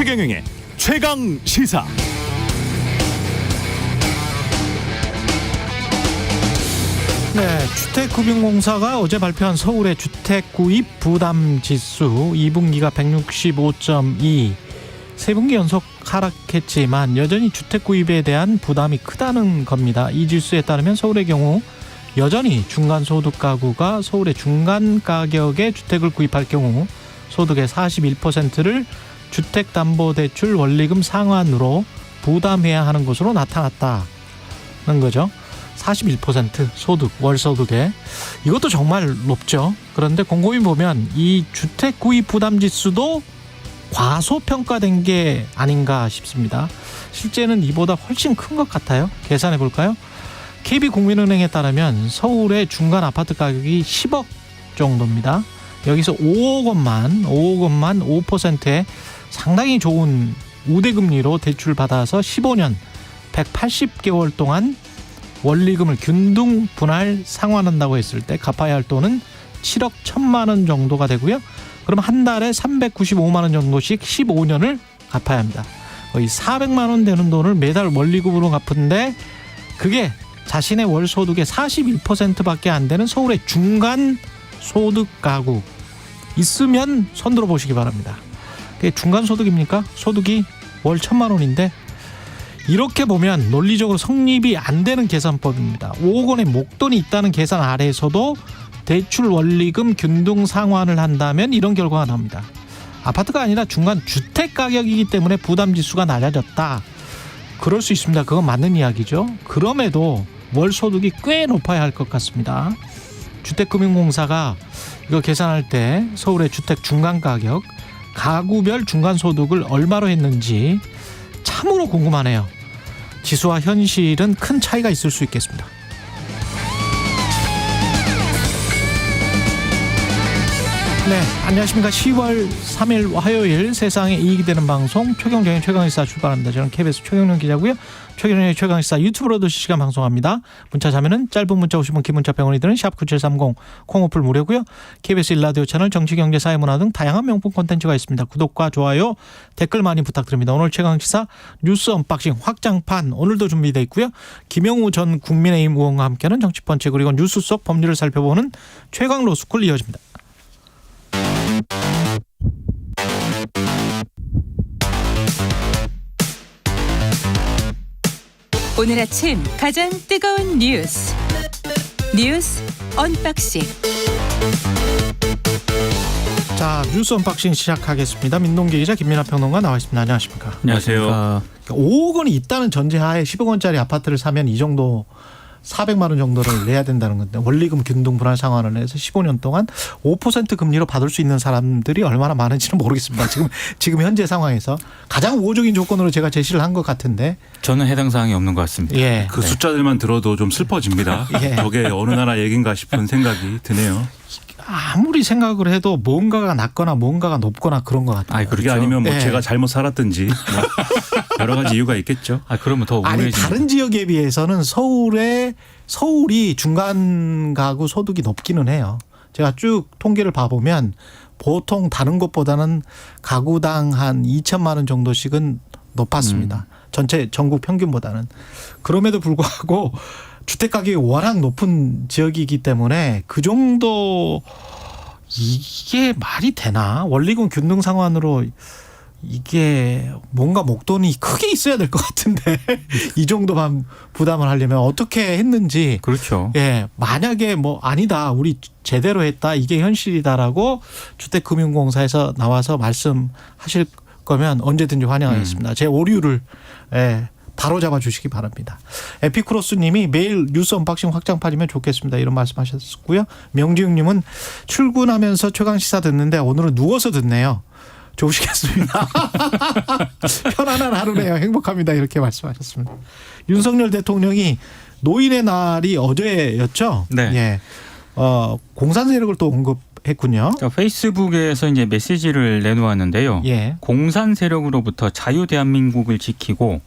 최경영의 최강 시사. 네, 주택금융공사가 어제 발표한 서울의 주택구입 부담지수 2분기가 165.2, 3분기 연속 하락했지만 여전히 주택구입에 대한 부담이 크다는 겁니다. 이 지수에 따르면 서울의 경우 여전히 중간소득 가구가 서울의 중간가격의 주택을 구입할 경우 소득의 41%를 주택담보대출 원리금 상환으로 부담해야 하는 것으로 나타났다는 거죠. 41% 소득, 월소득에. 이것도 정말 높죠. 그런데 곰곰이 보면 이 주택구입 부담지수도 과소평가된 게 아닌가 싶습니다. 실제는 이보다 훨씬 큰 것 같아요. 계산해 볼까요? KB국민은행에 따르면 서울의 중간 아파트 가격이 10억 정도입니다. 여기서 5억 원만 5%의 상당히 좋은 우대금리로 대출받아서 15년 180개월 동안 원리금을 균등 분할 상환한다고 했을 때 갚아야 할 돈은 7억 1천만 원 정도가 되고요. 그럼 한 달에 395만 원 정도씩 15년을 갚아야 합니다. 거의 400만 원 되는 돈을 매달 원리금으로 갚은데 그게 자신의 월 소득의 41%밖에 안 되는 서울의 중간 소득 가구 있으면 손들어 보시기 바랍니다. 그게 중간 소득입니까? 소득이 월 1천만 원인데 이렇게 보면 논리적으로 성립이 안 되는 계산법입니다. 5억 원의 목돈이 있다는 계산 아래에서도 대출 원리금 균등 상환을 한다면 이런 결과가 나옵니다. 아파트가 아니라 중간 주택 가격이기 때문에 부담지수가 낮아졌다. 그럴 수 있습니다. 그건 맞는 이야기죠. 그럼에도 월 소득이 꽤 높아야 할 것 같습니다. 주택금융공사가 이거 계산할 때 서울의 주택 중간 가격, 가구별 중간 소득을 얼마로 했는지 참으로 궁금하네요. 지수와 현실은 큰 차이가 있을 수 있겠습니다. 네, 안녕하십니까. 10월 3일 화요일 세상에 이익이 되는 방송 최경영의 최강시사 출발합니다. 저는 KBS 최경영 기자고요. 최경영의 최강시사 유튜브로도 실시간 방송합니다. 문자 자면은 짧은 문자 50원, 긴 문자 100원이 드는 샵9730 콩오플 무료고요. KBS 일라디오 채널 정치, 경제, 사회문화 등 다양한 명품 콘텐츠가 있습니다. 구독과 좋아요, 댓글 많이 부탁드립니다. 오늘 최강시사 뉴스 언박싱 확장판 오늘도 준비되어 있고요. 김영우 전 국민의힘 의원과 함께하는 정치펀치 그리고 뉴스 속 법률을 살펴보는 최강 로스쿨 이어집니다. 오늘 아침 가장 뜨거운 뉴스 언박싱. 자, 뉴스 언박싱 시작하겠습니다. 민동기 기자, 김민하 평론가 나와 있습니다. 안녕하십니까? 안녕하세요. 5억 원이 있다는 전제하에 10억 원짜리 아파트를 사면 이 정도 400만 원 정도를 내야 된다는 건데 원리금 균등 분할 상환을 해서 15년 동안 5% 금리로 받을 수 있는 사람들이 얼마나 많은지는 모르겠습니다. 지금 현재 상황에서 가장 우호적인 조건으로 제가 제시를 한 것 같은데 저는 해당 사항이 없는 것 같습니다. 예. 그 숫자들만 들어도 좀 슬퍼집니다. 예. 저게 어느 나라 얘기인가 싶은 생각이 드네요. 아무리 생각을 해도 뭔가가 낮거나 뭔가가 높거나 그런 것 같아요. 그게 아니면 뭐 예. 제가 잘못 살았든지 뭐 여러 가지 이유가 있겠죠. 그러면 더 아니 우울해집니다. 다른 지역에 비해서는 서울이 중간 가구 소득이 높기는 해요. 제가 쭉 통계를 봐보면 보통 다른 곳보다는 가구당 한 2천만 원 정도씩은 높았습니다. 전체 전국 평균보다는. 그럼에도 불구하고 주택 가격이 워낙 높은 지역이기 때문에 그 정도 이게 말이 되나? 원리금 균등 상환으로 이게 뭔가 목돈이 크게 있어야 될 것 같은데 이 정도만 부담을 하려면 어떻게 했는지. 그렇죠. 예, 만약에 뭐 아니다, 우리 제대로 했다, 이게 현실이다라고 주택금융공사에서 나와서 말씀하실 거면 언제든지 환영하겠습니다. 제 오류를 바로 잡아주시기 바랍니다. 에피크로스님이 매일 뉴스 언박싱 확장판이면 좋겠습니다, 이런 말씀하셨고요. 명지웅님은 출근하면서 최강시사 듣는데 오늘은 누워서 듣네요. 좋으시겠습니다. 편안한 하루네요. 행복합니다. 이렇게 말씀하셨습니다. 윤석열 대통령이 노인의 날이 어제였죠? 네. 예. 공산 세력을 또 언급했군요. 그러니까 페이스북에서 이제 메시지를 내놓았는데요. 예. 공산 세력으로부터 자유 대한민국을 지키고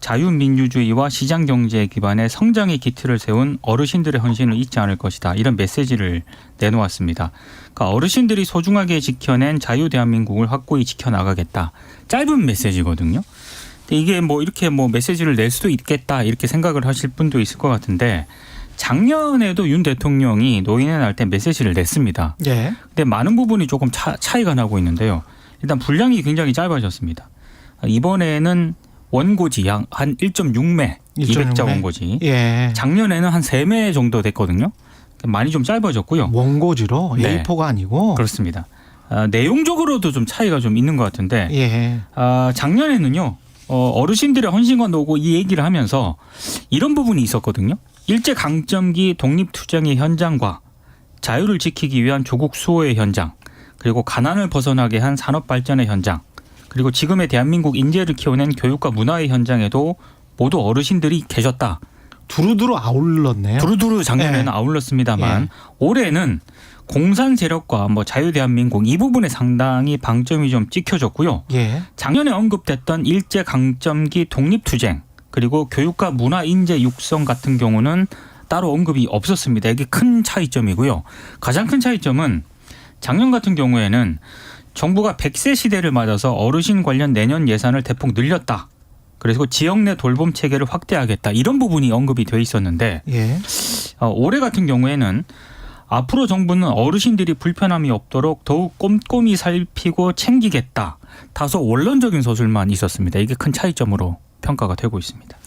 자유민주주의와 시장경제 기반의 성장의 기틀을 세운 어르신들의 헌신을 잊지 않을 것이다. 이런 메시지를 내놓았습니다. 그러니까 어르신들이 소중하게 지켜낸 자유 대한민국을 확고히 지켜나가겠다. 짧은 메시지거든요. 근데 이게 뭐 이렇게 뭐 메시지를 낼 수도 있겠다 이렇게 생각을 하실 분도 있을 것 같은데 작년에도 윤 대통령이 노인의 날 때 메시지를 냈습니다. 예. 근데 많은 부분이 조금 차이가 나고 있는데요. 일단 분량이 굉장히 짧아졌습니다. 이번에는 원고지 한 1.6매 200자 원고지. 예. 작년에는 한 3매 정도 됐거든요. 많이 좀 짧아졌고요. 원고지로 네. A4가 아니고. 그렇습니다. 내용적으로도 좀 차이가 좀 있는 것 같은데 예. 작년에는요. 어르신들의 헌신과 노고 이 얘기를 하면서 이런 부분이 있었거든요. 일제강점기 독립투쟁의 현장과 자유를 지키기 위한 조국 수호의 현장, 그리고 가난을 벗어나게 한 산업발전의 현장, 그리고 지금의 대한민국 인재를 키워낸 교육과 문화의 현장에도 모두 어르신들이 계셨다. 두루두루 아울렀네요. 두루두루 작년에는 아울렀습니다만 올해는 공산 세력과 뭐 자유 대한민국 이 부분에 상당히 방점이 좀 찍혀졌고요. 예. 작년에 언급됐던 일제 강점기 독립투쟁 그리고 교육과 문화 인재 육성 같은 경우는 따로 언급이 없었습니다. 이게 큰 차이점이고요. 가장 큰 차이점은 작년 같은 경우에는 정부가 100세 시대를 맞아서 어르신 관련 내년 예산을 대폭 늘렸다. 그리고 지역 내 돌봄 체계를 확대하겠다. 이런 부분이 언급이 돼 있었는데 예. 올해 같은 경우에는 앞으로 정부는 어르신들이 불편함이 없도록 더욱 꼼꼼히 살피고 챙기겠다. 다소 원론적인 서술만 있었습니다. 이게 큰 차이점으로 평가가 되고 있습니다.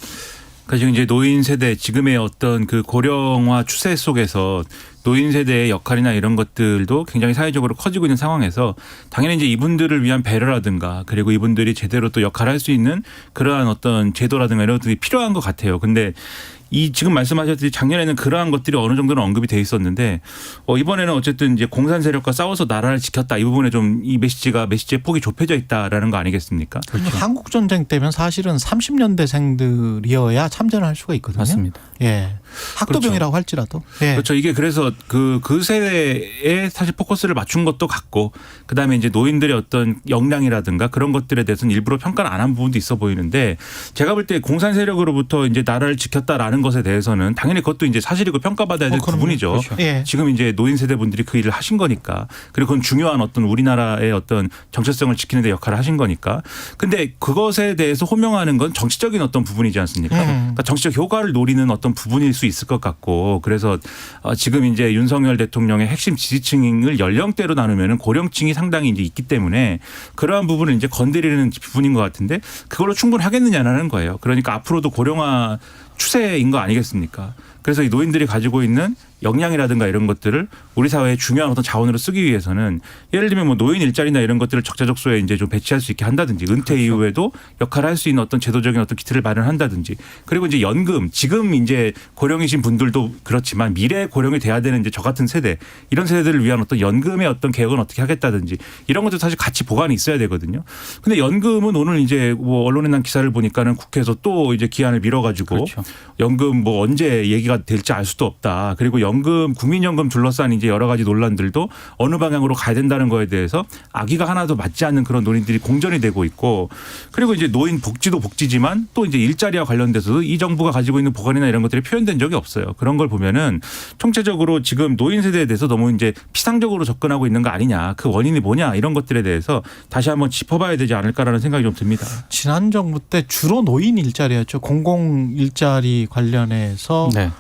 그러니까 지금 이제 노인 세대 지금의 어떤 그 고령화 추세 속에서 노인 세대의 역할이나 이런 것들도 굉장히 사회적으로 커지고 있는 상황에서 당연히 이제 이분들을 위한 배려라든가 그리고 이분들이 제대로 또 역할을 할 수 있는 그러한 어떤 제도라든가 이런 것들이 필요한 것 같아요. 근데 이 지금 말씀하셨듯이 작년에는 그러한 것들이 어느 정도는 언급이 돼 있었는데 이번에는 어쨌든 이제 공산 세력과 싸워서 나라를 지켰다 이 부분에 좀 이 메시지의 폭이 좁혀져 있다라는 거 아니겠습니까? 그렇죠. 한국 전쟁 때면 사실은 30년대생들이어야 참전을 할 수가 있거든요. 맞습니다. 예. 학도병이라고 할지라도. 예. 그렇죠. 이게 그래서 그 세대에 사실 포커스를 맞춘 것도 같고 그다음에 이제 노인들의 어떤 역량이라든가 그런 것들에 대해서는 일부러 평가를 안 한 부분도 있어 보이는데 제가 볼 때 공산 세력으로부터 이제 나라를 지켰다라는 것에 대해서는 당연히 그것도 이제 사실이고 평가받아야 될 부분이죠. 그렇죠. 예. 지금 이제 노인 세대 분들이 그 일을 하신 거니까 그리고 그건 중요한 어떤 우리나라의 어떤 정체성을 지키는 데 역할을 하신 거니까 근데 그것에 대해서 호명하는 건 정치적인 어떤 부분이지 않습니까? 그러니까 정치적 효과를 노리는 어떤 부분일 수 있을 것 같고 그래서 지금 이제 윤석열 대통령의 핵심 지지층을 연령대로 나누면 고령층이 상당히 이제 있기 때문에 그러한 부분을 이제 건드리는 부분인 것 같은데 그걸로 충분하겠느냐는 거예요. 그러니까 앞으로도 고령화 추세인 거 아니겠습니까? 그래서 이 노인들이 가지고 있는 역량이라든가 이런 것들을 우리 사회의 중요한 어떤 자원으로 쓰기 위해서는 예를 들면 뭐 노인 일자리나 이런 것들을 적자적소에 이제 좀 배치할 수 있게 한다든지 은퇴 그렇죠. 이후에도 역할을 할 수 있는 어떤 제도적인 어떤 기틀을 마련한다든지 그리고 이제 연금 지금 이제 고령이신 분들도 그렇지만 미래 고령이 돼야 되는 이제 저 같은 세대 이런 세대들을 위한 어떤 연금의 어떤 개혁은 어떻게 하겠다든지 이런 것도 사실 같이 보관이 있어야 되거든요. 근데 연금은 오늘 이제 뭐 언론에 난 기사를 보니까는 국회에서 또 이제 기한을 미뤄가지고 그렇죠. 연금 뭐 언제 얘기가 될지 알 수도 없다. 그리고 연금 국민연금 둘러싼 이제 여러 가지 논란들도 어느 방향으로 가야 된다는 거에 대해서 아기가 하나도 맞지 않는 그런 논의들이 공전이 되고 있고 그리고 이제 노인 복지도 복지지만 또 이제 일자리와 관련돼서도 이 정부가 가지고 있는 보관이나 이런 것들이 표현된 적이 없어요. 그런 걸 보면은 총체적으로 지금 노인 세대에 대해서 너무 이제 피상적으로 접근하고 있는 거 아니냐 그 원인이 뭐냐 이런 것들에 대해서 다시 한번 짚어봐야 되지 않을까라는 생각이 좀 듭니다. 지난 정부 때 주로 노인 일자리였죠. 공공 일자리 관련해서 네.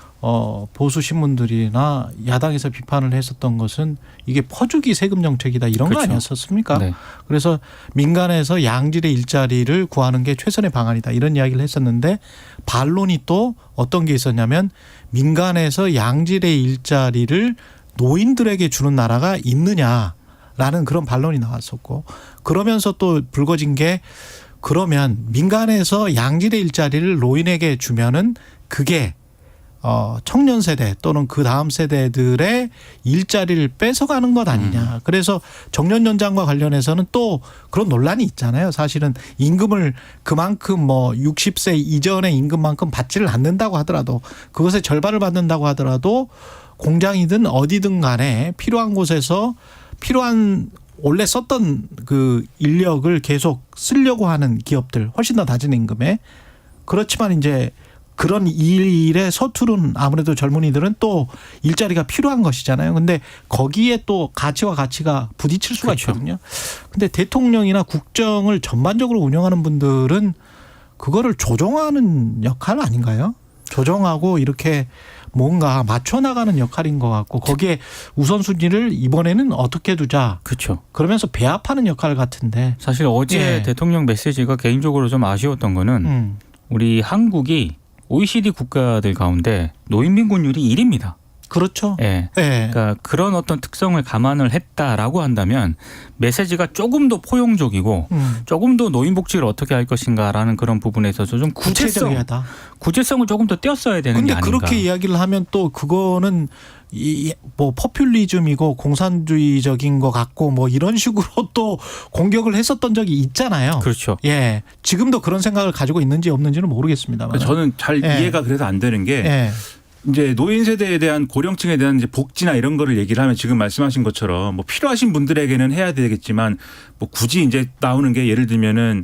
보수 신문들이나 야당에서 비판을 했었던 것은 이게 퍼주기 세금 정책이다 이런 그렇죠. 거 아니었었습니까? 네. 그래서 민간에서 양질의 일자리를 구하는 게 최선의 방안이다 이런 이야기를 했었는데 반론이 또 어떤 게 있었냐면 민간에서 양질의 일자리를 노인들에게 주는 나라가 있느냐라는 그런 반론이 나왔었고 그러면서 또 불거진 게 그러면 민간에서 양질의 일자리를 노인에게 주면은 그게 청년 세대 또는 그 다음 세대들의 일자리를 뺏어가는 것 아니냐. 그래서 정년 연장과 관련해서는 또 그런 논란이 있잖아요. 사실은 임금을 그만큼 뭐 60세 이전의 임금만큼 받지를 않는다고 하더라도 그것의 절반을 받는다고 하더라도 공장이든 어디든 간에 필요한 곳에서 필요한 원래 썼던 그 인력을 계속 쓰려고 하는 기업들 훨씬 더 낮은 임금에 그렇지만 이제 그런 일에 서투른 아무래도 젊은이들은 또 일자리가 필요한 것이잖아요. 근데 거기에 또 가치가 부딪힐 수가 그렇죠. 있거든요. 근데 대통령이나 국정을 전반적으로 운영하는 분들은 그거를 조정하는 역할 아닌가요? 조정하고 이렇게 뭔가 맞춰나가는 역할인 것 같고 거기에 우선순위를 이번에는 어떻게 두자. 그렇죠. 그러면서 배합하는 역할 같은데. 사실 어제 예. 대통령 메시지가 개인적으로 좀 아쉬웠던 거는 우리 한국이 OECD 국가들 가운데 노인 빈곤율이 1위입니다. 그렇죠. 예. 예. 그러니까 그런 어떤 특성을 감안을 했다라고 한다면 메시지가 조금 더 포용적이고 조금 더 노인 복지를 어떻게 할 것인가라는 그런 부분에서 좀 구체적이다. 구체성을 조금 더 띄었어야 되는 게 근데 아닌가. 그렇게 이야기를 하면 또 그거는 뭐 포퓰리즘이고 공산주의적인 것 같고 뭐 이런 식으로 또 공격을 했었던 적이 있잖아요. 그렇죠. 예. 지금도 그런 생각을 가지고 있는지 없는지는 모르겠습니다만. 저는 잘 예. 이해가 그래서 안 되는 게 예. 이제 노인 세대에 대한 고령층에 대한 이제 복지나 이런 거를 얘기를 하면 지금 말씀하신 것처럼 뭐 필요하신 분들에게는 해야 되겠지만 뭐 굳이 이제 나오는 게 예를 들면은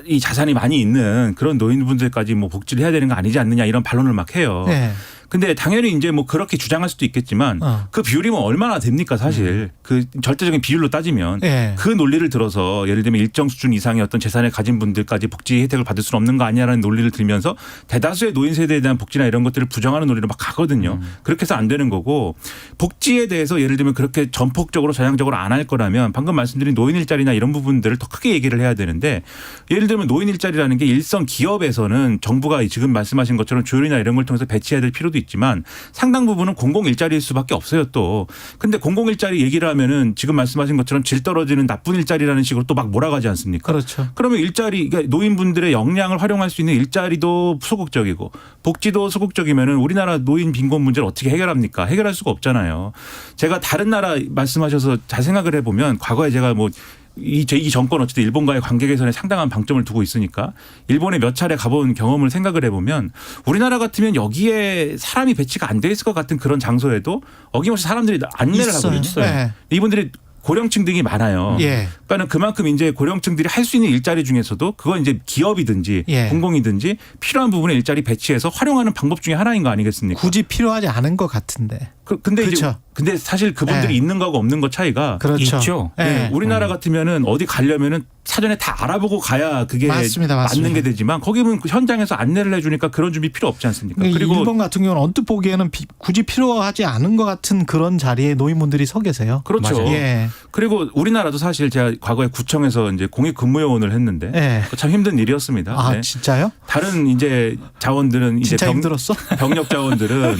이 자산이 많이 있는 그런 노인분들까지 뭐 복지를 해야 되는 거 아니지 않느냐 이런 반론을 막 해요. 예. 근데 당연히 이제 뭐 그렇게 주장할 수도 있겠지만 그 비율이 뭐 얼마나 됩니까 사실 그 절대적인 비율로 따지면 예. 그 논리를 들어서 예를 들면 일정 수준 이상의 어떤 재산을 가진 분들까지 복지 혜택을 받을 수는 없는 거 아니냐라는 논리를 들면서 대다수의 노인 세대에 대한 복지나 이런 것들을 부정하는 논리로 막 가거든요. 그렇게 해서 안 되는 거고 복지에 대해서 예를 들면 그렇게 전폭적으로 전향적으로 안 할 거라면 방금 말씀드린 노인 일자리나 이런 부분들을 더 크게 얘기를 해야 되는데 예를 들면 노인 일자리라는 게 일선 기업에서는 정부가 지금 말씀하신 것처럼 조율이나 이런 걸 통해서 배치해야 될 필요도 있지만 상당 부분은 공공 일자리일 수밖에 없어요 또. 근데 공공 일자리 얘기를 하면은 지금 말씀하신 것처럼 질 떨어지는 나쁜 일자리라는 식으로 또 막 몰아가지 않습니까? 그렇죠. 그러면 일자리 그러니까 노인분들의 역량을 활용할 수 있는 일자리도 소극적이고 복지도 소극적이면은 우리나라 노인 빈곤 문제를 어떻게 해결합니까? 해결할 수가 없잖아요. 제가 다른 나라 말씀하셔서 잘 생각을 해보면 과거에 제가 뭐 이 정권 어쨌든 일본과의 관계 개선에 상당한 방점을 두고 있으니까 일본에 몇 차례 가본 경험을 생각을 해보면 우리나라 같으면 여기에 사람이 배치가 안 돼 있을 것 같은 그런 장소에도 어김없이 사람들이 안내를 하고 있어요. 네. 이분들이 고령층 등이 많아요. 예. 그러니까 그만큼 이제 고령층들이 할 수 있는 일자리 중에서도 그건 이제 기업이든지 예. 공공이든지 필요한 부분에 일자리 배치해서 활용하는 방법 중에 하나인 거 아니겠습니까? 굳이 필요하지 않은 것 같은데. 근데 그렇죠. 이제 근데 사실 그분들이 예. 있는 거하고 없는 거 차이가 그렇죠. 있죠. 예. 네, 우리나라 같으면은 어디 가려면은 사전에 다 알아보고 가야 그게 맞습니다. 맞는 게 되지만 거기는 현장에서 안내를 해주니까 그런 준비 필요 없지 않습니까? 그리고 일본 같은 경우는 언뜻 보기에는 굳이 필요하지 않은 것 같은 그런 자리에 노인분들이 서 계세요. 그렇죠. 맞아요. 예. 그리고 우리나라도 사실 제가 과거에 구청에서 이제 공익근무요원을 했는데 예. 참 힘든 일이었습니다. 아 네. 진짜요? 다른 이제 자원들은 이제 진짜 힘들었어? 병력 자원들은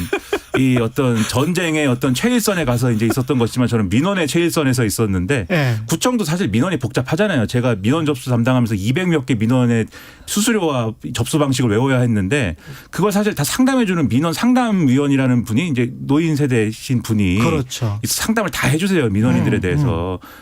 이 어떤 전쟁의 어떤 최일선에 가서 이제 있었던 것이지만 저는 민원의 최일선에서 있었는데 예. 구청도 사실 민원이 복잡하잖아요. 제가 민원 접수 담당하면서 200몇 개 민원의 수수료와 접수 방식을 외워야 했는데 그걸 사실 다 상담해주는 민원 상담위원이라는 분이 이제 노인 세대신 분이 그렇죠. 상담을 다 해주세요. 민원인들에 대해서.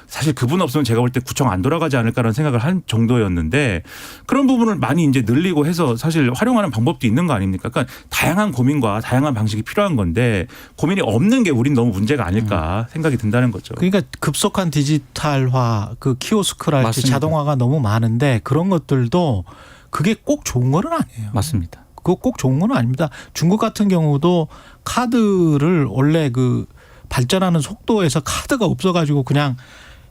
사실 그분 없으면 제가 볼 때 구청 안 돌아가지 않을까라는 생각을 한 정도였는데 그런 부분을 많이 이제 늘리고 해서 사실 활용하는 방법도 있는 거 아닙니까? 그러니까 다양한 고민과 다양한 방식이 필요한 건데 고민이 없는 게 우린 너무 문제가 아닐까 생각이 든다는 거죠. 그러니까 급속한 디지털화, 그 키오스크랄지 맞습니다. 자동화가 너무 많은데 그런 것들도 그게 꼭 좋은 건 아니에요. 맞습니다. 그거 꼭 좋은 건 아닙니다. 중국 같은 경우도 카드를 원래 그 발전하는 속도에서 카드가 없어가지고 그냥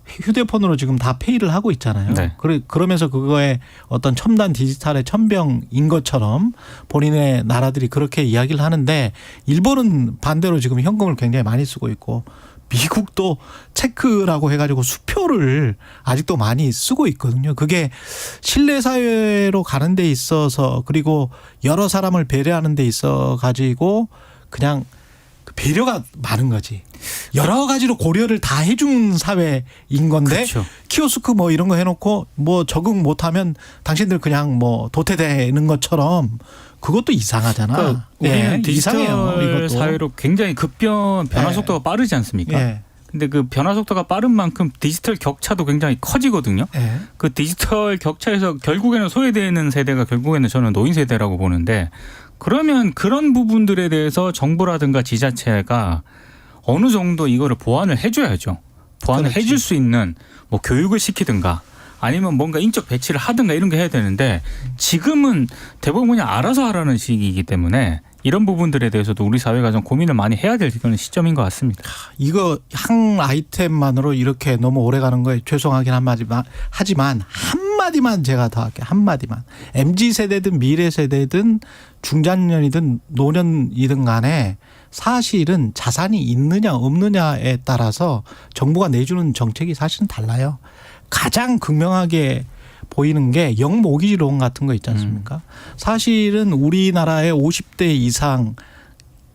휴대폰으로 지금 다 페이를 하고 있잖아요. 네. 그러면서 그거에 어떤 첨단 디지털의 천병인 것처럼 본인의 나라들이 그렇게 이야기를 하는데 일본은 반대로 지금 현금을 굉장히 많이 쓰고 있고 미국도 체크라고 해가지고 수표를 아직도 많이 쓰고 있거든요. 그게 신뢰 사회로 가는 데 있어서 그리고 여러 사람을 배려하는 데 있어 가지고 그냥 배려가 많은 거지. 여러 가지로 고려를 다 해준 사회인 건데 그렇죠. 키오스크 뭐 이런 거 해놓고 뭐 적응 못하면 당신들 그냥 뭐 도태되는 것처럼 그것도 이상하잖아. 그러니까 우리는 디지털 이상해요, 이것도. 사회로 굉장히 변화 네. 속도가 빠르지 않습니까? 예. 근데 그 변화 속도가 빠른 만큼 디지털 격차도 굉장히 커지거든요. 예. 그 디지털 격차에서 결국에는 소외되는 세대가 결국에는 저는 노인 세대라고 보는데 그러면 그런 부분들에 대해서 정부라든가 지자체가 어느 정도 이거를 보완을 해줘야죠. 보완을 그렇지. 해줄 수 있는 뭐 교육을 시키든가 아니면 뭔가 인적 배치를 하든가 이런 게 해야 되는데 지금은 대부분 그냥 알아서 하라는 시기이기 때문에 이런 부분들에 대해서도 우리 사회가 좀 고민을 많이 해야 될 그런 시점인 것 같습니다. 이거 한 아이템만으로 이렇게 너무 오래 가는 거에 죄송하긴 하지만 한마디만 제가 더 할게요. 한마디만. MZ세대든 미래세대든 중장년이든 노년이든 간에 사실은 자산이 있느냐 없느냐에 따라서 정부가 내주는 정책이 사실은 달라요. 가장 극명하게 보이는 게 영모기지론 같은 거 있지 않습니까? 사실은 우리나라의 50대 이상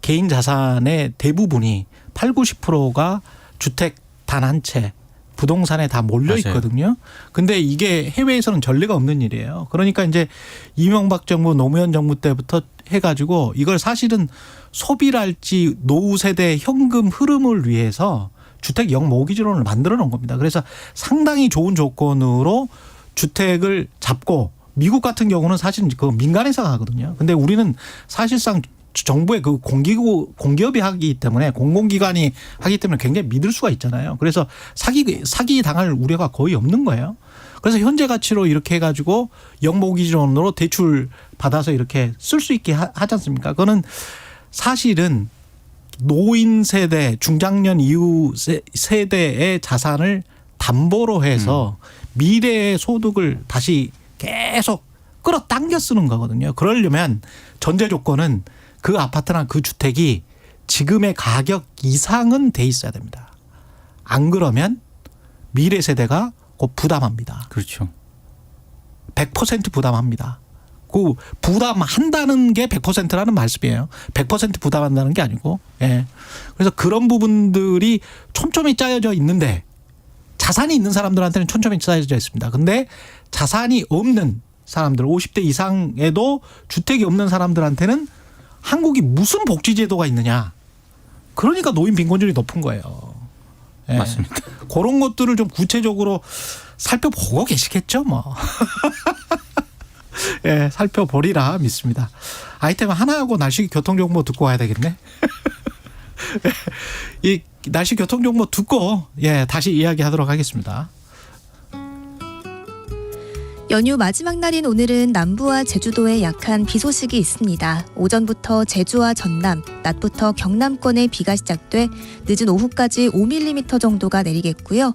개인 자산의 대부분이 8, 90%가 주택 단 한 채 부동산에 다 몰려 있거든요. 근데 이게 해외에서는 전례가 없는 일이에요. 그러니까 이제 이명박 정부 노무현 정부 때부터 해가지고 이걸 사실은 소비랄지 노후 세대 현금 흐름을 위해서 주택 영모기지론을 만들어 놓은 겁니다. 그래서 상당히 좋은 조건으로 주택을 잡고 미국 같은 경우는 사실은 그 민간회사 하거든요. 근데 우리는 사실상 정부의 그 공기업이 하기 때문에 공공기관이 하기 때문에 굉장히 믿을 수가 있잖아요. 그래서 사기 당할 우려가 거의 없는 거예요. 그래서 현재 가치로 이렇게 해가지고 영모기지론으로 대출 받아서 이렇게 쓸 수 있게 하지 않습니까? 그거는 사실은 노인 세대, 중장년 이후 세대의 자산을 담보로 해서 미래의 소득을 다시 계속 끌어당겨 쓰는 거거든요. 그러려면 전제 조건은 그 아파트나 그 주택이 지금의 가격 이상은 돼 있어야 됩니다. 안 그러면 미래 세대가 곧 부담합니다. 그렇죠. 100% 부담합니다. 그 부담한다는 게 100%라는 말씀이에요. 100% 부담한다는 게 아니고. 예. 그래서 그런 부분들이 촘촘히 짜여져 있는데 자산이 있는 사람들한테는 촘촘히 짜여져 있습니다. 근데 자산이 없는 사람들 50대 이상에도 주택이 없는 사람들한테는 한국이 무슨 복지제도가 있느냐. 그러니까 노인 빈곤율이 높은 거예요. 예. 맞습니다. 그런 것들을 좀 구체적으로 살펴보고 계시겠죠 뭐. 예, 살펴보리라 믿습니다. 아이템 하나하고 날씨 교통정보 듣고 와야 되겠네. 이 날씨 교통정보 듣고 다시 이야기하도록 하겠습니다. 연휴 마지막 날인 오늘은 남부와 제주도에 약한 비 소식이 있습니다. 오전부터 제주와 전남, 낮부터 경남권에 비가 시작돼 늦은 오후까지 5mm 정도가 내리겠고요.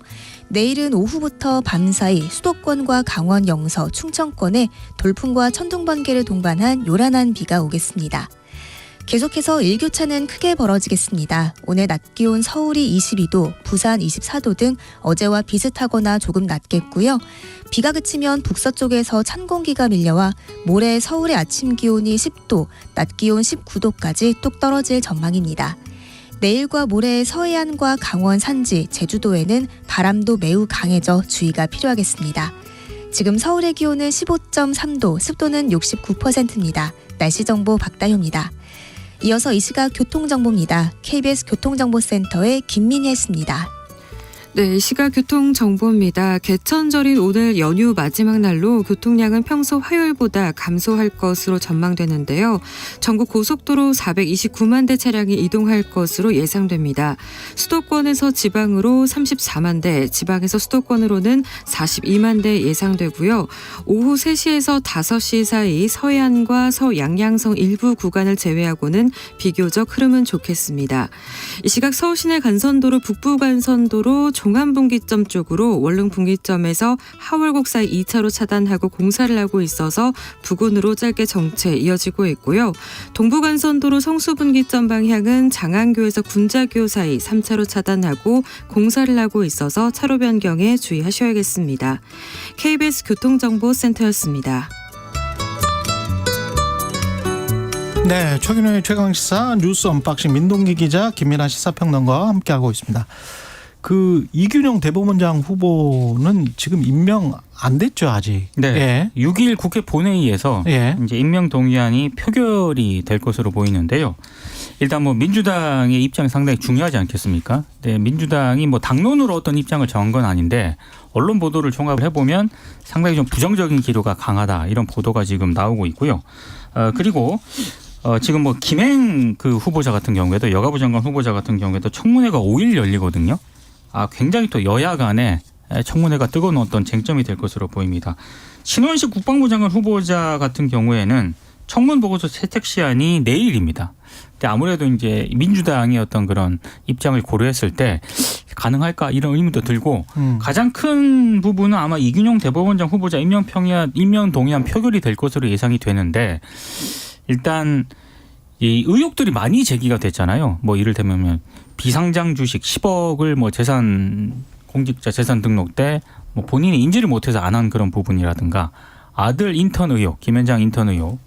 내일은 오후부터 밤사이 수도권과 강원 영서, 충청권에 돌풍과 천둥 번개를 동반한 요란한 비가 오겠습니다. 계속해서 일교차는 크게 벌어지겠습니다. 오늘 낮 기온 서울이 22도, 부산 24도 등 어제와 비슷하거나 조금 낮겠고요. 비가 그치면 북서쪽에서 찬 공기가 밀려와 모레 서울의 아침 기온이 10도, 낮 기온 19도까지 뚝 떨어질 전망입니다. 내일과 모레 서해안과 강원 산지, 제주도에는 바람도 매우 강해져 주의가 필요하겠습니다. 지금 서울의 기온은 15.3도, 습도는 69%입니다. 날씨 정보 박다효입니다. 이어서 이 시각 교통정보입니다. KBS 교통정보센터의 김민혜 씨입니다. 네, 시각 교통정보입니다. 개천절인 오늘 연휴 마지막 날로 교통량은 평소 화요일보다 감소할 것으로 전망되는데요. 전국 고속도로 429만 대 차량이 이동할 것으로 예상됩니다. 수도권에서 지방으로 34만 대, 지방에서 수도권으로는 42만 대 예상되고요. 오후 3시에서 5시 사이 서해안과 서양양성 일부 구간을 제외하고는 비교적 흐름은 좋겠습니다. 이 시각 서울 시내 간선도로 북부 간선도로 종암분기점 쪽으로 원릉분기점에서 하월곡 사이 2차로 차단하고 공사를 하고 있어서 부근으로 짧게 정체 이어지고 있고요. 동부간선도로 성수분기점 방향은 장안교에서 군자교 사이 3차로 차단하고 공사를 하고 있어서 차로 변경에 주의하셔야겠습니다. KBS 교통정보센터였습니다. 네, 최근의 최강시사 뉴스 언박싱 민동기 기자 김민아 시사평론가와 함께하고 있습니다. 그 이균영 대법원장 후보는 지금 임명 안 됐죠 아직. 네, 6일 국회 본회의에서 이제 임명 동의안이 표결이 될 것으로 보이는데요. 일단 뭐 민주당의 입장이 상당히 중요하지 않겠습니까? 네, 민주당이 뭐 당론으로 어떤 입장을 정한 건 아닌데 언론 보도를 종합을 해보면 상당히 좀 부정적인 기류가 강하다 이런 보도가 지금 나오고 있고요. 그리고 지금 뭐 김행 그 후보자 같은 경우에도 여가부 장관 후보자 같은 경우에도 청문회가 5일 열리거든요. 굉장히 또 여야 간에 청문회가 뜨거운 어떤 쟁점이 될 것으로 보입니다. 신원식 국방부 장관 후보자 같은 경우에는 청문 보고서 채택 시한이 내일입니다. 근데 아무래도 이제 민주당의 어떤 그런 입장을 고려했을 때 가능할까 이런 의문도 들고 가장 큰 부분은 아마 이균용 대법원장 후보자 임명 동의안 표결이 될 것으로 예상이 되는데 일단 이 의혹들이 많이 제기가 됐잖아요. 뭐 이를테면 비상장 주식 10억을 뭐 공직자 재산 등록 때 뭐 본인이 인지를 못해서 안 한 그런 부분이라든가 아들 인턴 의혹, 김현장 인턴 의혹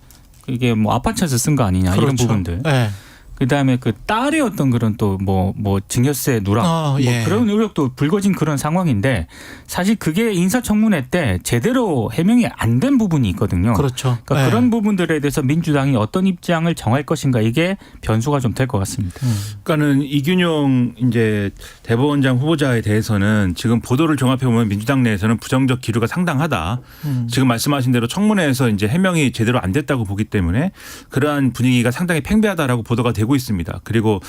이게 뭐 아파트에서 쓴 거 아니냐 이런 그렇죠. 부분들. 네. 그다음에 그 딸의 어떤 그런 또 뭐 증여세 누락 예. 뭐 그런 의혹도 불거진 그런 상황인데 사실 그게 인사청문회 때 제대로 해명이 안 된 부분이 있거든요. 그렇죠. 그러니까 그런 부분들에 대해서 민주당이 어떤 입장을 정할 것인가 이게 변수가 좀 될 것 같습니다. 그러니까는 이균용 이제 대법원장 후보자에 대해서는 지금 보도를 종합해 보면 민주당 내에서는 부정적 기류가 상당하다. 지금 말씀하신 대로 청문회에서 이제 해명이 제대로 안 됐다고 보기 때문에 그러한 분위기가 상당히 팽배하다라고 보도가 되고 있습니다. 그리고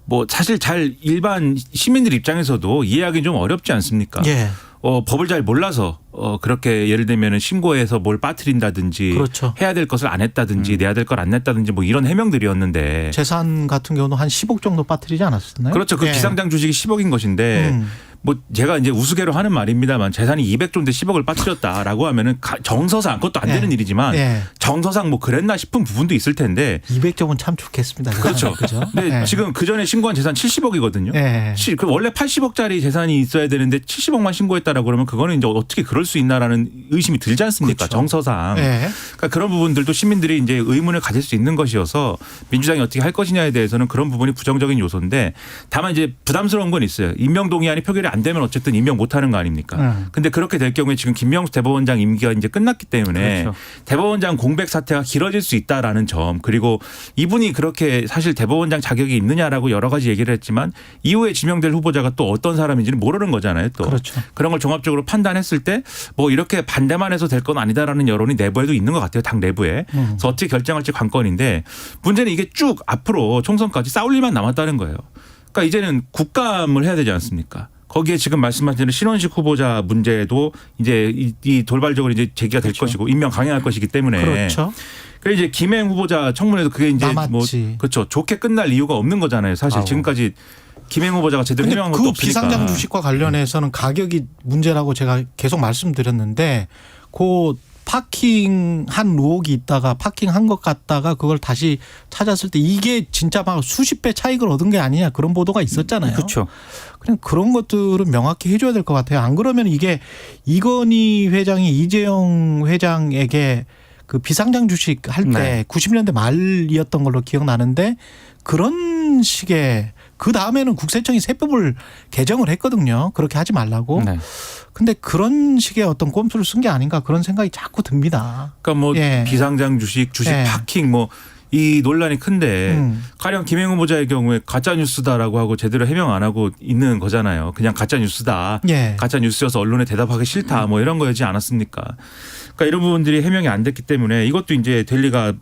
뭐 사실 잘 일반 시민들 입장에서도 이해하기 좀 어렵지 않습니까? 예. 법을 잘 몰라서 그렇게 예를 들면 신고해서 뭘 빠뜨린다든지 그렇죠. 해야 될 것을 안 했다든지 내야 될 걸 안 냈다든지 뭐 이런 해명들이었는데 재산 같은 경우는 한 10억 정도 빠뜨리지 않았었나요? 그렇죠. 그 예. 비상장 주식이 10억인 것인데 뭐 제가 이제 우스개로 하는 말입니다만 재산이 200조인데 10억을 빠뜨렸다라고 하면은 정서상 그것도 안 되는 일이지만 정서상 뭐 그랬나 싶은 부분도 있을 텐데 200점은 참 좋겠습니다. 그렇죠. 그죠? 근데 예. 지금 그 전에 신고한 재산 70억이거든요. 예. 그 원래 80억짜리 재산이 있어야 되는데 70억만 신고했다라고 그러면 그거는 이제 어떻게 그럴 수 있나라는 의심이 들지 않습니까? 그렇죠. 정서상. 예. 그러니까 그런 부분들도 시민들이 이제 의문을 가질 수 있는 것이어서 민주당이 어떻게 할 것이냐에 대해서는 그런 부분이 부정적인 요소인데 다만 이제 부담스러운 건 있어요. 임명 동의안이 표결이 안 되면 어쨌든 임명 못하는 거 아닙니까? 근데 그렇게 될 경우에 지금 김명수 대법원장 임기가 이제 끝났기 때문에 그렇죠. 대법원장 공백 사태가 길어질 수 있다라는 점 그리고 이분이 그렇게 사실 대법원장 자격이 있느냐라고 여러 가지 얘기를 했지만 이후에 지명될 후보자가 또 어떤 사람인지는 모르는 거잖아요. 또 그렇죠. 그런 걸 종합적으로 판단했을 때 뭐 이렇게 반대만 해서 될 건 아니다라는 여론이 내부에도 있는 것 같아요. 당 내부에. 그래서 어떻게 결정할지 관건인데 문제는 이게 쭉 앞으로 총선까지 싸울 일만 남았다는 거예요. 그러니까 이제는 국감을 해야 되지 않습니까? 거기에 지금 말씀하신 신원식 후보자 문제도 이제 이 돌발적으로 이제 제기가 될 그렇죠. 것이고 임명 강행할 것이기 때문에. 그렇죠. 그래서 이제 김행 후보자 청문회도 그게 이제 남았지. 뭐 그렇죠. 좋게 끝날 이유가 없는 거잖아요. 사실 아우. 지금까지 김행 후보자가 제대로 해명한 것도 그 없으니까. 비상장 주식과 관련해서는 가격이 문제라고 제가 계속 말씀드렸는데 그 파킹한 의혹이 있다가 파킹한 것 같다가 그걸 다시 찾았을 때 이게 진짜 막 수십 배 차익을 얻은 게 아니냐 그런 보도가 있었잖아요. 그렇죠. 그냥 그런 것들은 명확히 해줘야 될 것 같아요. 안 그러면 이게 이건희 회장이 이재용 회장에게 그 비상장 주식 할 때 네. 90년대 말이었던 걸로 기억나는데 그런 식의 그 다음에는 국세청이 세법을 개정을 했거든요. 그렇게 하지 말라고. 네. 근데 그런 식의 어떤 꼼수를 쓴 게 아닌가 그런 생각이 자꾸 듭니다. 그러니까 뭐 예. 비상장 주식 예. 파킹 뭐 이 논란이 큰데 가령 김행 후보자의 경우에 가짜 뉴스다라고 하고 제대로 해명 안 하고 있는 거잖아요. 그냥 가짜 뉴스다. 예. 가짜 뉴스여서 언론에 대답하기 싫다. 뭐 이런 거였지 않았습니까? 그러니까 이런 부분들이 해명이 안 됐기 때문에 이것도 이제 될 리가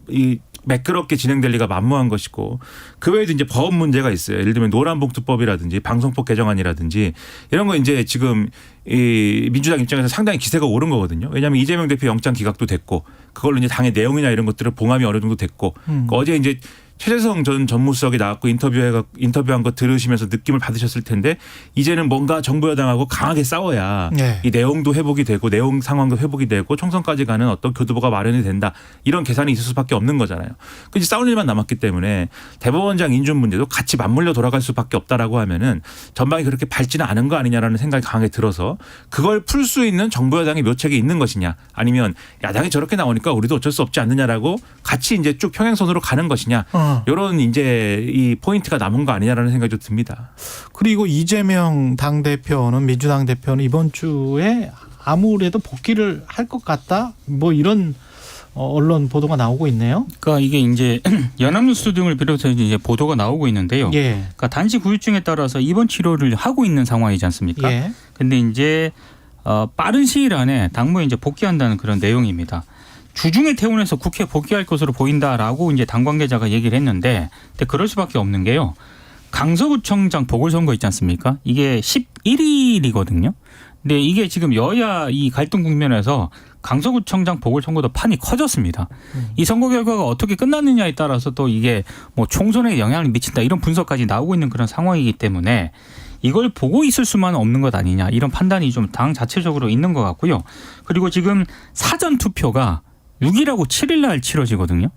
매끄럽게 진행될 리가 만무한 것이고 그 외에도 이제 법 문제가 있어요. 예를 들면 노란봉투법이라든지 방송법 개정안이라든지 이런 거 이제 지금 이 민주당 입장에서 상당히 기세가 오른 거거든요. 왜냐하면 이재명 대표 영장 기각도 됐고 그걸로 이제 당의 내용이나 이런 것들을 봉함이 어느 정도 됐고 그러니까 어제 이제 최재성 전 전무수석이 나왔고 인터뷰한 거 들으시면서 느낌을 받으셨을 텐데 이제는 뭔가 정부 여당하고 강하게 싸워야 네. 이 내용도 회복이 되고 내용 상황도 회복이 되고 총선까지 가는 어떤 교두보가 마련이 된다. 이런 계산이 있을 수밖에 없는 거잖아요. 그 이제 싸울 일만 남았기 때문에 대법원장 인준 문제도 같이 맞물려 돌아갈 수밖에 없다라고 하면은 전방이 그렇게 밝지는 않은 거 아니냐라는 생각이 강하게 들어서 그걸 풀 수 있는 정부 여당의 묘책이 있는 것이냐 아니면 야당이 저렇게 나오니까 우리도 어쩔 수 없지 않느냐라고 같이 이제 쭉 평행선으로 가는 것이냐. 이런 이제 이 포인트가 남은 거 아니냐라는 생각이 좀 듭니다. 그리고 이재명 당대표는 민주당 대표는 이번 주에 아무래도 복귀를 할 것 같다. 뭐 이런 언론 보도가 나오고 있네요. 그러니까 이게 이제 연합뉴스 등을 비롯해서 이제 보도가 나오고 있는데요. 예. 그러니까 단식 후유증에 따라서 입원 치료를 하고 있는 상황이지 않습니까? 예. 근데 이제 빠른 시일 안에 당무에 이제 복귀한다는 그런 내용입니다. 주중에 퇴원해서 국회에 복귀할 것으로 보인다라고 이제 당 관계자가 얘기를 했는데, 근데 그럴 수밖에 없는 게요. 강서구청장 보궐선거 있지 않습니까? 이게 11일이거든요. 근데 이게 지금 여야 이 갈등 국면에서 강서구청장 보궐선거도 판이 커졌습니다. 이 선거 결과가 어떻게 끝났느냐에 따라서 또 이게 뭐 총선에 영향을 미친다 이런 분석까지 나오고 있는 그런 상황이기 때문에 이걸 보고 있을 수만 없는 것 아니냐 이런 판단이 좀 당 자체적으로 있는 것 같고요. 그리고 지금 사전 투표가 6일하고 7일 날 치러지거든요.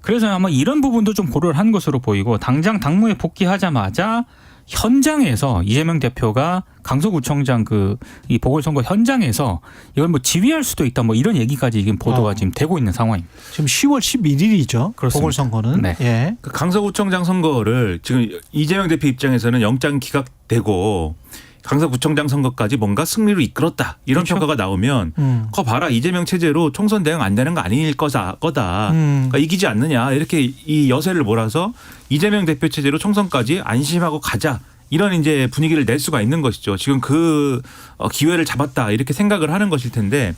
그래서 아마 이런 부분도 좀 고려를 한 것으로 보이고 당장 당무에 복귀하자마자 현장에서 이재명 대표가 강서구청장 이 보궐선거 현장에서 이걸 뭐 지휘할 수도 있다 뭐 이런 얘기까지 지금 보도가 지금 되고 있는 상황입니다. 지금 10월 11일이죠. 그렇습니다. 보궐선거는. 네. 예. 그 강서구청장 선거를 지금 이재명 대표 입장에서는 영장 기각되고 강서구청장 선거까지 뭔가 승리로 이끌었다 이런 그렇죠. 평가가 나오면 거 봐라 이재명 체제로 총선 대응 안 되는 거 아닐 거다. 그러니까 이기지 않느냐 이렇게 이 여세를 몰아서 이재명 대표 체제로 총선까지 안심하고 가자. 이런 이제 분위기를 낼 수가 있는 것이죠. 지금 그 기회를 잡았다 이렇게 생각을 하는 것일 텐데.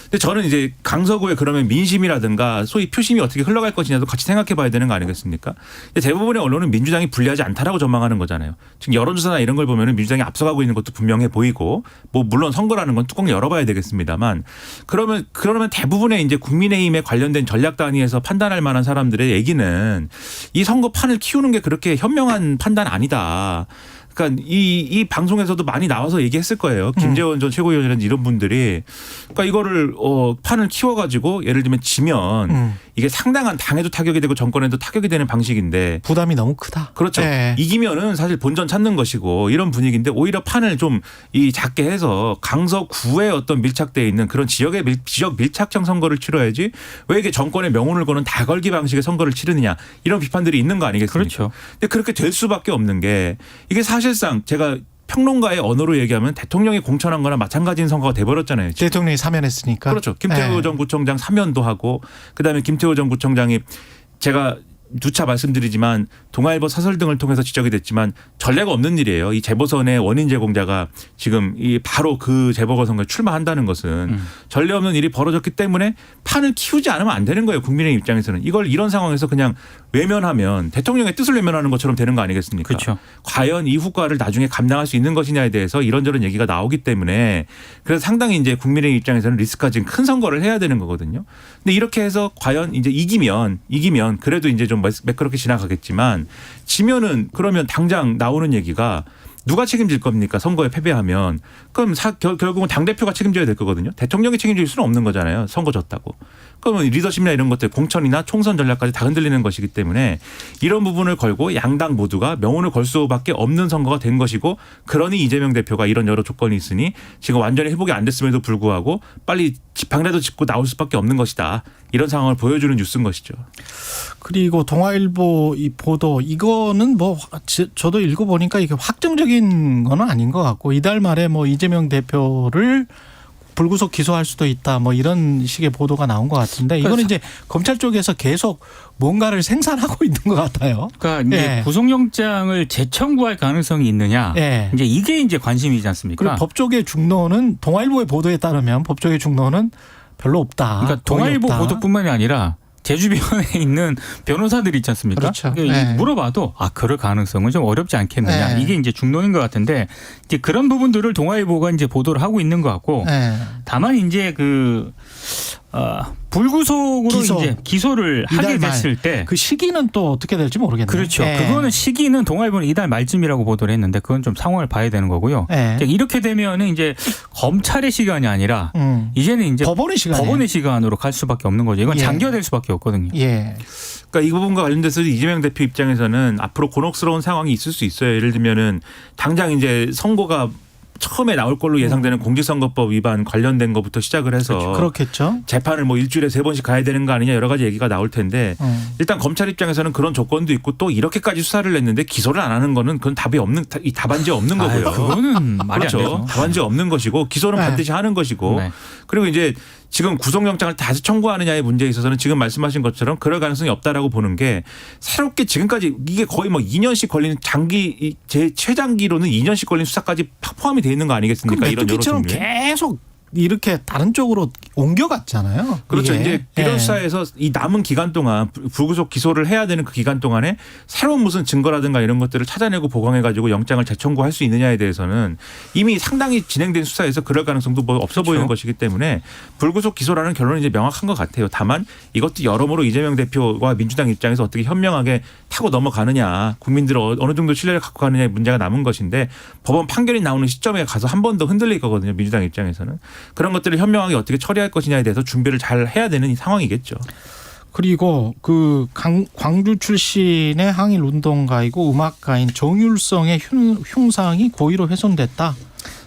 근데 저는 이제 강서구에 그러면 민심이라든가 소위 표심이 어떻게 흘러갈 것이냐도 같이 생각해 봐야 되는 거 아니겠습니까? 대부분의 언론은 민주당이 불리하지 않다라고 전망하는 거잖아요. 지금 여론조사나 이런 걸 보면 민주당이 앞서가고 있는 것도 분명해 보이고 뭐 물론 선거라는 건 뚜껑 열어봐야 되겠습니다만 그러면 대부분의 이제 국민의힘에 관련된 전략 단위에서 판단할 만한 사람들의 얘기는 이 선거판을 키우는 게 그렇게 현명한 판단 아니다. 그러니까 이 방송에서도 많이 나와서 얘기했을 거예요. 김재원 전 최고위원이라든지 이런 분들이 그러니까 이거를 판을 키워가지고 예를 들면 지면 이게 상당한 당에도 타격이 되고 정권에도 타격이 되는 방식인데 부담이 너무 크다. 그렇죠. 네. 이기면은 사실 본전 찾는 것이고 이런 분위기인데 오히려 판을 좀 이 작게 해서 강서구에 어떤 밀착되어 있는 그런 지역 밀착형 선거를 치러야지 왜 이게 정권의 명운을 거는 다걸기 방식의 선거를 치르느냐 이런 비판들이 있는 거 아니겠습니까? 그렇죠. 근데 그렇게 될 수밖에 없는 게 이게 사실상 제가 평론가의 언어로 얘기하면 대통령이 공천한 거나 마찬가지인 선거가 돼버렸잖아요. 지금. 대통령이 사면했으니까. 그렇죠. 김태호 네. 전 구청장 사면도 하고 그다음에 김태호 전 구청장이 제가 누차 말씀드리지만 동아일보 사설 등을 통해서 지적이 됐지만 전례가 없는 일이에요. 이 재보선의 원인 제공자가 지금 이 바로 그 재보궐선거에 출마한다는 것은 전례 없는 일이 벌어졌기 때문에 판을 키우지 않으면 안 되는 거예요. 국민의 입장에서는. 이걸 이런 상황에서 그냥 외면하면 대통령의 뜻을 외면하는 것처럼 되는 거 아니겠습니까? 그렇죠. 과연 이 후과를 나중에 감당할 수 있는 것이냐에 대해서 이런저런 얘기가 나오기 때문에 그래서 상당히 이제 국민의 입장에서는 리스크가 지금 큰 선거를 해야 되는 거거든요. 근데 이렇게 해서 과연 이제 이기면 그래도 이제 좀 매끄럽게 지나가겠지만 지면은 그러면 당장 나오는 얘기가 누가 책임질 겁니까? 선거에 패배하면. 그럼 결국은 당대표가 책임져야 될 거거든요. 대통령이 책임질 수는 없는 거잖아요. 선거 졌다고. 그러면 리더십이나 이런 것들 공천이나 총선 전략까지 다 흔들리는 것이기 때문에 이런 부분을 걸고 양당 모두가 명운을 걸 수밖에 없는 선거가 된 것이고 그러니 이재명 대표가 이런 여러 조건이 있으니 지금 완전히 회복이 안 됐음에도 불구하고 빨리 지팡이라도 짚고 나올 수밖에 없는 것이다. 이런 상황을 보여주는 뉴스인 것이죠. 그리고 동아일보 이 보도 이거는 뭐 저도 읽어보니까 이게 확정적인 건 아닌 것 같고 이달 말에 뭐 이재명 대표를 불구속 기소할 수도 있다 뭐 이런 식의 보도가 나온 것 같은데 이거는 이제 검찰 쪽에서 계속 뭔가를 생산하고 있는 것 같아요. 그러니까 이제 구속영장을 재청구할 가능성이 있느냐 이제 이게 이제 관심이지 않습니까? 그리고 법조계 중론은 동아일보의 보도에 따르면 법조계 중론은 별로 없다. 그러니까 동아일보 보도뿐만이 아니라 제주변에 있는 변호사들이 있지 않습니까? 그렇죠. 물어봐도 그럴 가능성은 좀 어렵지 않겠느냐. 이게 이제 중론인 것 같은데 이제 그런 부분들을 동아일보가 이제 보도를 하고 있는 것 같고 다만 이제 불구속으로 이제 기소를 하게 됐을 때 그 시기는 또 어떻게 될지 모르겠네요. 그렇죠. 그거는 시기는 동아일보는 이달 말쯤이라고 보도를 했는데 그건 좀 상황을 봐야 되는 거고요. 이렇게 되면은 이제 검찰의 시간이 아니라 이제는 이제 법원의 시간으로 갈 수밖에 없는 거죠. 이건 장기화될 수밖에 없거든요. 그러니까 이 부분과 관련돼서 이재명 대표 입장에서는 앞으로 곤혹스러운 상황이 있을 수 있어요. 예를 들면은 당장 이제 선고가 처음에 나올 걸로 예상되는 공직선거법 위반 관련된 것부터 시작을 해서 그렇겠죠. 재판을 뭐 일주일에 3번씩 가야 되는 거 아니냐 여러 가지 얘기가 나올 텐데 일단 검찰 입장에서는 그런 조건도 있고 또 이렇게까지 수사를 했는데 기소를 안 하는 거는 그건 답안지에 없는 거고요. 그거는 말이 그렇죠. 안 되죠. 답안지에 없는 것이고 기소는 반드시 하는 것이고 그리고 이제 지금 구속영장을 다시 청구하느냐의 문제에 있어서는 지금 말씀하신 것처럼 그럴 가능성이 없다라고 보는 게 새롭게 지금까지 이게 거의 뭐 2년씩 걸리는 최장기로는 2년씩 걸린 수사까지 포함이 돼 있는 거 아니겠습니까? 이런 여러 메뚜기처럼 종류에. 계속 이렇게 다른 쪽으로 옮겨갔잖아요. 그렇죠. 이게. 이제 이런 수사에서 이 남은 기간 동안 불구속 기소를 해야 되는 그 기간 동안에 새로운 무슨 증거라든가 이런 것들을 찾아내고 보강해가지고 영장을 재청구할 수 있느냐에 대해서는 이미 상당히 진행된 수사에서 그럴 가능성도 뭐 없어 그렇죠. 보이는 것이기 때문에 불구속 기소라는 결론은 이제 명확한 것 같아요. 다만 이것도 여러모로 이재명 대표와 민주당 입장에서 어떻게 현명하게 타고 넘어가느냐, 국민들을 어느 정도 신뢰를 갖고 가느냐의 문제가 남은 것인데 법원 판결이 나오는 시점에 가서 한 번 더 흔들릴 거거든요. 민주당 입장에서는. 그런 것들을 현명하게 어떻게 처리할 것이냐에 대해서 준비를 잘 해야 되는 상황이겠죠. 그리고 그 광주 출신의 항일 운동가이고 음악가인 정율성의 흉상이 고의로 훼손됐다.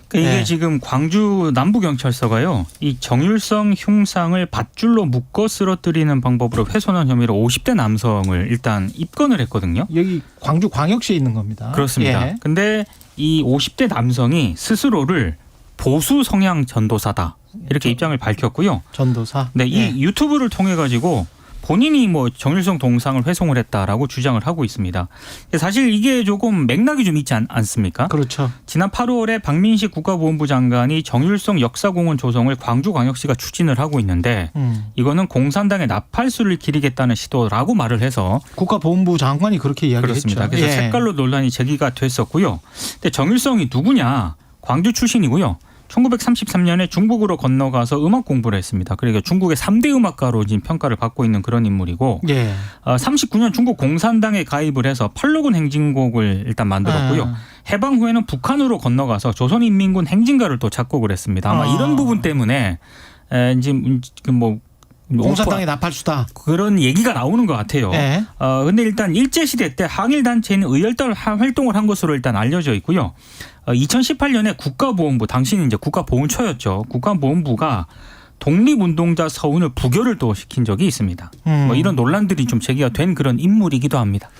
그러니까 이게 네. 지금 광주 남부경찰서가요, 이 정율성 흉상을 밧줄로 묶어 쓰러뜨리는 방법으로 훼손한 혐의로 50대 남성을 일단 입건을 했거든요. 여기 광주 광역시에 있는 겁니다. 그렇습니다. 예. 근데 이 50대 남성이 스스로를 보수 성향 전도사다 이렇게 입장을 밝혔고요. 전도사. 네, 이 예. 유튜브를 통해 가지고 본인이 뭐 정율성 동상을 회송을 했다라고 주장을 하고 있습니다. 사실 이게 조금 맥락이 좀 있지 않습니까? 그렇죠. 지난 8월에 박민식 국가보훈부 장관이 정율성 역사공원 조성을 광주광역시가 추진을 하고 있는데 이거는 공산당의 나팔수를 기리겠다는 시도라고 말을 해서 국가보훈부 장관이 그렇게 이야기했죠. 그렇습니다. 그래서 예. 색깔로 논란이 제기가 됐었고요. 근데 정율성이 누구냐? 광주 출신이고요. 1933년에 중국으로 건너가서 음악 공부를 했습니다. 그러니까 중국의 3대 음악가로 지금 평가를 받고 있는 그런 인물이고 예. 39년 중국 공산당에 가입을 해서 팔로군 행진곡을 일단 만들었고요. 해방 후에는 북한으로 건너가서 조선인민군 행진가를 또 작곡을 했습니다. 아마 이런 부분 때문에 지금 뭐 공산당의 나팔수다. 그런 얘기가 나오는 것 같아요. 예. 근데 일단 일제시대 때 항일단체는 의열단 활동을 한 것으로 일단 알려져 있고요. 2018년에 국가보훈부, 당시는 이제 국가보훈처였죠. 국가보훈부가 독립운동자 서훈을 부결을 또 시킨 적이 있습니다. 뭐 이런 논란들이 좀 제기가 된 그런 인물이기도 합니다.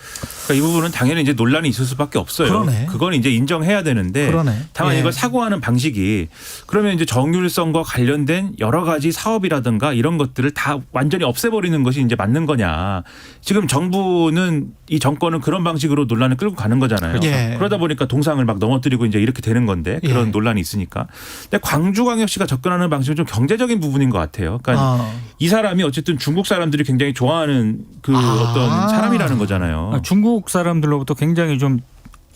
그러니까 이 부분은 당연히 이제 논란이 있을 수밖에 없어요. 그러네. 그건 이제 인정해야 되는데 그러네. 다만 예. 이걸 사고하는 방식이 그러면 이제 정율성과 관련된 여러 가지 사업이라든가 이런 것들을 다 완전히 없애버리는 것이 이제 맞는 거냐. 지금 정부는 이 정권은 그런 방식으로 논란을 끌고 가는 거잖아요. 예. 그러다 보니까 동상을 막 넘어뜨리고 이제 이렇게 되는 건데 그런 예. 논란이 있으니까. 근데 광주광역시가 접근하는 방식은 좀 경제적인 부분인 것 같아요. 그러니까 이 사람이 어쨌든 중국 사람들이 굉장히 좋아하는 그 어떤 사람이라는 거잖아요. 중국 사람들로부터 굉장히 좀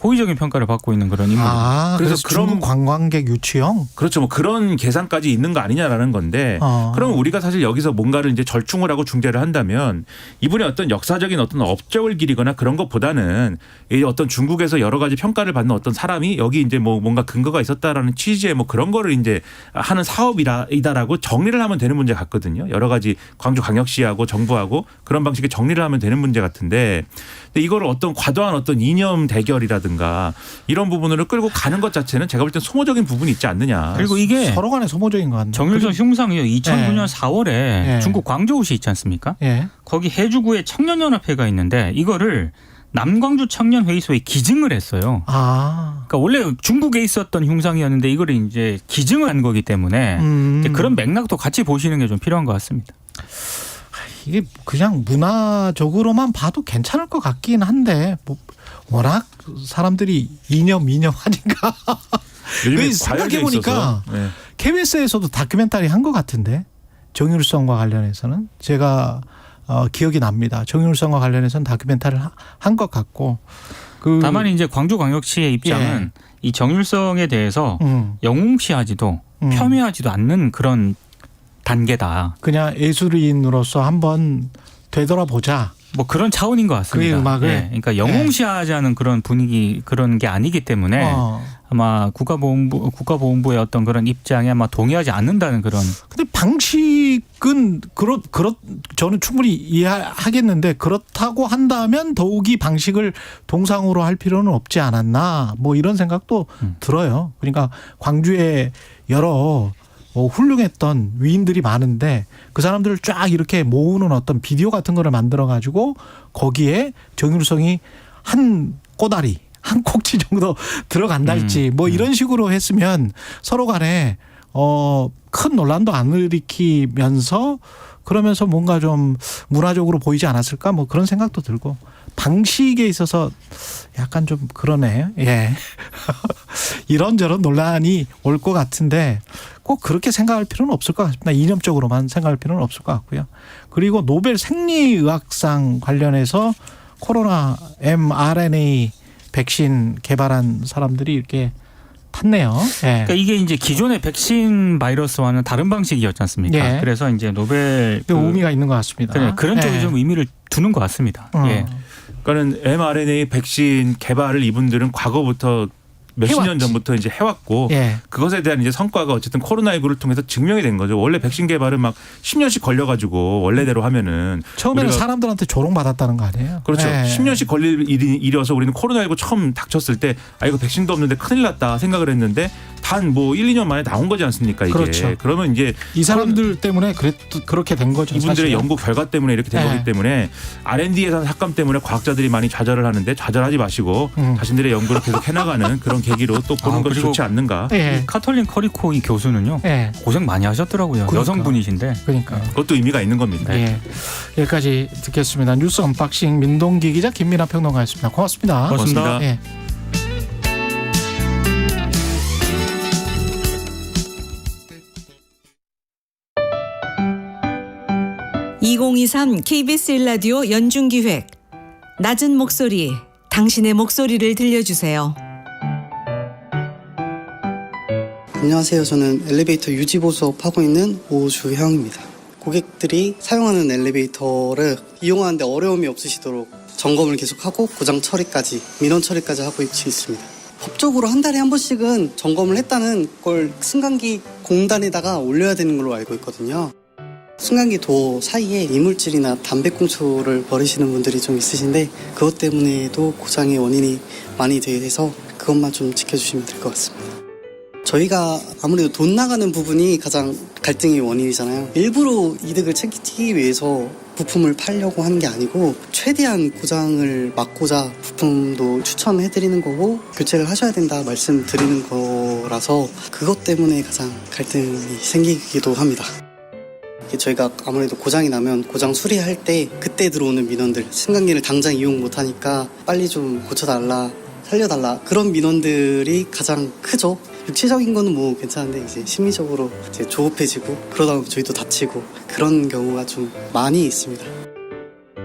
호의적인 평가를 받고 있는 그런 인물입니다. 그래서 그래서 그런- 중국 관광객 유치형. 그렇죠. 뭐 그런 계산까지 있는 거 아니냐라는 건데 그럼 우리가 사실 여기서 뭔가를 이제 절충을 하고 중재를 한다면 이분이 어떤 역사적인 어떤 업적을 기리거나 그런 것보다는 이 어떤 중국에서 여러 가지 평가를 받는 어떤 사람이 여기 이제 뭐 뭔가 근거가 있었다라는 취지의 뭐 그런 거를 이제 하는 사업이다라고 정리를 하면 되는 문제 같거든요. 여러 가지 광주광역시하고 정부하고 그런 방식의 정리를 하면 되는 문제 같은데 근데 이거를 어떤 과도한 어떤 이념 대결이라든가 이런 부분으로 끌고 가는 것 자체는 제가 볼 땐 소모적인 부분이 있지 않느냐. 그리고 이게 서로 간에 소모적인 것 같네요. 정율성 흉상이요. 2009년 4월에 예. 중국 광저우시 있지 않습니까? 예. 거기 해주구에 청년연합회가 있는데 이거를 남광주 청년회의소에 기증을 했어요. 그러니까 원래 중국에 있었던 흉상이었는데 이거를 이제 기증을 한 거기 때문에 이제 그런 맥락도 같이 보시는 게 좀 필요한 것 같습니다. 이게 그냥 문화적으로만 봐도 괜찮을 것 같긴 한데 뭐 워낙 사람들이 이념 하니까 요즘에 생각해 과열돼 보니까 있어서. 네. KBS에서도 다큐멘터리 한 것 같은데 정율성과 관련해서는 제가 기억이 납니다. 정율성과 관련해서는 다큐멘터리를 한 것 같고 다만 이제 광주광역시의 입장은 이 정율성에 대해서 영웅시하지도 폄훼하지도 않는 그런 단계다. 그냥 예술인으로서 한번 되돌아보자. 뭐 그런 차원인 것 같습니다. 그 음악을. 예, 그러니까 영웅시하자는 그런 분위기 그런 게 아니기 때문에 아마 국가보훈부의 어떤 그런 입장에 아마 동의하지 않는다는 그런. 근데 방식은 저는 충분히 이해하겠는데 그렇다고 한다면 더욱이 방식을 동상으로 할 필요는 없지 않았나 뭐 이런 생각도 들어요. 그러니까 광주에 여러 훌륭했던 위인들이 많은데 그 사람들을 쫙 이렇게 모으는 어떤 비디오 같은 거를 만들어 가지고 거기에 정율성이 한 꼬다리 한 꼭지 정도 들어간달지 뭐 이런 식으로 했으면 서로 간에 큰 논란도 안 일으키면서 그러면서 뭔가 좀 문화적으로 보이지 않았을까 뭐 그런 생각도 들고 방식에 있어서 약간 좀 그러네요. 예. 이런저런 논란이 올 것 같은데 꼭 그렇게 생각할 필요는 없을 것 같습니다. 이념적으로만 생각할 필요는 없을 것 같고요. 그리고 노벨 생리의학상 관련해서 코로나 mRNA 백신 개발한 사람들이 이렇게 탔네요. 예. 그러니까 이게 이제 기존의 백신 바이러스와는 다른 방식이었지 않습니까? 예. 그래서 이제 노벨 의미가 있는 것 같습니다. 그런 쪽에 예. 좀 의미를 두는 것 같습니다. 예. 그러니까는 mRNA 백신 개발을 이분들은 과거부터 몇십 년 전부터 이제 해왔고 예. 그것에 대한 이제 성과가 어쨌든 코로나19를 통해서 증명이 된 거죠. 원래 백신 개발은 막 10년씩 걸려가지고 원래대로 하면은 처음에는 우리가 사람들한테 조롱받았다는 거 아니에요? 그렇죠. 예. 10년씩 걸릴 일이어서 우리는 코로나19 처음 닥쳤을 때 이거 백신도 없는데 큰일 났다 생각을 했는데 단 뭐 1, 2년 만에 나온 거지 않습니까? 이게. 그렇죠. 그러면 이제 이 사람들 때문에 그렇게 된 거죠. 이분들의 사실은. 연구 결과 때문에 이렇게 된 네. 거기 때문에 R&D 예산 삭감 때문에 과학자들이 많이 좌절을 하는데 좌절하지 마시고 자신들의 연구를 계속 해나가는 그런 계기로 또 보는 것이 그리고 좋지 않는가. 예. 카톨린 커리코 이 교수는요. 예. 고생 많이 하셨더라고요. 그러니까. 여성분이신데. 그러니까. 그것도 의미가 있는 겁니다. 예. 여기까지 듣겠습니다. 뉴스 언박싱 민동기 기자 김민아 평론가였습니다. 고맙습니다. 고맙습니다. 예. (2023) KBS 1라디오 연중기획 낮은 목소리 당신의 목소리를 들려주세요. 안녕하세요. 저는 엘리베이터 유지보수 수업하고 있는 오주형입니다. 고객들이 사용하는 엘리베이터를 이용하는데 어려움이 없으시도록 점검을 계속하고 고장 처리까지 민원 처리까지 하고 있습니다. 법적으로 한 달에 한 번씩은 점검을 했다는 걸 승강기 공단에다가 올려야 되는 걸로 알고 있거든요. 승강기 도 사이에 이물질이나 담배꽁초를 버리시는 분들이 좀 있으신데 그것 때문에도 고장의 원인이 많이 돼서 그것만 좀 지켜주시면 될 것 같습니다. 저희가 아무래도 돈 나가는 부분이 가장 갈등의 원인이잖아요. 일부러 이득을 챙기기 위해서 부품을 팔려고 하는 게 아니고 최대한 고장을 막고자 부품도 추천해드리는 거고 교체를 하셔야 된다 말씀드리는 거라서 그것 때문에 가장 갈등이 생기기도 합니다. 저희가 아무래도 고장이 나면 고장 수리할 때 그때 들어오는 민원들 승강기를 당장 이용 못하니까 빨리 좀 고쳐달라 살려달라 그런 민원들이 가장 크죠. 육체적인 거는 뭐 괜찮은데 이제 심리적으로 이제 조급해지고 그러다 보면 저희도 다치고 그런 경우가 좀 많이 있습니다.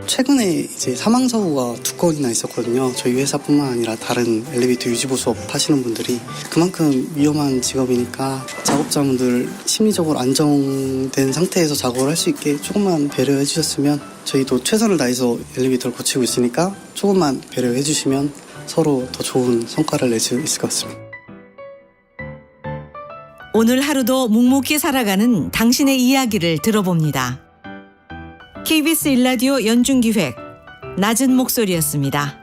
최근에 이제 사망 사고가 2건이나 있었거든요. 저희 회사뿐만 아니라 다른 엘리베이터 유지보 수업 하시는 분들이 그만큼 위험한 직업이니까 작업자분들 심리적으로 안정된 상태에서 작업을 할 수 있게 조금만 배려해 주셨으면 저희도 최선을 다해서 엘리베이터를 고치고 있으니까 조금만 배려해 주시면 서로 더 좋은 성과를 낼 수 있을 것 같습니다. 오늘 하루도 묵묵히 살아가는 당신의 이야기를 들어봅니다. KBS 1라디오 연중기획 낮은 목소리였습니다.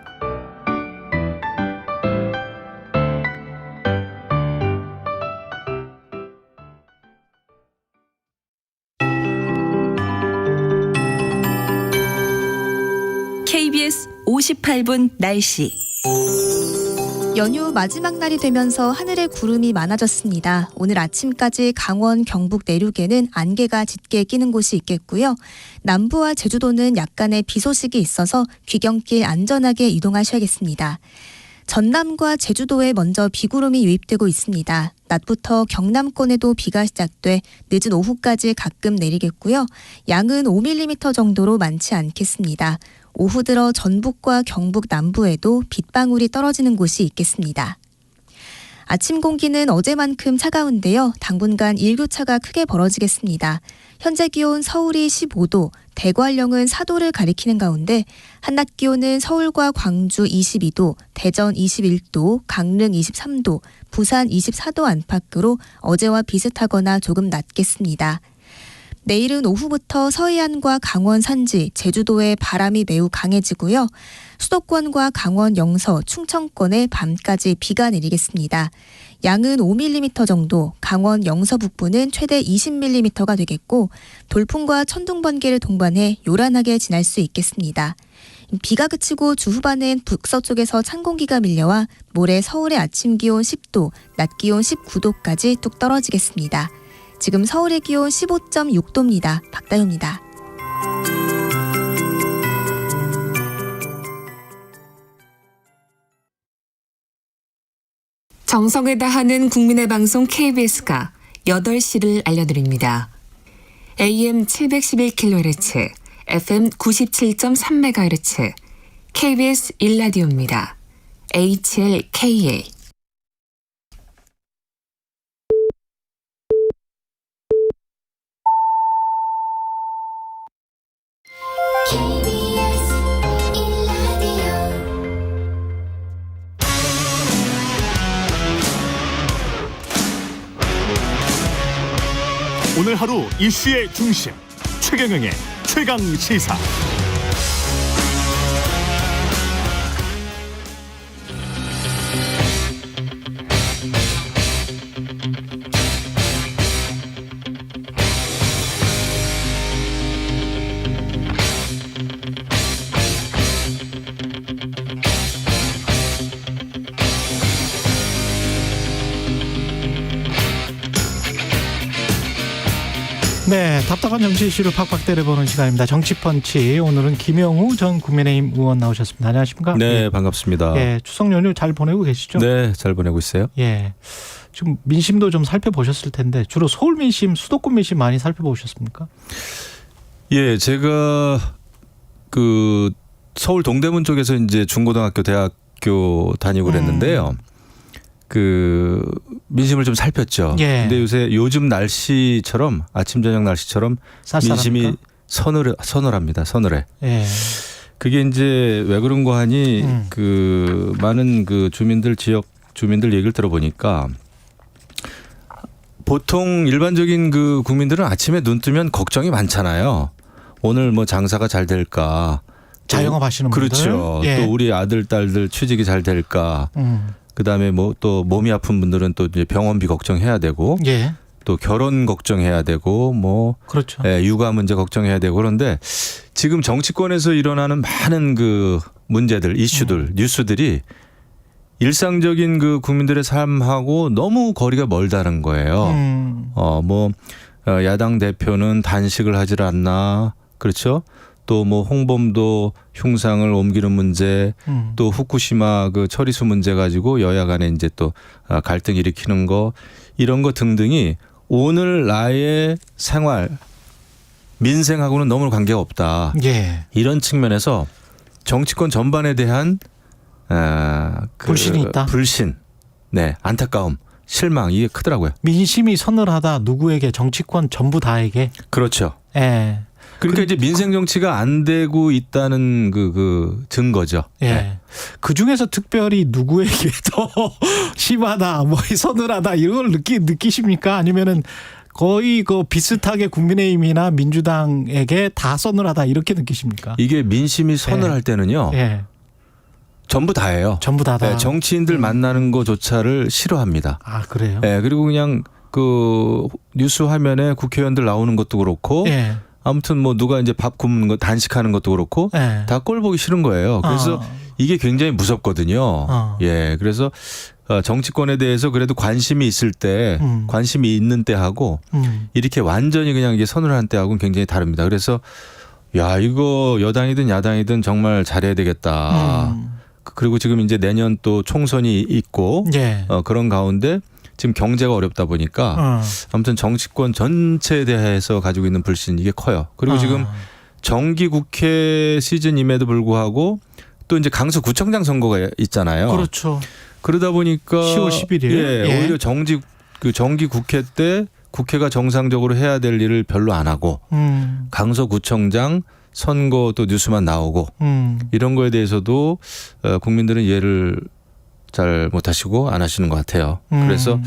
KBS 58분 날씨. 연휴 마지막 날이 되면서 하늘에 구름이 많아졌습니다. 오늘 아침까지 강원, 경북 내륙에는 안개가 짙게 끼는 곳이 있겠고요. 남부와 제주도는 약간의 비 소식이 있어서 귀경길 안전하게 이동하셔야겠습니다. 전남과 제주도에 먼저 비구름이 유입되고 있습니다. 낮부터 경남권에도 비가 시작돼 늦은 오후까지 가끔 내리겠고요. 양은 5mm 정도로 많지 않겠습니다. 오후 들어 전북과 경북 남부에도 빗방울이 떨어지는 곳이 있겠습니다. 아침 공기는 어제만큼 차가운데요. 당분간 일교차가 크게 벌어지겠습니다. 현재 기온 서울이 15도, 대관령은 4도를 가리키는 가운데 한낮 기온은 서울과 광주 22도, 대전 21도, 강릉 23도, 부산 24도 안팎으로 어제와 비슷하거나 조금 낮겠습니다. 내일은 오후부터 서해안과 강원 산지, 제주도에 바람이 매우 강해지고요. 수도권과 강원 영서, 충청권에 밤까지 비가 내리겠습니다. 양은 5mm 정도, 강원 영서 북부는 최대 20mm가 되겠고 돌풍과 천둥 번개를 동반해 요란하게 지날 수 있겠습니다. 비가 그치고 주 후반엔 북서쪽에서 찬 공기가 밀려와 모레 서울의 아침 기온 10도, 낮 기온 19도까지 뚝 떨어지겠습니다. 지금 서울의 기온 15.6도입니다. 박다효입니다. 정성을 다하는 국민의 방송 KBS가 8시를 알려드립니다. AM 711kHz, FM 97.3MHz, KBS 1라디오입니다. HLKA. 오늘 하루 이슈의 중심 최경영의 최강 시사. 네, 답답한 정치 이슈를 팍팍 때려보는 시간입니다. 정치펀치. 오늘은 김영우 전 국민의힘 의원 나오셨습니다. 안녕하십니까? 네, 반갑습니다. 예, 추석 연휴 잘 보내고 계시죠? 네, 잘 보내고 있어요. 예, 지금 민심도 좀 살펴보셨을 텐데 주로 서울 민심, 수도권 민심 많이 살펴보셨습니까? 예, 제가 그 서울 동대문 쪽에서 이제 중고등학교, 대학교 다니고 그랬는데요. 그 민심을 좀 살폈죠. 예. 근데 요즘 날씨처럼 아침 저녁 날씨처럼 쌀쌀합니까? 민심이 서늘합니다. 서늘해. 예. 그게 이제 왜 그런 거 하니 그 많은 그 지역 주민들 얘기를 들어보니까 보통 일반적인 그 국민들은 아침에 눈 뜨면 걱정이 많잖아요. 오늘 뭐 장사가 잘 될까? 자영업 하시는 분들. 그렇죠. 예. 또 우리 아들 딸들 취직이 잘 될까? 그다음에 뭐 또 몸이 아픈 분들은 또 이제 병원비 걱정해야 되고, 예. 또 결혼 걱정해야 되고, 뭐 그렇죠. 예, 육아 문제 걱정해야 되고. 그런데 지금 정치권에서 일어나는 많은 그 문제들, 이슈들, 뉴스들이 일상적인 그 국민들의 삶하고 너무 거리가 멀다는 거예요. 야당 대표는 단식을 하질 않나, 그렇죠? 또 뭐 홍범도 흉상을 옮기는 문제, 또 후쿠시마 그 처리수 문제 가지고 여야 간에 이제 또 갈등 일으키는 거, 이런 거 등등이 오늘 나의 생활, 민생하고는 너무 관계가 없다. 예. 이런 측면에서 정치권 전반에 대한 불신이 있다. 불신, 네, 안타까움, 실망, 이게 크더라고요. 민심이 서늘하다. 누구에게? 정치권 전부 다에게. 그렇죠. 예. 그러니까 이제 민생 정치가 안 되고 있다는 그 증거죠. 예. 네. 그 중에서 특별히 누구에게 더 심하다, 뭐 서늘하다 이런 걸 느끼십니까? 아니면은 거의 그 비슷하게 국민의힘이나 민주당에게 다 서늘하다 이렇게 느끼십니까? 이게 민심이 서늘할 때는요. 예. 전부 다예요. 전부 다다. 네, 정치인들 만나는 거조차를 싫어하는 아, 그래요? 네, 그리고 그냥 그 뉴스 화면에 국회의원들 나오는 것도 그렇고. 예. 아무튼 뭐 누가 이제 밥 굽는 거 단식하는 것도 그렇고 다 꼴 보기 싫은 거예요. 그래서 이게 굉장히 무섭거든요. 예, 그래서 정치권에 대해서 그래도 관심이 있을 때, 관심이 있는 때하고 이렇게 완전히 그냥 이게 서늘한 때하고는 굉장히 다릅니다. 그래서 야, 이거 여당이든 야당이든 정말 잘해야 되겠다. 그리고 지금 이제 내년 또 총선이 있고 그런 가운데 지금 경제가 어렵다 보니까 아무튼 정치권 전체에 대해서 가지고 있는 불신, 이게 커요. 그리고 지금 정기 국회 시즌임에도 불구하고 또 이제 강서구청장 선거가 있잖아요. 그렇죠. 그러다 보니까 10월 11일. 예, 오히려 정기 국회 때 국회가 정상적으로 해야 될 일을 별로 안 하고 강서구청장 선거 또 뉴스만 나오고 이런 거에 대해서도 국민들은 이해를 잘 못하시고 안 하시는 것 같아요. 그래서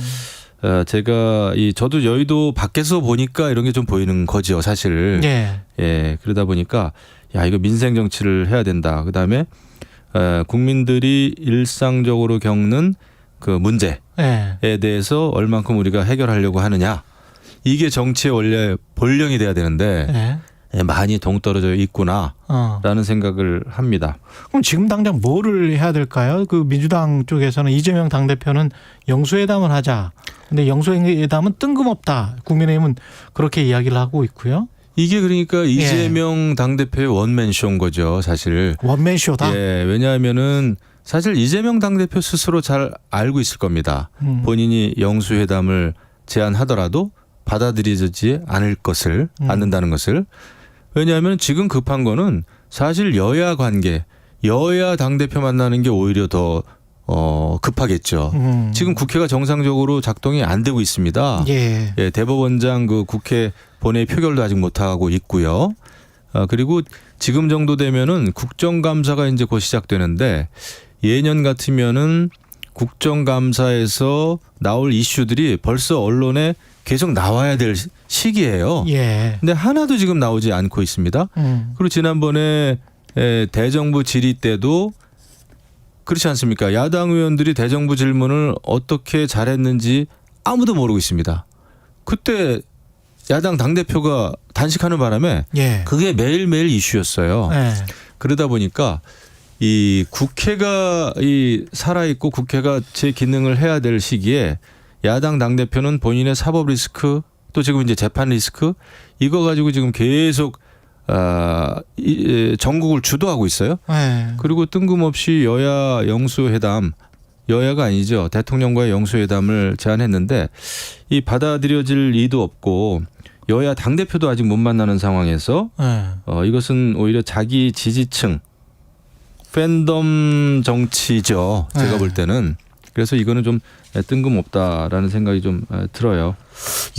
제가 저도 여의도 밖에서 보니까 이런 게 좀 보이는 거죠, 사실. 예, 그러다 보니까 야, 이거 민생 정치를 해야 된다. 그다음에 국민들이 일상적으로 겪는 그 문제에 대해서 얼만큼 우리가 해결하려고 하느냐. 이게 정치의 원래 본령이 돼야 되는데 많이 동떨어져 있구나라는 생각을 합니다. 그럼 지금 당장 뭐를 해야 될까요? 그 민주당 쪽에서는 이재명 당대표는 영수회담을 하자. 근데 영수회담은 뜬금없다. 국민의힘은 그렇게 이야기를 하고 있고요. 이게 그러니까 이재명 당대표의 원맨쇼인 거죠, 사실. 원맨쇼다? 예, 왜냐하면은 사실 이재명 당대표 스스로 잘 알고 있을 겁니다. 본인이 영수회담을 제안하더라도 받아들여지지 않는다는 것을. 왜냐하면 지금 급한 거는 사실 여야 관계, 여야 당대표 만나는 게 오히려 더 급하겠죠. 지금 국회가 정상적으로 작동이 안 되고 있습니다. 예. 예, 대법원장 그 국회 본회의 표결도 아직 못 하고 있고요. 그리고 지금 정도 되면은 국정감사가 이제 곧 시작되는데 예년 같으면은 국정감사에서 나올 이슈들이 벌써 언론에 계속 나와야 될 시기예요. 예. 근데 하나도 지금 나오지 않고 있습니다. 그리고 지난번에 대정부 질의 때도 그렇지 않습니까? 야당 의원들이 대정부 질문을 어떻게 잘했는지 아무도 모르고 있습니다. 그때 야당 당대표가 단식하는 바람에 예. 그게 매일매일 이슈였어요. 예. 그러다 보니까 이 국회가 살아있고 국회가 제 기능을 해야 될 시기에 야당 당대표는 본인의 사법 리스크 또 지금 이제 재판 리스크 이거 가지고 지금 계속 전국을 주도하고 있어요. 예. 그리고 뜬금없이 여야 영수회담, 여야가 아니죠. 대통령과의 영수회담을 제안했는데 이 받아들여질 리도 없고 여야 당대표도 아직 못 만나는 상황에서 예. 이것은 오히려 자기 지지층 팬덤 정치죠. 제가 볼 때는. 그래서 이거는 좀 뜬금없다라는 생각이 좀 들어요.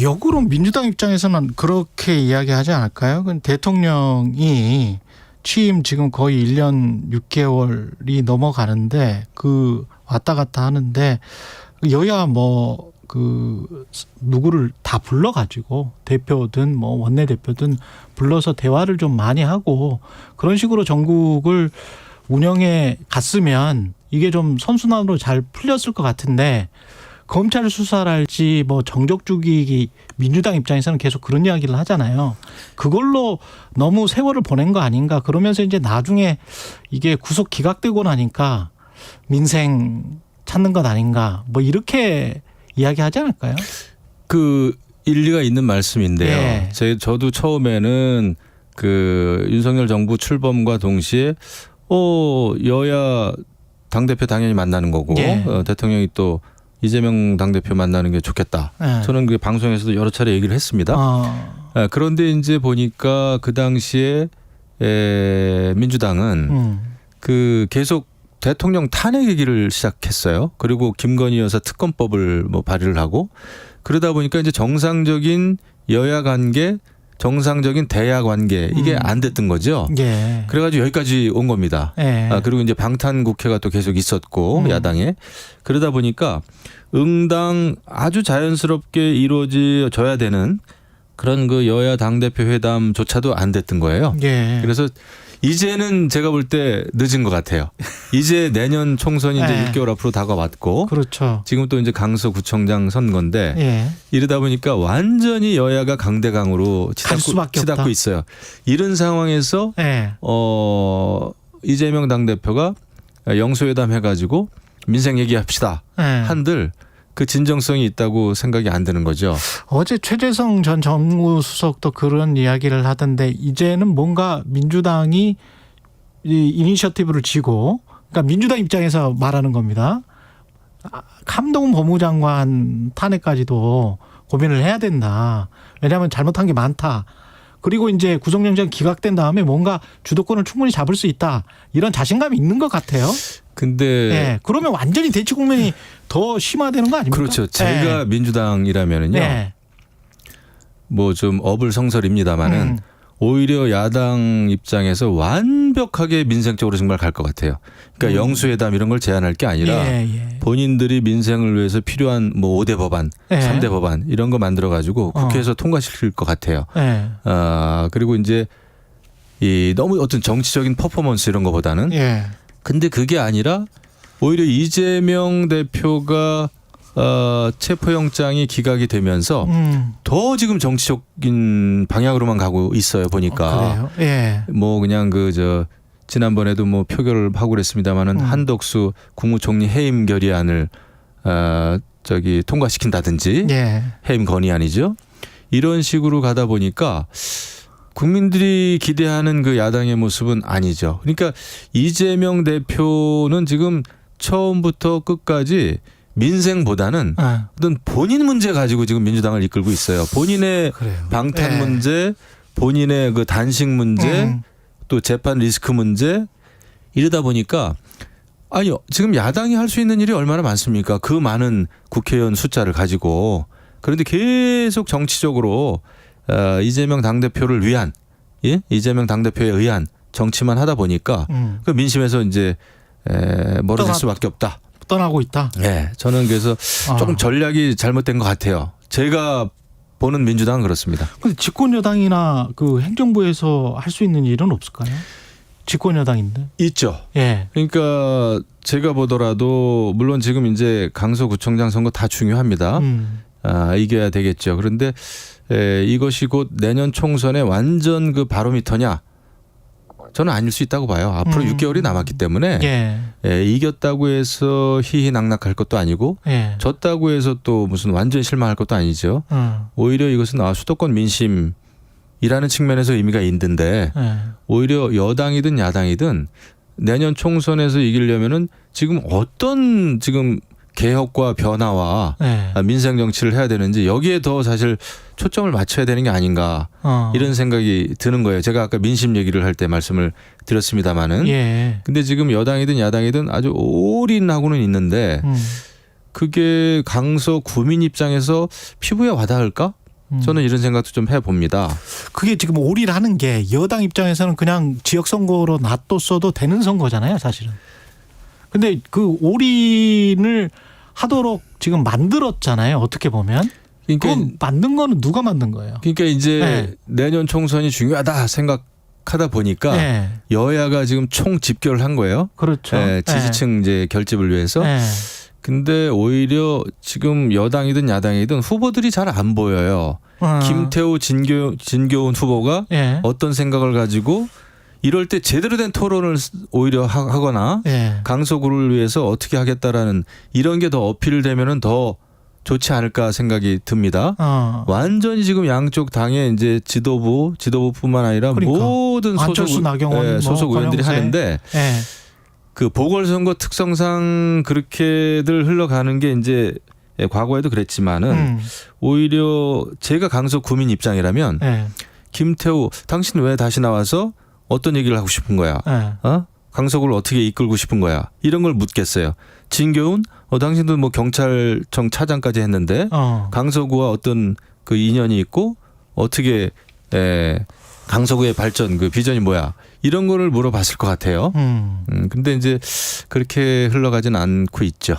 역으로 민주당 입장에서는 그렇게 이야기하지 않을까요? 대통령이 취임 지금 거의 1년 6개월이 넘어가는데 그 왔다 갔다 하는데 여야 누구를 다 불러가지고 대표든 원내대표든 불러서 대화를 좀 많이 하고 그런 식으로 전국을 운영해 갔으면 이게 좀 선순환으로 잘 풀렸을 것 같은데 검찰 수사랄지 정적 죽이기 민주당 입장에서는 계속 그런 이야기를 하잖아요. 그걸로 너무 세월을 보낸 거 아닌가 그러면서 이제 나중에 이게 구속 기각되고 나니까 민생 찾는 것 아닌가 이렇게 이야기하지 않을까요? 그 일리가 있는 말씀인데요. 예. 저도 처음에는 그 윤석열 정부 출범과 동시에 여야 당대표 당연히 만나는 거고 예. 대통령이 또 이재명 당대표 만나는 게 좋겠다. 예. 저는 그 방송에서도 여러 차례 얘기를 했습니다. 그런데 이제 보니까 그 당시에 민주당은 그 계속 대통령 탄핵 얘기를 시작했어요. 그리고 김건희 여사 특검법을 발의를 하고 그러다 보니까 이제 정상적인 여야 관계, 정상적인 대야 관계 이게 안 됐던 거죠. 예. 그래가지고 여기까지 온 겁니다. 예. 그리고 이제 방탄 국회가 또 계속 있었고 야당에 그러다 보니까 응당 아주 자연스럽게 이루어져야 되는 그런 그 여야 당대표 회담조차도 안 됐던 거예요. 예. 그래서 이제는 제가 볼 때 늦은 것 같아요. 이제 내년 총선이 이제 예. 6개월 앞으로 다가왔고 그렇죠. 지금 또 이제 강서구청장 선거인데 예. 이러다 보니까 완전히 여야가 강대강으로 치닫고 있어요. 이런 상황에서 예. 이재명 당대표가 영수회담 해가지고 민생 얘기합시다 예. 한들 그 진정성이 있다고 생각이 안 드는 거죠. 어제 최재성 전 정무수석도 그런 이야기를 하던데 이제는 뭔가 민주당이 이 이니셔티브를 쥐고 그러니까 민주당 입장에서 말하는 겁니다. 함동훈 법무장관 탄핵까지도 고민을 해야 된다. 왜냐하면 잘못한 게 많다. 그리고 이제 구속영장 기각된 다음에 뭔가 주도권을 충분히 잡을 수 있다. 이런 자신감이 있는 것 같아요. 근데 네, 그러면 완전히 대치 국면이 더 심화되는 거 아닙니까? 그렇죠. 제가 민주당이라면은요. 네. 좀 어불성설입니다만은 오히려 야당 입장에서 완벽하게 민생적으로 정말 갈 것 같아요. 그러니까 영수회담 이런 걸 제안할 게 아니라 본인들이 민생을 위해서 필요한 5대 법안, 3대 법안 이런 거 만들어 가지고 국회에서 통과시킬 것 같아요. 그리고 이제 이 너무 어떤 정치적인 퍼포먼스 이런 거보다는 근데 그게 아니라 오히려 이재명 대표가 체포영장이 기각이 되면서 더 지금 정치적인 방향으로만 가고 있어요 보니까. 그래요? 예. 그냥 지난번에도 표결을 하고 그랬습니다마는 한덕수 국무총리 해임 결의안을 통과시킨다든지 해임 건의안이죠. 이런 식으로 가다 보니까 국민들이 기대하는 그 야당의 모습은 아니죠. 그러니까 이재명 대표는 지금 처음부터 끝까지 민생보다는 어떤 본인 문제 가지고 지금 민주당을 이끌고 있어요. 본인의 그래요. 방탄 네. 문제, 본인의 그 단식 문제, 또 재판 리스크 문제 이러다 보니까 아니 지금 야당이 할 수 있는 일이 얼마나 많습니까? 그 많은 국회의원 숫자를 가지고. 그런데 계속 정치적으로 이재명 당대표를 위한 이재명 당대표에 의한 정치만 하다 보니까 그 민심에서 이제 멀어질 수밖에 없다. 떠나고 있다. 네, 저는 그래서 조금 전략이 잘못된 것 같아요. 제가 보는 민주당은 그렇습니다. 근데 집권 여당이나 그 행정부에서 할 수 있는 일은 없을까요? 집권 여당인데. 있죠. 예. 그러니까 제가 보더라도 물론 지금 이제 강서구청장 선거 다 중요합니다. 이겨야 되겠죠. 그런데 이것이 곧 내년 총선의 완전 그 바로미터냐? 저는 아닐 수 있다고 봐요. 앞으로 6개월이 남았기 때문에 이겼다고 해서 희희낙낙할 것도 아니고 졌다고 해서 또 무슨 완전 실망할 것도 아니죠. 오히려 이것은 수도권 민심이라는 측면에서 의미가 있는데 오히려 여당이든 야당이든 내년 총선에서 이기려면은 지금 어떤 지금 개혁과 변화와 민생 정치를 해야 되는지 여기에 더 사실 초점을 맞춰야 되는 게 아닌가 이런 생각이 드는 거예요. 제가 아까 민심 얘기를 할 때 말씀을 드렸습니다마는. 근데 지금 여당이든 야당이든 아주 올인하고는 있는데 그게 강서 구민 입장에서 피부에 와닿을까? 저는 이런 생각도 좀 해봅니다. 그게 지금 올인하는 게 여당 입장에서는 그냥 지역 선거로 놔뒀어도 되는 선거잖아요, 사실은. 근데 그 올인을 하도록 지금 만들었잖아요. 어떻게 보면. 그러니까 만든 거는 누가 만든 거예요? 그러니까 이제 내년 총선이 중요하다 생각하다 보니까 여야가 지금 총 집결을 한 거예요. 그렇죠. 지지층 이제 결집을 위해서. 근데 오히려 지금 여당이든 야당이든 후보들이 잘 안 보여요. 김태우, 진교훈 후보가 어떤 생각을 가지고 이럴 때 제대로 된 토론을 오히려 하거나 강서구를 위해서 어떻게 하겠다라는 이런 게 더 어필되면은 더 좋지 않을까 생각이 듭니다. 완전히 지금 양쪽 당의 이제 지도부뿐만 아니라 모든 소속 의원들이 하는데 그 보궐선거 특성상 그렇게들 흘러가는 게 이제 과거에도 그랬지만은 오히려 제가 강서 구민 입장이라면 김태우 당신 왜 다시 나와서 어떤 얘기를 하고 싶은 거야? 강서구를 어떻게 이끌고 싶은 거야? 이런 걸 묻겠어요. 진교훈, 당신도 뭐 경찰청 차장까지 했는데 강서구와 어떤 그 인연이 있고 어떻게 강서구의 발전 그 비전이 뭐야? 이런 거를 물어봤을 것 같아요. 근데 이제 그렇게 흘러가진 않고 있죠.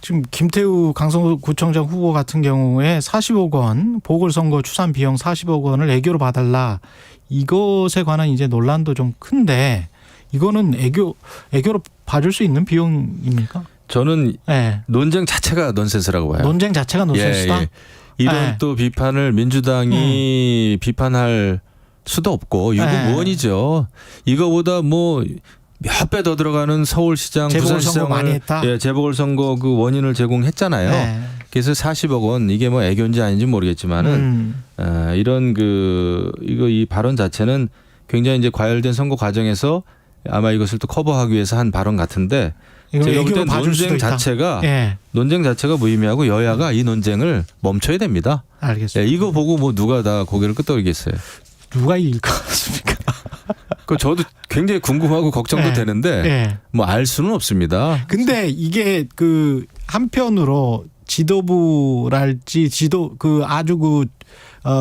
지금 김태우 강서구청장 후보 같은 경우에 40억 원 보궐선거 추산 비용 40억 원을 애교로 봐달라. 이것에 관한 이제 논란도 좀 큰데 이거는 애교로 봐줄 수 있는 비용입니까? 저는 논쟁 자체가 넌센스라고 봐요. 논쟁 자체가 넌센스다? 이런 또 비판을 민주당이 비판할 수도 없고 유구무원이죠. 이거보다 뭐 몇 배 더 들어가는 서울시장, 부산시장을 많이 했다. 재보궐선거 그 원인을 제공했잖아요. 그래서 40억 원 이게 뭐 애교인지 아닌지 모르겠지만은 이런 이 발언 자체는 굉장히 이제 과열된 선거 과정에서 아마 이것을 또 커버하기 위해서 한 발언 같은데 제가 볼 때 논쟁 자체가 무의미하고 여야가 이 논쟁을 멈춰야 됩니다. 알겠습니다. 이거 보고 뭐 누가 다 고개를 끄덕이겠어요. 누가 이길 것 같습니까? 저도 굉장히 궁금하고 걱정도 되는데 뭐 알 수는 없습니다. 근데 이게 그 한편으로 지도부랄지 아주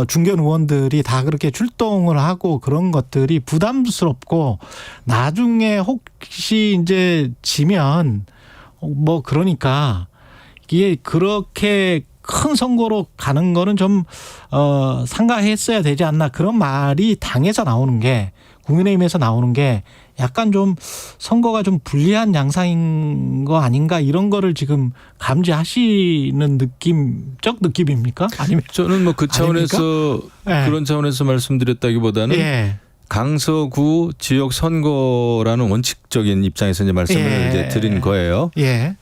중견 의원들이 다 그렇게 출동을 하고 그런 것들이 부담스럽고 나중에 혹시 이제 지면 뭐 그러니까 이게 그렇게 큰 선거로 가는 거는 좀 삼가했어야 되지 않나 그런 말이 당에서 나오는 게 국민의힘에서 나오는 게 약간 좀 선거가 좀 불리한 양상인 거 아닌가 이런 거를 지금 감지하시는 느낌입니까? 아니면 저는 뭐 그 차원에서 그런 차원에서 말씀드렸다기보다는 강서구 지역 선거라는 원칙적인 입장에서 이제 말씀을 이제 드린 거예요.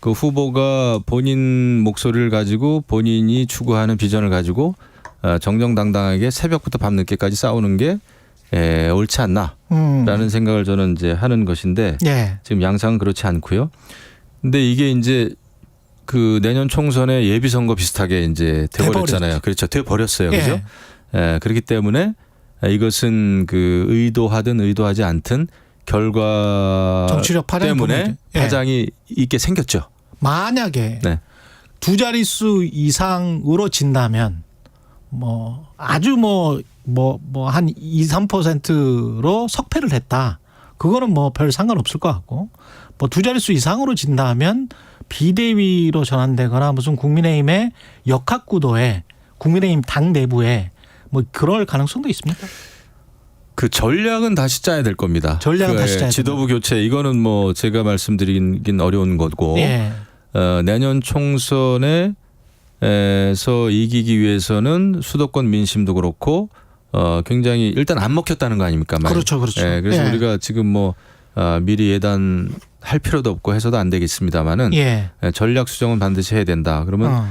그 후보가 본인 목소리를 가지고 본인이 추구하는 비전을 가지고 정정당당하게 새벽부터 밤늦게까지 싸우는 게 옳지 않나라는 생각을 저는 이제 하는 것인데 지금 양상은 그렇지 않고요. 근데 이게 이제 그 내년 총선의 예비 선거 비슷하게 이제 돼버렸잖아요. 그렇죠. 돼버렸어요. 예. 그죠? 예. 그렇기 때문에 이것은 그 의도하든 의도하지 않든 결과 정치력 파장이 때문에 보면, 예. 파장이 있게 생겼죠. 만약에 네. 두 자릿수 이상으로 진다면 뭐 아주 뭐 한 2, 3%로 석패를 했다. 그거는 뭐 별 상관없을 것 같고 뭐 두 자릿수 이상으로 진다면 비대위로 전환되거나 무슨 국민의힘의 역학구도에 국민의힘 당 내부에 뭐 그럴 가능성도 있습니까? 그 전략은 다시 짜야 될 겁니다. 전략은 다시 짜야 지도부 교체 이거는 뭐 제가 말씀드리긴 어려운 거고 예. 내년 총선에서 이기기 위해서는 수도권 민심도 그렇고 굉장히 일단 안 먹혔다는 거 아닙니까? 많이. 그렇죠, 그렇죠. 예, 그래서 예. 우리가 지금 뭐 미리 예단할 필요도 없고 해서도 안 되겠습니다만은 예. 전략 수정은 반드시 해야 된다. 그러면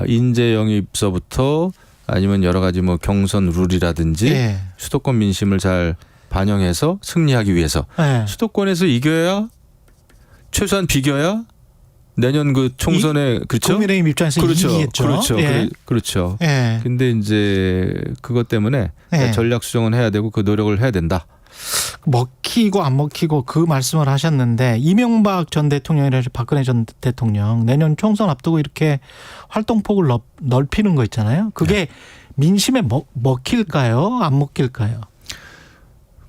인재 영입서부터 아니면 여러 가지 뭐 경선 룰이라든지 예. 수도권 민심을 잘 반영해서 승리하기 위해서 예. 수도권에서 이겨야 최소한 비겨야 내년 그 총선에 그렇죠? 국민의힘 입장에서 그렇죠. 이기겠죠. 그렇죠. 예. 그렇죠. 예. 근데 이제 그것 때문에 예. 전략 수정은 해야 되고 그 노력을 해야 된다. 먹히고 안 먹히고 그 말씀을 하셨는데 이명박 전 대통령이라든지 박근혜 전 대통령 내년 총선 앞두고 이렇게 활동폭을 넓히는 거 있잖아요. 그게 민심에 먹힐까요? 안 먹힐까요?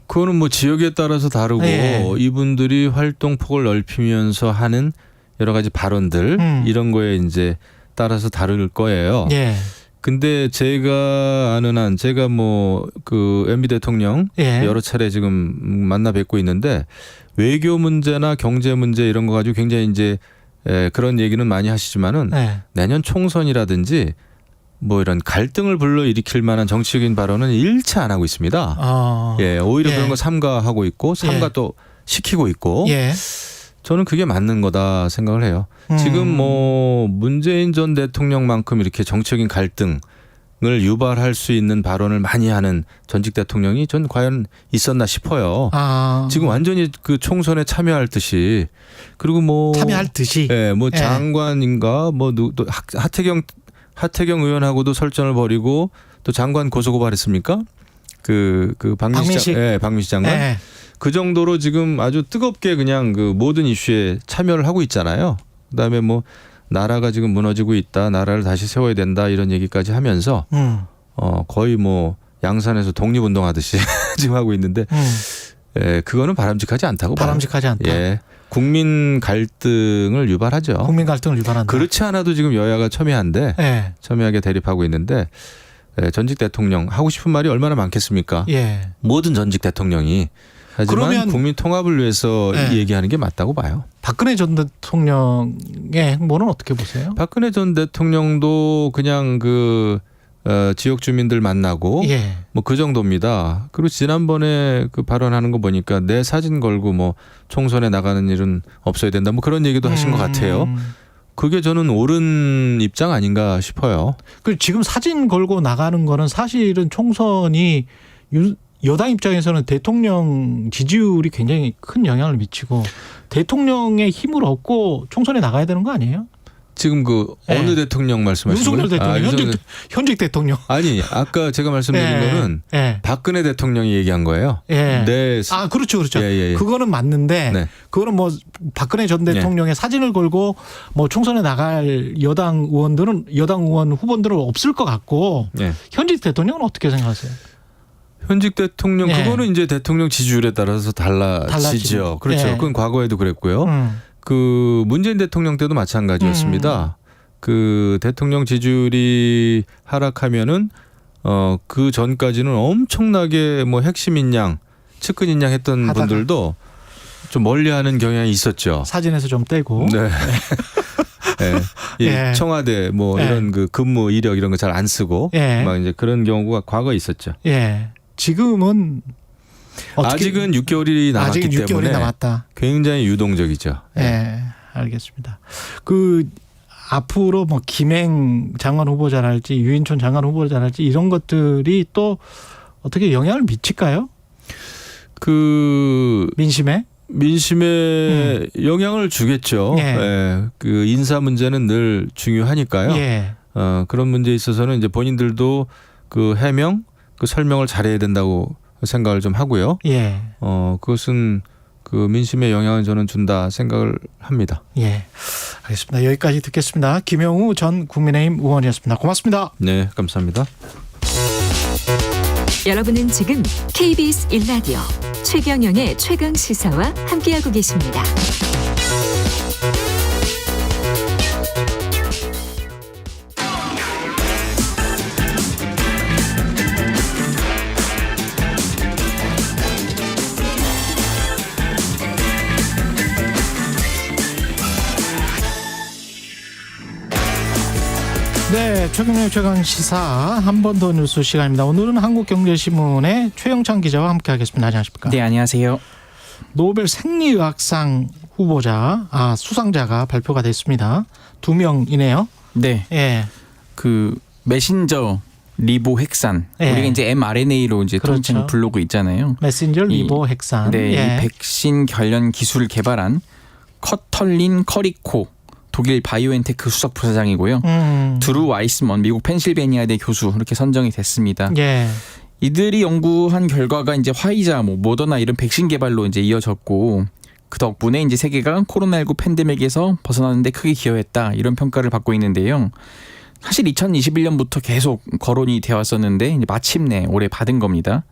그거는 뭐 지역에 따라서 다르고 예. 이분들이 활동폭을 넓히면서 하는 여러 가지 발언들 이런 거에 이제 따라서 다를 거예요. 예. 근데 제가 아는 한 제가 뭐 그 MB 대통령 예. 여러 차례 지금 만나 뵙고 있는데 외교 문제나 경제 문제 이런 거 가지고 굉장히 이제 그런 얘기는 많이 하시지만은 예. 내년 총선이라든지 뭐 이런 갈등을 불러일으킬 만한 정치적인 발언은 일체 안 하고 있습니다. 예, 오히려 예. 그런 거 삼가하고 있고 삼가 예. 또 시키고 있고 예. 저는 그게 맞는 거다 생각을 해요. 지금 뭐 문재인 전 대통령만큼 이렇게 정치적인 갈등을 유발할 수 있는 발언을 많이 하는 전직 대통령이 전 과연 있었나 싶어요. 지금 완전히 그 총선에 참여할 듯이 그리고 뭐 참여할 듯이 예, 뭐 장관인가 뭐 또 하태경 의원하고도 설전을 벌이고 또 장관 고소 고발했습니까? 그 박민식 장관. 예. 그 정도로 지금 아주 뜨겁게 그냥 그 모든 이슈에 참여를 하고 있잖아요. 그다음에 뭐 나라가 지금 무너지고 있다. 나라를 다시 세워야 된다. 이런 얘기까지 하면서 거의 뭐 양산에서 독립운동하듯이 지금 하고 있는데 예, 그거는 바람직하지 않다고 봐요. 바람직하지 않다. 예. 국민 갈등을 유발하죠. 국민 갈등을 유발한다. 그렇지 않아도 지금 여야가 첨예한데 예. 첨예하게 대립하고 있는데 전직 대통령 하고 싶은 말이 얼마나 많겠습니까? 예. 모든 전직 대통령이 하지만 그러면 국민 통합을 위해서 얘기하는 게 맞다고 봐요. 박근혜 전 대통령의 행보는 어떻게 보세요? 박근혜 전 대통령도 그냥 그 지역 주민들 만나고 예. 뭐 그 정도입니다. 그리고 지난번에 그 발언하는 거 보니까 내 사진 걸고 뭐 총선에 나가는 일은 없어야 된다. 뭐 그런 얘기도 하신 것 같아요. 그게 저는 옳은 입장 아닌가 싶어요. 그 지금 사진 걸고 나가는 거는 사실은 총선이 여당 입장에서는 대통령 지지율이 굉장히 큰 영향을 미치고 대통령의 힘을 얻고 총선에 나가야 되는 거 아니에요? 지금 그 어느 대통령 말씀하시는 거예요? 윤석열 대통령, 현직 대통령. 아니 아까 제가 말씀드린 거는 박근혜 대통령이 얘기한 거예요. 그렇죠, 그렇죠. 그거는 맞는데 그거는 뭐 박근혜 전 대통령의 사진을 걸고 뭐 총선에 나갈 여당 의원 후보들은 없을 것 같고 현직 대통령은 어떻게 생각하세요? 현직 대통령 그거는 이제 대통령 지지율에 따라서 달라지죠. 그렇죠. 그건 과거에도 그랬고요. 그 문재인 대통령 때도 마찬가지였습니다. 그 대통령 지지율이 하락하면은 그 전까지는 엄청나게 뭐 핵심 인양, 측근 인양 했던 분들도 좀 멀리하는 경향이 있었죠. 사진에서 좀 떼고. 네. 청와대 뭐 이런 그 근무 이력 이런 거 잘 안 쓰고 막 이제 그런 경우가 과거에 있었죠. 지금은 아직은 6개월이 남았기 아직은 6개월이 때문에 남았다. 굉장히 유동적이죠. 알겠습니다. 그 앞으로 뭐 김행 장관 후보자랄지 유인촌 장관 후보자랄지 이런 것들이 또 어떻게 영향을 미칠까요? 그 민심에? 민심에 영향을 주겠죠. 예. 예. 그 인사 문제는 늘 중요하니까요. 예. 그런 문제에 있어서는 이제 본인들도 그 해명, 그 설명을 잘해야 된다고 생각을 좀 하고요. 예. 그것은 그 민심에 영향을 저는 준다 생각을 합니다. 예. 알겠습니다. 여기까지 듣겠습니다. 김영우 전 국민의힘 의원이었습니다. 고맙습니다. 네, 감사합니다. 여러분은 지금 KBS 1라디오 최경영의 최강 시사와 함께하고 계십니다. 네, 최경영의 최강 시사 한 번 더 뉴스 시간입니다. 오늘은 한국경제신문의 최영찬 기자와 함께하겠습니다. 안녕하십니까? 네, 안녕하세요. 노벨 생리의학상 후보자, 수상자가 발표가 됐습니다. 2명이네요. 네. 예. 그 메신저 리보핵산. 예. 우리가 이제 mRNA로 이제 그렇죠. 통칭 부르고 있잖아요. 메신저 리보핵산. 네, 예. 이 백신 관련 기술을 개발한 커털린 커리코 독일 바이오엔테크 수석 부사장이고요. 드루 와이스먼 미국 펜실베니아대 교수 이렇게 선정이 됐습니다. 예. 이들이 연구한 결과가 이제 화이자, 모더나 이런 백신 개발로 이제 이어졌고 그 덕분에 이제 세계가 코로나19 팬데믹에서 벗어나는데 크게 기여했다 이런 평가를 받고 있는데요. 사실 2021년부터 계속 거론이 되어 왔었는데 이제 마침내 올해 받은 겁니다.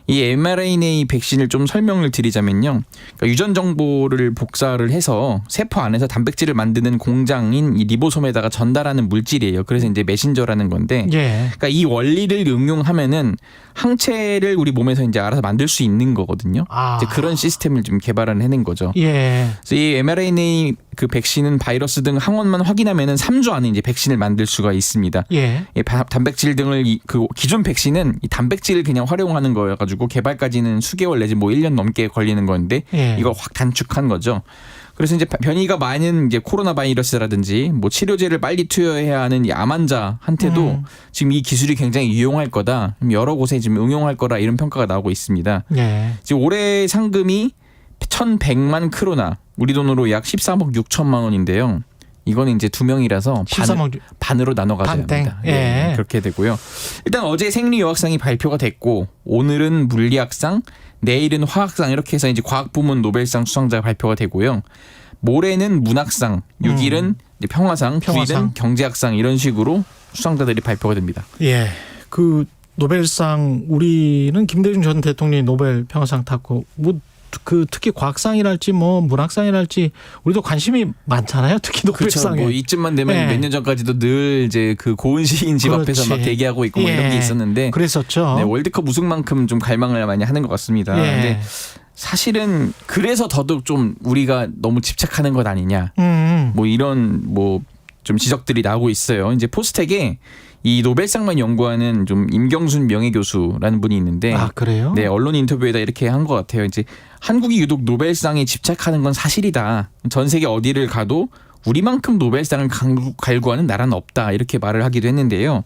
이 mRNA 백신을 좀 설명을 드리자면요. 그러니까 유전 정보를 복사를 해서 세포 안에서 단백질을 만드는 공장인 이 리보솜에다가 전달하는 물질이에요. 그래서 이제 메신저라는 건데, 예. 그러니까 이 원리를 응용하면은 항체를 우리 몸에서 이제 알아서 만들 수 있는 거거든요. 이제 그런 시스템을 좀 개발을 해낸 거죠. 예. 그래서 이 mRNA 그 백신은 바이러스 등 항원만 확인하면은 3주 안에 이제 백신을 만들 수가 있습니다. 예. 단백질 등을 그 기존 백신은 이 단백질을 그냥 활용하는 거여가지고 개발까지는 수개월 내지 1년 넘게 걸리는 건데 예. 이걸 확 단축한 거죠. 그래서 이제 변이가 많은 이제 코로나 바이러스라든지 치료제를 빨리 투여해야 하는 이 암 환자한테도 지금 이 기술이 굉장히 유용할 거다. 여러 곳에 지금 응용할 거라 이런 평가가 나오고 있습니다. 예. 지금 올해 상금이 1,100만 크로나, 우리 돈으로 약 13억 6천만 원인데요. 이거는 이제 2명이라서 반으로 나눠 가져야 합니다. 예. 그렇게 되고요. 일단 어제 생리의학상이 발표가 됐고 오늘은 물리학상, 내일은 화학상 이렇게 해서 이제 과학 부문 노벨상 수상자가 발표가 되고요. 모레는 문학상, 6일은 이제 평화상, 9일은 경제학상 이런 식으로 수상자들이 발표가 됩니다. 예. 그 노벨상 우리는 김대중 전 대통령이 노벨 평화상 탔고 특히 과학상이랄지 문학상이랄지 우리도 관심이 많잖아요. 특히 노벨상에. 그렇죠. 이쯤만 되면 몇 년 전까지도 늘 이제 그 고은 시인 집 앞에서 막 대기하고 있고 이런 게 있었는데. 그랬었죠. 네, 월드컵 우승만큼 좀 갈망을 많이 하는 것 같습니다. 근데 사실은 그래서 더더욱 좀 우리가 너무 집착하는 것 아니냐. 이런 좀 지적들이 나오고 있어요. 이제 포스텍에 이 노벨상만 연구하는 좀 임경순 명예교수라는 분이 있는데, 그래요? 네, 언론 인터뷰에다 이렇게 한 것 같아요. 이제 한국이 유독 노벨상에 집착하는 건 사실이다. 전 세계 어디를 가도 우리만큼 노벨상을 갈구하는 나라는 없다. 이렇게 말을 하기도 했는데요.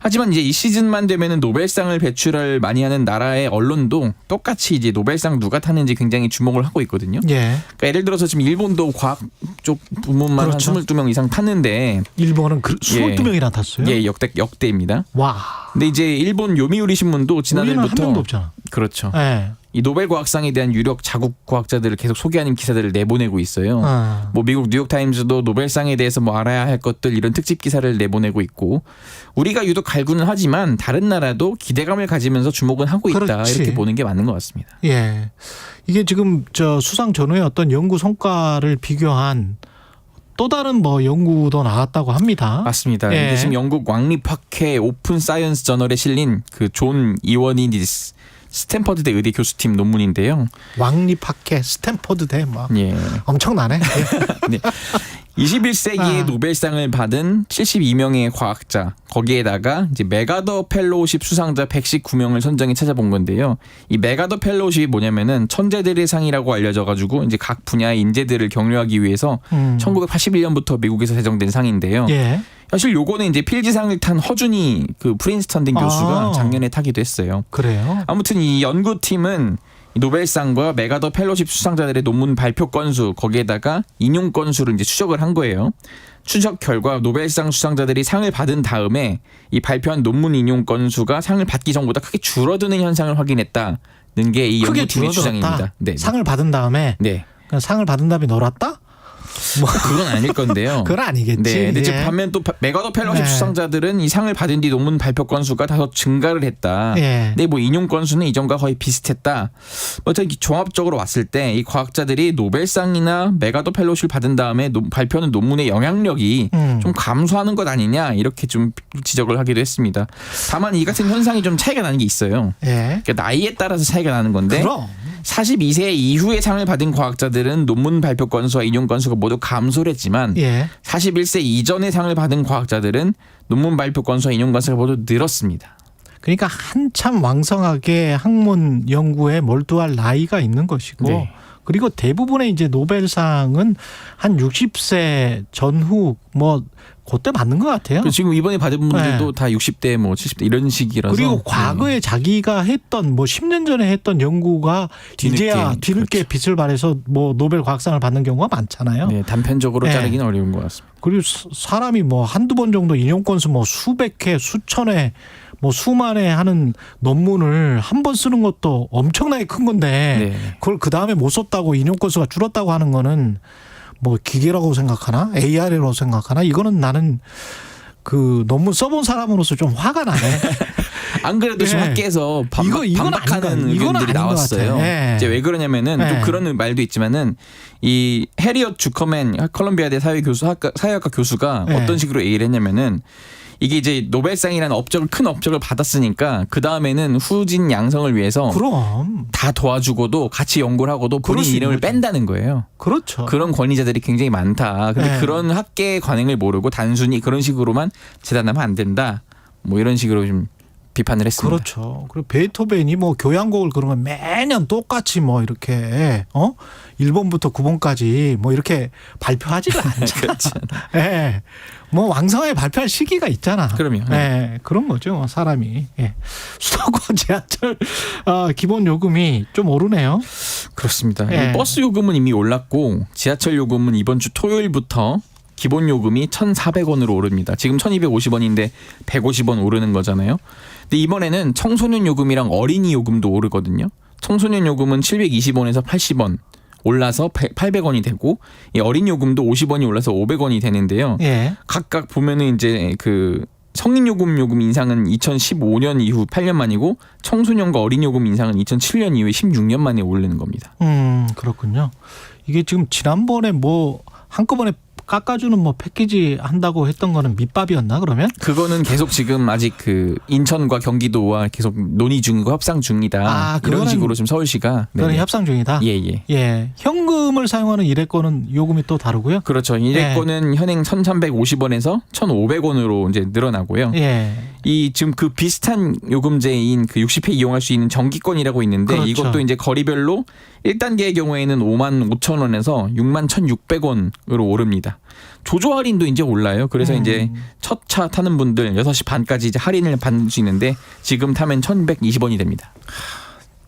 하지만 이제 이 시즌만 되면은 노벨상을 배출을 많이 하는 나라의 언론도 똑같이 이제 노벨상 누가 타는지 굉장히 주목을 하고 있거든요. 예. 그러니까 예를 들어서 지금 일본도 과학 쪽 부문만 그렇죠. 한 22명 이상 탔는데 일본은 22명이나 탔어요? 예, 역대입니다. 와. 근데 이제 일본 요미우리 신문도 지난해부터 한 명도 없잖아. 그렇죠. 예. 이 노벨 과학상에 대한 유력 자국 과학자들을 계속 소개하는 기사들을 내보내고 있어요. 미국 뉴욕타임즈도 노벨상에 대해서 알아야 할 것들 이런 특집 기사를 내보내고 있고, 우리가 유독 갈구는 하지만 다른 나라도 기대감을 가지면서 주목은 하고 있다. 그렇지. 이렇게 보는 게 맞는 것 같습니다. 예. 이게 지금 수상 전후에 어떤 연구 성과를 비교한 또 다른 연구도 나왔다고 합니다. 맞습니다. 예. 이게 지금 영국 왕립학회 오픈 사이언스 저널에 실린 그 존 이원이니스 스탠퍼드대 의대 교수팀 논문인데요. 왕립학회 스탠퍼드대 예. 엄청나네. 네. 21세기의 노벨상을 받은 72명의 과학자, 거기에다가 이제 메가더 펠로우십 수상자 119명을 선정해 찾아본 건데요. 이 메가더 펠로우십이 뭐냐면은 천재들의 상이라고 알려져 가지고 이제 각 분야의 인재들을 격려하기 위해서 1981년부터 미국에서 제정된 상인데요. 예. 사실 요거는 이제 필지상을 탄 허준이 그 프린스턴 대 교수가 작년에 타기도 했어요. 그래요? 아무튼 이 연구팀은 노벨상과 메가더 펠로십 수상자들의 논문 발표 건수 거기에다가 인용 건수를 이제 추적을 한 거예요. 추적 결과 노벨상 수상자들이 상을 받은 다음에 이 발표한 논문 인용 건수가 상을 받기 전보다 크게 줄어드는 현상을 확인했다는 게 이 연구팀의 주장입니다. 네. 상을 받은 다음에 네. 상을 받은 다음에 놀았다? 뭐 그건 아닐 건데요. 그건 아니겠지. 네. 근데 즉 예. 반면 또 메가더 펠로십 네. 수상자들은 이 상을 받은 뒤 논문 발표 건수가 다소 증가를 했다. 예. 근데 뭐 인용 건수는 이전과 거의 비슷했다. 어쨌든 종합적으로 왔을 때 이 과학자들이 노벨상이나 메가더 펠로십을 받은 다음에 발표하는 논문의 영향력이 좀 감소하는 것 아니냐 이렇게 좀 지적을 하기도 했습니다. 다만 이 같은 현상이 좀 차이가 나는 게 있어요. 예. 그러니까 나이에 따라서 차이가 나는 건데 그럼. 42세 이후에 상을 받은 과학자들은 논문 발표 건수와 인용 건수가 모두 감소를 했지만 예. 41세 이전에 상을 받은 과학자들은 논문 발표 건수와 인용 건수가 모두 늘었습니다. 그러니까 한참 왕성하게 학문 연구에 몰두할 나이가 있는 것이고 네. 그리고 대부분의 이제 노벨상은 한 60세 전후 뭐 그때 받는 것 같아요. 지금 이번에 받은 분들도 네. 다 60대 뭐 70대 이런 시기라서 그리고 과거에 자기가 했던 뭐 10년 전에 했던 연구가 뒤늦게, 이제야 뒤늦게 그렇죠. 빛을 발해서 뭐 노벨 과학상을 받는 경우가 많잖아요. 네, 단편적으로 네. 자르기는 어려운 것 같습니다. 그리고 사람이 뭐 한두 번 정도 인용 건수 뭐 수백 회, 수천 회, 뭐 수만 회 하는 논문을 한 번 쓰는 것도 엄청나게 큰 건데 네. 그걸 그 다음에 못 썼다고 인용 건수가 줄었다고 하는 거는 뭐 기계라고 생각하나 AI라고 생각하나 이거는 나는 그 논문 써본 사람으로서 좀 화가 나네. 안 그래도 지금 네. 학계에서 이건 반박하는 이건 의견들이 아닌 것 나왔어요. 같아. 네. 이제 왜 그러냐면은 네. 또 그런 말도 있지만은 이 해리엇 주커맨 컬럼비아대 사회학과 교수가 네. 어떤 식으로 얘기를 했냐면은 이게 이제 노벨상이라는 큰 업적을 받았으니까 그 다음에는 후진 양성을 위해서 그럼 다 도와주고도 같이 연구를 하고도 그럴 본인 수 이름을 있는 거죠. 뺀다는 거예요. 그렇죠. 그런 권위자들이 굉장히 많다. 근데 네. 그런 학계의 관행을 모르고 단순히 그런 식으로만 재단하면 안 된다. 뭐 이런 식으로 좀 비판을 했습니다. 그렇죠. 그리고 베토벤이 뭐 교향곡을 그러면 매년 똑같이 뭐 이렇게 1번부터 9번까지 뭐 이렇게 발표하지가 않잖아. 그렇죠. 예. 뭐 왕성하게 발표할 시기가 있잖아. 그럼요. 예. 그런 거죠. 사람이. 예. 수도권 지하철 기본 요금이 좀 오르네요. 그렇습니다. 예. 버스 요금은 이미 올랐고 지하철 요금은 이번 주 토요일부터 기본 요금이 1,400원으로 오릅니다. 지금 1,250원인데 150원 오르는 거잖아요. 근데 이번에는 청소년 요금이랑 어린이 요금도 오르거든요. 청소년 요금은 720원에서 80원 올라서 800원이 되고 이 어린이 요금도 50원이 올라서 500원이 되는데요. 예. 각각 보면은 이제 그 성인 요금 인상은 2015년 이후 8년 만이고 청소년과 어린이 요금 인상은 2007년 이후에 16년 만에 오르는 겁니다. 그렇군요. 이게 지금 지난번에 뭐 한꺼번에 깎아주는 뭐 패키지 한다고 했던 거는 밑밥이었나 그러면? 그거는 계속 지금 아직 그 인천과 경기도와 계속 논의 중이고 협상 중이다. 이런 식으로 좀 서울시가 그건 협상 중이다. 예예. 예. 현금을 사용하는 일회권은 요금이 또 다르고요. 그렇죠. 일회권은 현행 1,350원에서 1,500원으로 이제 늘어나고요. 예. 이 지금 그 비슷한 요금제인 그 60회 이용할 수 있는 정기권이라고 있는데 그렇죠. 이것도 이제 거리별로 1단계의 경우에는 55,000원에서 61,600원으로 오릅니다. 조조 할인도 이제 올라요. 그래서 이제 첫 차 타는 분들 6시 반까지 이제 할인을 받을 수 있는데 지금 타면 1,120원이 됩니다.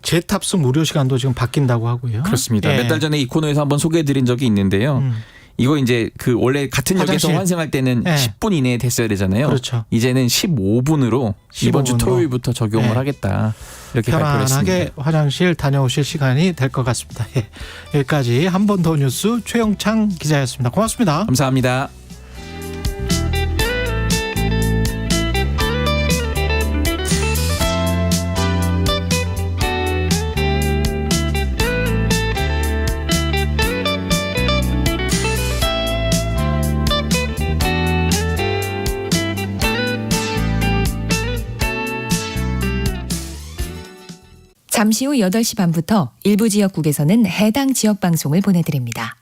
재탑승 무료 시간도 지금 바뀐다고 하고요. 그렇습니다. 예. 몇 달 전에 이 코너에서 한번 소개해드린 적이 있는데요. 이거 이제 그 원래 같은 역에서 화장실. 환승할 때는 예. 10분 이내에 됐어야 되잖아요. 그렇죠. 이제는 15분으로 이번 주 15분으로. 토요일부터 적용을 예. 하겠다. 이렇게 발표를 했습니다. 편안하게 화장실 다녀오실 시간이 될 것 같습니다. 예. 여기까지 한 번 더 뉴스 최영창 기자였습니다. 고맙습니다. 감사합니다. 잠시 후 8시 반부터 일부 지역국에서는 해당 지역 방송을 보내드립니다.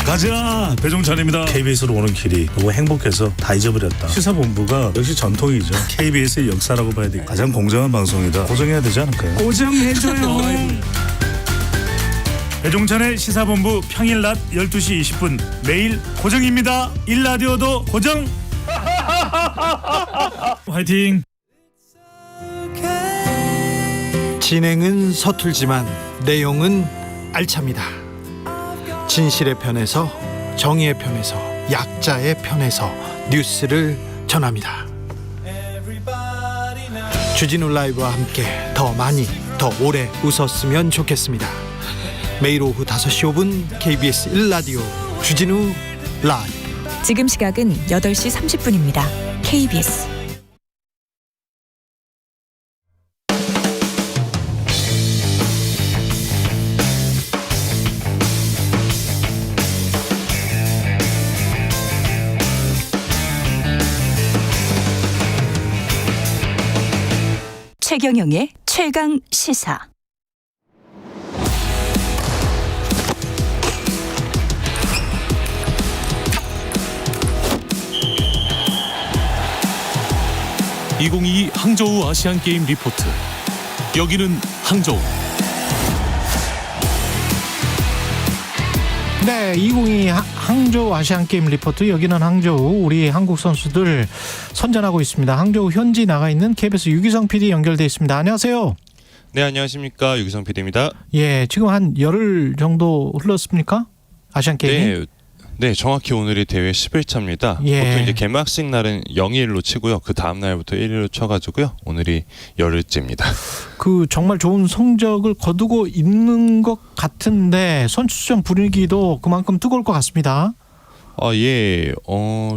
가자 배종찬입니다. KBS로 오는 길이 너무 행복해서 다 잊어버렸다. 시사본부가 역시 전통이죠. KBS의 역사라고 봐야 돼. 가장 공정한 방송이다. 고정해야 되지 않을까요? 고정해줘요. 배종찬의 시사본부 평일 낮 12시 20분 매일 고정입니다. 일라디오도 고정. 화이팅. 진행은 서툴지만 내용은 알찹니다. 진실의 편에서, 정의의 편에서, 약자의 편에서 뉴스를 전합니다. 주진우 라이브와 함께 더 많이, 더 오래 웃었으면 좋겠습니다. 매일 오후 5시 5분 KBS 1라디오 주진우 라이브. 지금 시각은 8시 30분입니다. KBS 최경영의 최강 시사. (2022) 항저우 아시안게임 리포트. 여기는 항저우. 네, 2022 항저우 아시안게임 리포트. 여기는 항저우. 우리 한국 선수들 선전하고 있습니다. 항저우 현지 나가 있는 KBS 유기성 PD 연결돼 있습니다. 안녕하세요. 네, 안녕하십니까. 유기성 PD입니다. 예, 지금 한 열흘 정도 흘렀습니까? 아시안게임이? 네, 정확히 오늘이 대회 10일차입니다. 예. 보통 이제 개막식 날은 0일로 치고요. 그 다음 날부터 1일로 쳐가지고요. 오늘이 열흘째입니다. 그 정말 좋은 성적을 거두고 있는 것 같은데 선수촌 분위기도 그만큼 뜨거울 것 같습니다. 예,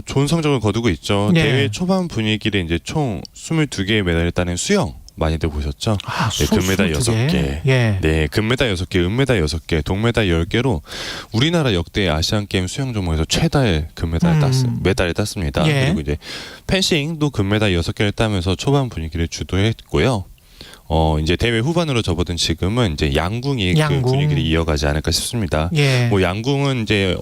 좋은 성적을 거두고 있죠. 예. 대회 초반 분위기를 이제 총 22개의 메달을 따낸 수영. 많이들 보셨죠? 네, 금메달 6개. 예. 네, 금메달 6개, 은메달 6개, 동메달 10개로 우리나라 역대 아시안게임 수영 종목에서 최다의 메달을 땄습니다. 예. 그리고 이제 펜싱도 금메달 6개를 따면서 초반 분위기를 주도했고요. 이제 대회 후반으로 접어든 지금은 이제 양궁이 그 분위기를 이어가지 않을까 싶습니다. 예. 뭐 양궁은 이제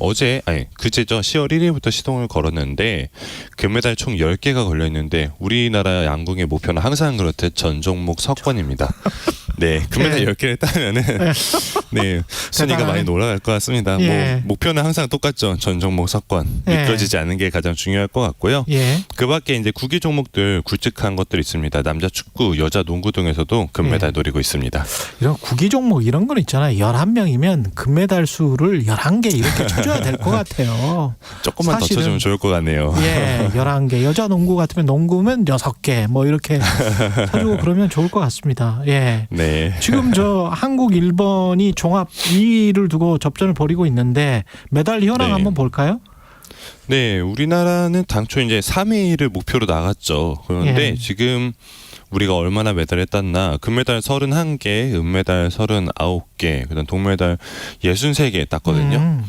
그제죠. 10월 1일부터 시동을 걸었는데 금메달 총 10개가 걸려 있는데 우리나라 양궁의 목표는 항상 그렇듯 전 종목 석권입니다. 네, 금메달 10개를 따면은 네, 순위가 많이 올라갈 것 같습니다. 예. 뭐 목표는 항상 똑같죠. 전 종목 석권. 미끄러지지 않는 게 가장 중요할 것 같고요. 예. 그밖에 이제 구기 종목들 굵직한 것들 있습니다. 남자 축구, 여자 농구 등에서도 금메달 노리고 있습니다. 이런 구기 종목 이런 건 있잖아요. 11명이면 금메달 수를 11개 이렇게 쳐줘야 될 것 같아요. 조금만 더 쳐주면 좋을 것 같네요. 예, 11개. 여자 농구 같으면 농구면 6개 뭐 이렇게 쳐주고 그러면 좋을 것 같습니다. 예. 네. 지금 저 한국, 일본이 종합 2위를 두고 접전을 벌이고 있는데 메달 현황 한번 볼까요? 네, 우리나라는 당초 이제 3위를 목표로 나갔죠. 그런데 지금 우리가 얼마나 메달을 땄나. 금메달 31개, 은메달 39개, 그다음 동메달 63개 땄거든요.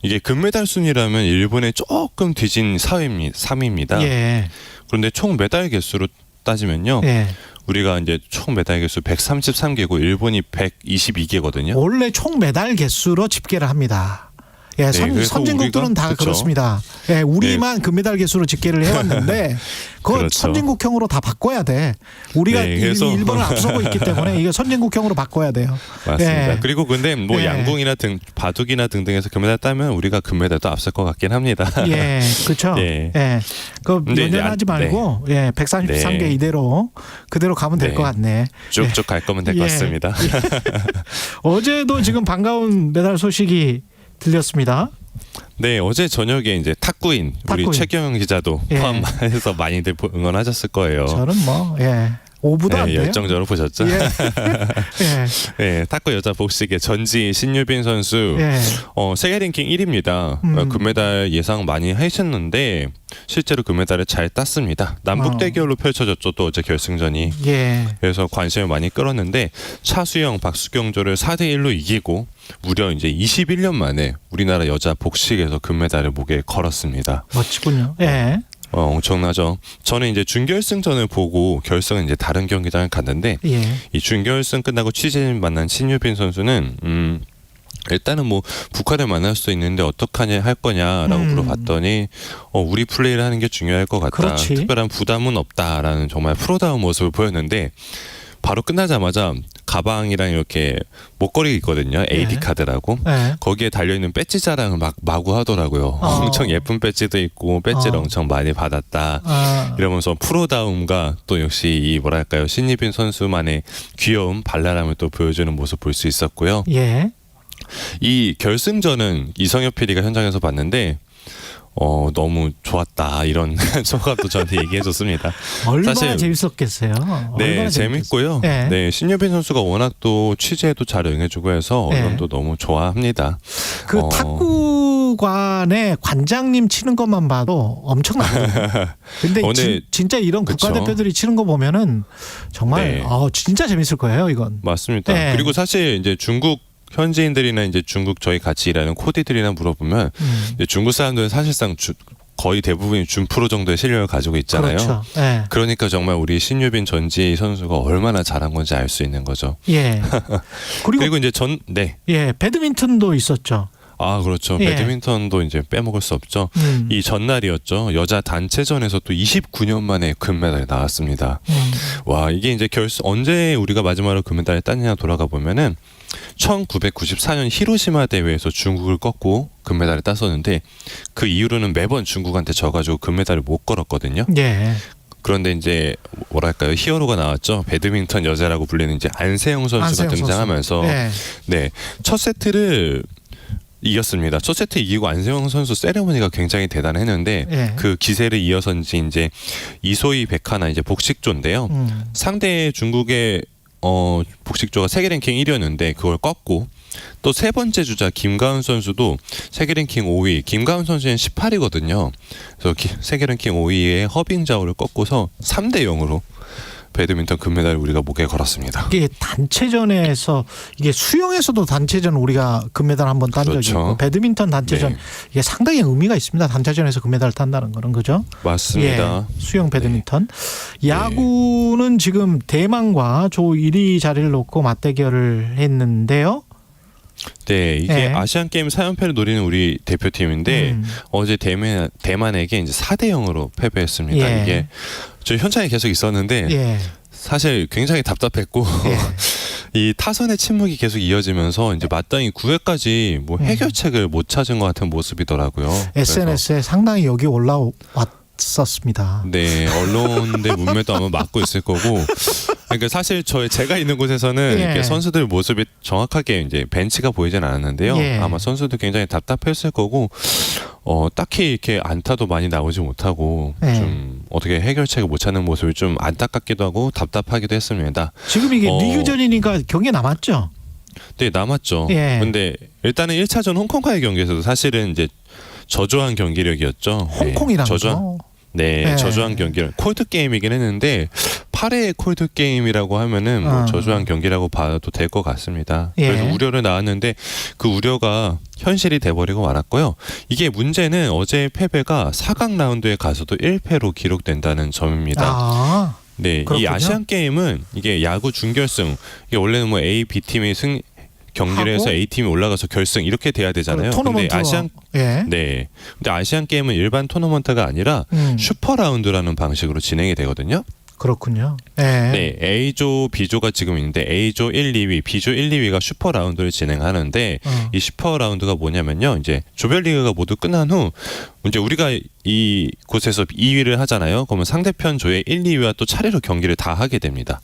이게 금메달 순이라면 일본에 조금 뒤진 3위입니다. 예. 그런데 총 메달 개수로 따지면요. 예. 우리가 이제 총 메달 개수 133개고 일본이 122개거든요. 원래 총 메달 개수로 집계를 합니다. 예, 선진국들은 다 그렇습니다. 예, 우리만 금메달 개수로 집계를 해왔는데 그거 선진국형으로 다 바꿔야 돼. 우리가 일본을 앞서고 있기 때문에 이게 선진국형으로 바꿔야 돼요. 맞습니다. 예. 그리고 근데 뭐 양궁이나 바둑이나 등등에서 금메달 따면 우리가 금메달도 앞설 것 같긴 합니다. 예, 그렇죠. 예, 그 연연하지 말고 133개 이대로 그대로 가면 될 것 같네. 쭉쭉 갈 거면 될 것 같습니다. 어제도 지금 반가운 메달 소식이 들렸습니다. 네, 어제 저녁에 이제 탁구인 우리 최경영 기자도 포함해서 많이들 응원하셨을 거예요. 저는 오부도 안 돼요. 열정적으로 보셨죠? 네, 탁구 여자 복식의 전지 신유빈 선수 세계 랭킹 1위입니다. 금메달 예상 많이 하셨는데 실제로 금메달을 잘 땄습니다. 남북 대결로 펼쳐졌죠. 또 어제 결승전이. 그래서 관심을 많이 끌었는데 차수영, 박수경조를 4대1로 이기고 무려 이제 21년 만에 우리나라 여자 복식에서 금메달을 목에 걸었습니다. 멋지군요. 엄청나죠. 저는 이제 준결승전을 보고 결승은 이제 다른 경기장을 갔는데 이 준결승 끝나고 취재진 만난 신유빈 선수는 일단은 뭐 북한을 만날 수도 있는데 어떡하냐 할 거냐라고 물어봤더니 우리 플레이를 하는 게 중요할 것 같다. 그렇지. 특별한 부담은 없다라는 정말 프로다운 모습을 보였는데 바로 끝나자마자 가방이랑 이렇게 목걸이 있거든요. AD 카드라고. 네. 거기에 달려있는 배지 자랑을 막 마구 하더라고요. 엄청 예쁜 배지도 있고 배지를 엄청 많이 받았다. 이러면서 프로다움과 또 역시 이 뭐랄까요 신유빈 선수만의 귀여운 발랄함을 또 보여주는 모습 볼 수 있었고요. 예. 이 결승전은 이성엽 PD가 현장에서 봤는데 너무 좋았다 이런 소감도 저한테 얘기해줬습니다. 얼마나 사실 재밌었겠어요. 네, 얼마나 재밌고요. 네. 네, 신유빈 선수가 워낙 또 취재에도 잘 응해주고 해서 언론도 너무 좋아합니다. 그 탁구관의 관장님 치는 것만 봐도 엄청나거든요. 근데 진짜 이런 국가대표들이 치는 거 보면은 정말 진짜 재밌을 거예요, 이건. 맞습니다. 네. 그리고 사실 이제 중국 현지인들이나 이제 중국 저희 같이 일하는 코디들이나 물어보면 이제 중국 사람들은 사실상 거의 대부분이 준 프로 정도의 실력을 가지고 있잖아요. 그렇죠. 네. 그러니까 정말 우리 신유빈 전지 선수가 얼마나 잘한 건지 알 수 있는 거죠. 예. 그리고 이제 예, 배드민턴도 있었죠. 아, 그렇죠. 예. 배드민턴도 이제 빼먹을 수 없죠. 이 전날이었죠. 여자 단체전에서 또 29년 만에 금메달이 나왔습니다. 와, 이게 이제 언제 우리가 마지막으로 금메달을 땄냐 돌아가 보면은 1994년 히로시마 대회에서 중국을 꺾고 금메달을 땄었는데 그 이후로는 매번 중국한테 져가지고 금메달을 못 걸었거든요. 예. 그런데 이제 뭐랄까요 히어로가 나왔죠. 배드민턴 여자라고 불리는 이제 안세영 선수가 등장하면서 네, 첫 세트를 이겼습니다. 첫 세트 이기고 안세영 선수 세레머니가 굉장히 대단했는데 그 기세를 이어선지 이제 이소희 백하나 이제 복식조인데요. 상대 중국의 복식조가 세계 랭킹 1위였는데 그걸 꺾고 또 세 번째 주자 김가은 선수도 세계 랭킹 5위, 김가은 선수는 18위거든요. 그래서 세계 랭킹 5위의 허빙자오를 꺾고서 3대 0으로 배드민턴 금메달을 우리가 목에 걸었습니다. 이게 단체전에서 이게 수영에서도 단체전 우리가 금메달 한번 딴 적이 있고 배드민턴 단체전 이게 상당히 의미가 있습니다. 단체전에서 금메달을 탄다는 거는 그죠? 맞습니다. 예, 수영 배드민턴. 야구는 지금 대만과 조 1위 자리를 놓고 맞대결을 했는데요. 네, 이게 아시안 게임 4연패를 노리는 우리 대표팀인데 어제 대만에게 이제 4대 0으로 패배했습니다. 이게 저 현장에 계속 있었는데 사실 굉장히 답답했고 이 타선의 침묵이 계속 이어지면서 이제 마땅히 9회까지 뭐 해결책을 못 찾은 것 같은 모습이더라고요. SNS에 상당히 여기 올라왔었습니다. 네, 언론의 문매도 아마 막고 있을 거고. 그러니까 사실 제가 있는 곳에서는 이렇게 선수들 모습이 정확하게 이제 벤치가 보이진 않았는데요. 아마 선수들 굉장히 답답했을 거고 딱히 이렇게 안타도 많이 나오지 못하고 좀 어떻게 해결책을 못 찾는 모습이 좀 안타깝기도 하고 답답하기도 했습니다. 지금 이게 리그전이니까 경기 남았죠? 네, 남았죠. 근데 일단은 1차전 홍콩과의 경기에서도 사실은 이제 저조한 경기력이었죠. 홍콩이랑 저조한 경기를 콜드 게임이긴 했는데 8회 콜드 게임이라고 하면은 뭐 저조한 경기라고 봐도 될 것 같습니다. 그래서 우려를 나왔는데 그 우려가 현실이 돼버리고 말았고요. 이게 문제는 어제 패배가 4강 라운드에 가서도 1패로 기록된다는 점입니다. 네, 그렇군요. 이 아시안 게임은 이게 야구 준결승 이게 원래는 뭐 A, B 팀이 경기를 해서 A 팀이 올라가서 결승 이렇게 돼야 되잖아요. 근데 근데 아시안 게임은 일반 토너먼트가 아니라 슈퍼 라운드라는 방식으로 진행이 되거든요. 그렇군요. 네, A조, B조가 지금 있는데 A조 1, 2위, B조 1, 2위가 슈퍼 라운드를 진행하는데 이 슈퍼 라운드가 뭐냐면요. 이제 조별리그가 모두 끝난 후 이제 우리가 이 곳에서 2위를 하잖아요. 그러면 상대편 조의 1, 2위와 또 차례로 경기를 다 하게 됩니다.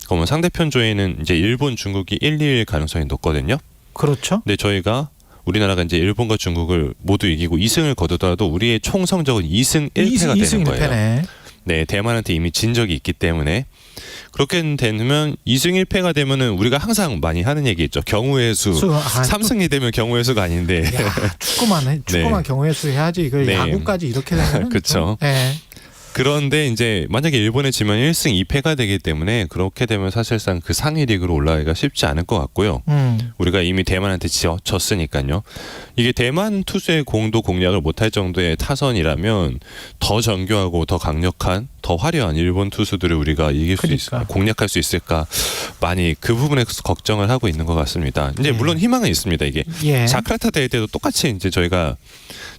그러면 상대편 조에는 이제 일본, 중국이 1, 2위일 가능성이 높거든요. 그렇죠. 근데 우리나라가 이제 일본과 중국을 모두 이기고 2승을 거두더라도 우리의 총 성적은 2승 1패가 되는 거예요. 네, 대만한테 이미 진 적이 있기 때문에 그렇게 되면 2승 1패가 되면은 우리가 항상 많이 하는 얘기 있죠. 경우의 수. 3승이 되면 경우의 수가 아닌데. 축구만 경우의 수 해야지. 야구까지 이렇게 되면 그렇죠. 그런데 이제 만약에 일본에 지면 1승 2패가 되기 때문에 그렇게 되면 사실상 그 상위 리그로 올라가기가 쉽지 않을 것 같고요. 우리가 이미 대만한테 졌으니까요. 이게 대만 투수의 공도 공략을 못할 정도의 타선이라면 더 정교하고 더 강력한 더 화려한 일본 투수들을 우리가 이길 수 있을까, 공략할 수 있을까 많이 그 부분에 걱정을 하고 있는 것 같습니다. 이제 물론 희망은 있습니다. 이게 자카르타 대회 때도 똑같이 이제 저희가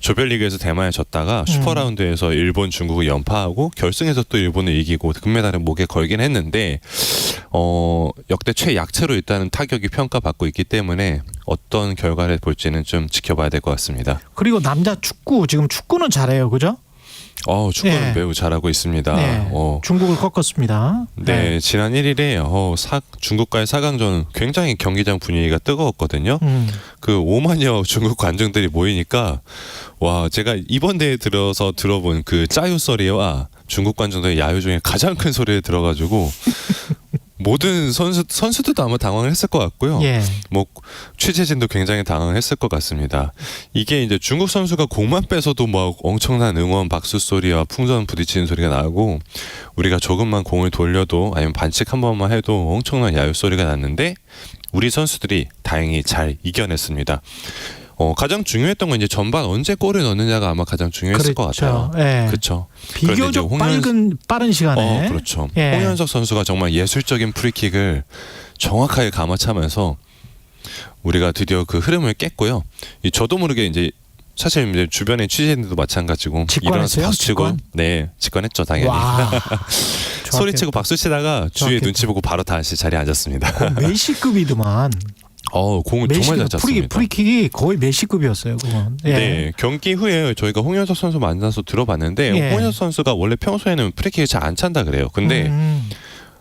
조별리그에서 대만에 졌다가 슈퍼라운드에서 일본, 중국을 연파하고 나오고 결승에서 또 일본을 이기고 금메달을 목에 걸긴 했는데 역대 최약체로 일단은 타격이 평가받고 있기 때문에 어떤 결과를 볼지는 좀 지켜봐야 될 것 같습니다. 그리고 남자 축구 지금 축구는 잘해요, 그죠? 축구는 네. 매우 잘하고 있습니다. 네. 중국을 꺾었습니다. 네, 지난 1일에 중국과의 4강전 굉장히 경기장 분위기가 뜨거웠거든요. 그 5만여 중국 관중들이 모이니까 와, 제가 이번 대회 들어서 들어본 그 짜유 소리와 중국 관중들의 야유 중에 가장 큰 소리를 들어가지고 모든 선수들도 아마 당황을 했을 것 같고요. 예. 뭐 취재진도 굉장히 당황했을 것 같습니다. 이게 이제 중국 선수가 공만 빼서도 막 엄청난 응원 박수 소리와 풍선 부딪히는 소리가 나고 우리가 조금만 공을 돌려도 아니면 반칙 한 번만 해도 엄청난 야유 소리가 났는데 우리 선수들이 다행히 잘 이겨냈습니다. 가장 중요했던 건 이제 전반 언제 골을 넣느냐가 아마 가장 중요했을 것 같아요. 예. 그렇죠. 비교적 빠른 시간에. 그렇죠. 예. 홍현석 선수가 정말 예술적인 프리킥을 정확하게 감아차면서 우리가 드디어 그 흐름을 깼고요. 저도 모르게 이제 사실 이제 주변의 취재진들도 마찬가지고 일어나서 박수치고 직관했죠 당연히. 소리치고 박수치다가 주위에 눈치 보고 바로 다시 자리에 앉았습니다. 메시급이더만. 공을 정말 잘 찼습니다. 프리킥이 거의 메시급이었어요. 그건. 예. 네, 경기 후에 저희가 홍현석 선수 만나서 들어봤는데 홍현석 선수가 원래 평소에는 프리킥을 잘 안 찬다 그래요. 근데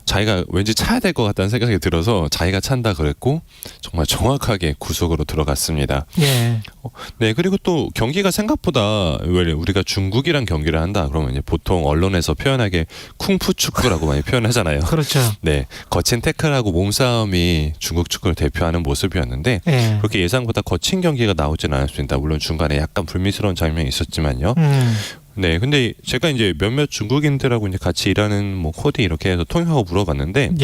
자기가 왠지 차야 될 것 같다는 생각이 들어서 자기가 찬다 그랬고 정말 정확하게 구석으로 들어갔습니다. 예. 네, 그리고 또 경기가 생각보다 왜 우리가 중국이랑 경기를 한다 그러면 이제 보통 언론에서 표현하게 쿵푸 축구라고 많이 표현하잖아요. 그렇죠. 네, 거친 태클하고 몸싸움이 중국 축구를 대표하는 모습이었는데 그렇게 예상보다 거친 경기가 나오진 않았습니다. 물론 중간에 약간 불미스러운 장면이 있었지만요. 네, 근데 제가 이제 몇몇 중국인들하고 이제 같이 일하는 뭐 코디 이렇게 해서 통역하고 물어봤는데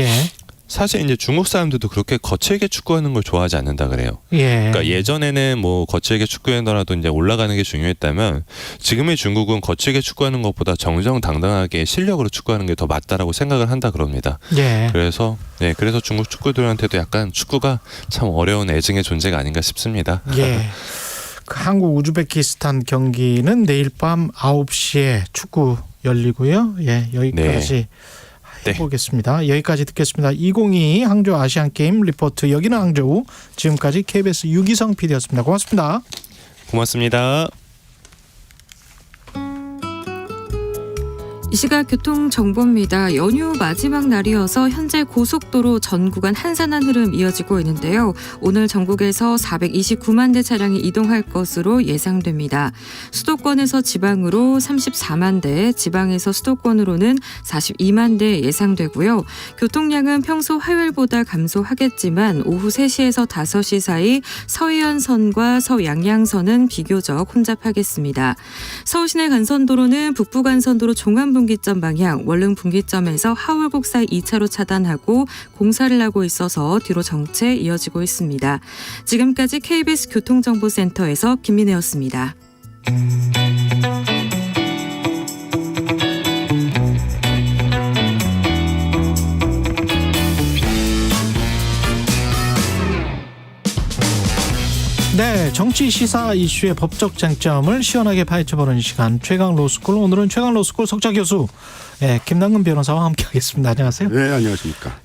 사실 이제 중국 사람들도 그렇게 거칠게 축구하는 걸 좋아하지 않는다 그래요. 그러니까 예전에는 뭐 거칠게 축구하더라도 이제 올라가는 게 중요했다면 지금의 중국은 거칠게 축구하는 것보다 정정당당하게 실력으로 축구하는 게 더 맞다라고 생각을 한다 그럽니다. 그래서 중국 축구들한테도 약간 축구가 참 어려운 애증의 존재가 아닌가 싶습니다. 한국 우즈베키스탄 경기는 내일 밤 9시에 축구 열리고요. 여기까지 해보겠습니다. 여기까지 듣겠습니다. 2022 항저우 아시안게임 리포트 여기는 항저우 지금까지 KBS 유기성 PD였습니다. 고맙습니다. 고맙습니다. 이 시각 교통정보입니다. 연휴 마지막 날이어서 현재 고속도로 전 구간 한산한 흐름 이어지고 있는데요. 오늘 전국에서 429만 대 차량이 이동할 것으로 예상됩니다. 수도권에서 지방으로 34만 대, 지방에서 수도권으로는 42만 대 예상되고요. 교통량은 평소 화요일보다 감소하겠지만 오후 3시에서 5시 사이 서해안선과 서양양선은 비교적 혼잡하겠습니다. 서울시내 간선도로는 북부간선도로 종안분기점 방향 월릉 분기점에서 하월곡 사이 2차로 차단하고 공사를 하고 있어서 뒤로 정체 이어지고 있습니다. 지금까지 KBS 교통정보센터에서 김민혜였습니다. 네, 정치 시사 이슈의 법적 쟁점을 시원하게 파헤쳐보는 시간 최강 로스쿨. 오늘은 최강 로스쿨 석좌 교수 김남근 변호사와 함께하겠습니다. 안녕하세요. 네, 안녕하십니까.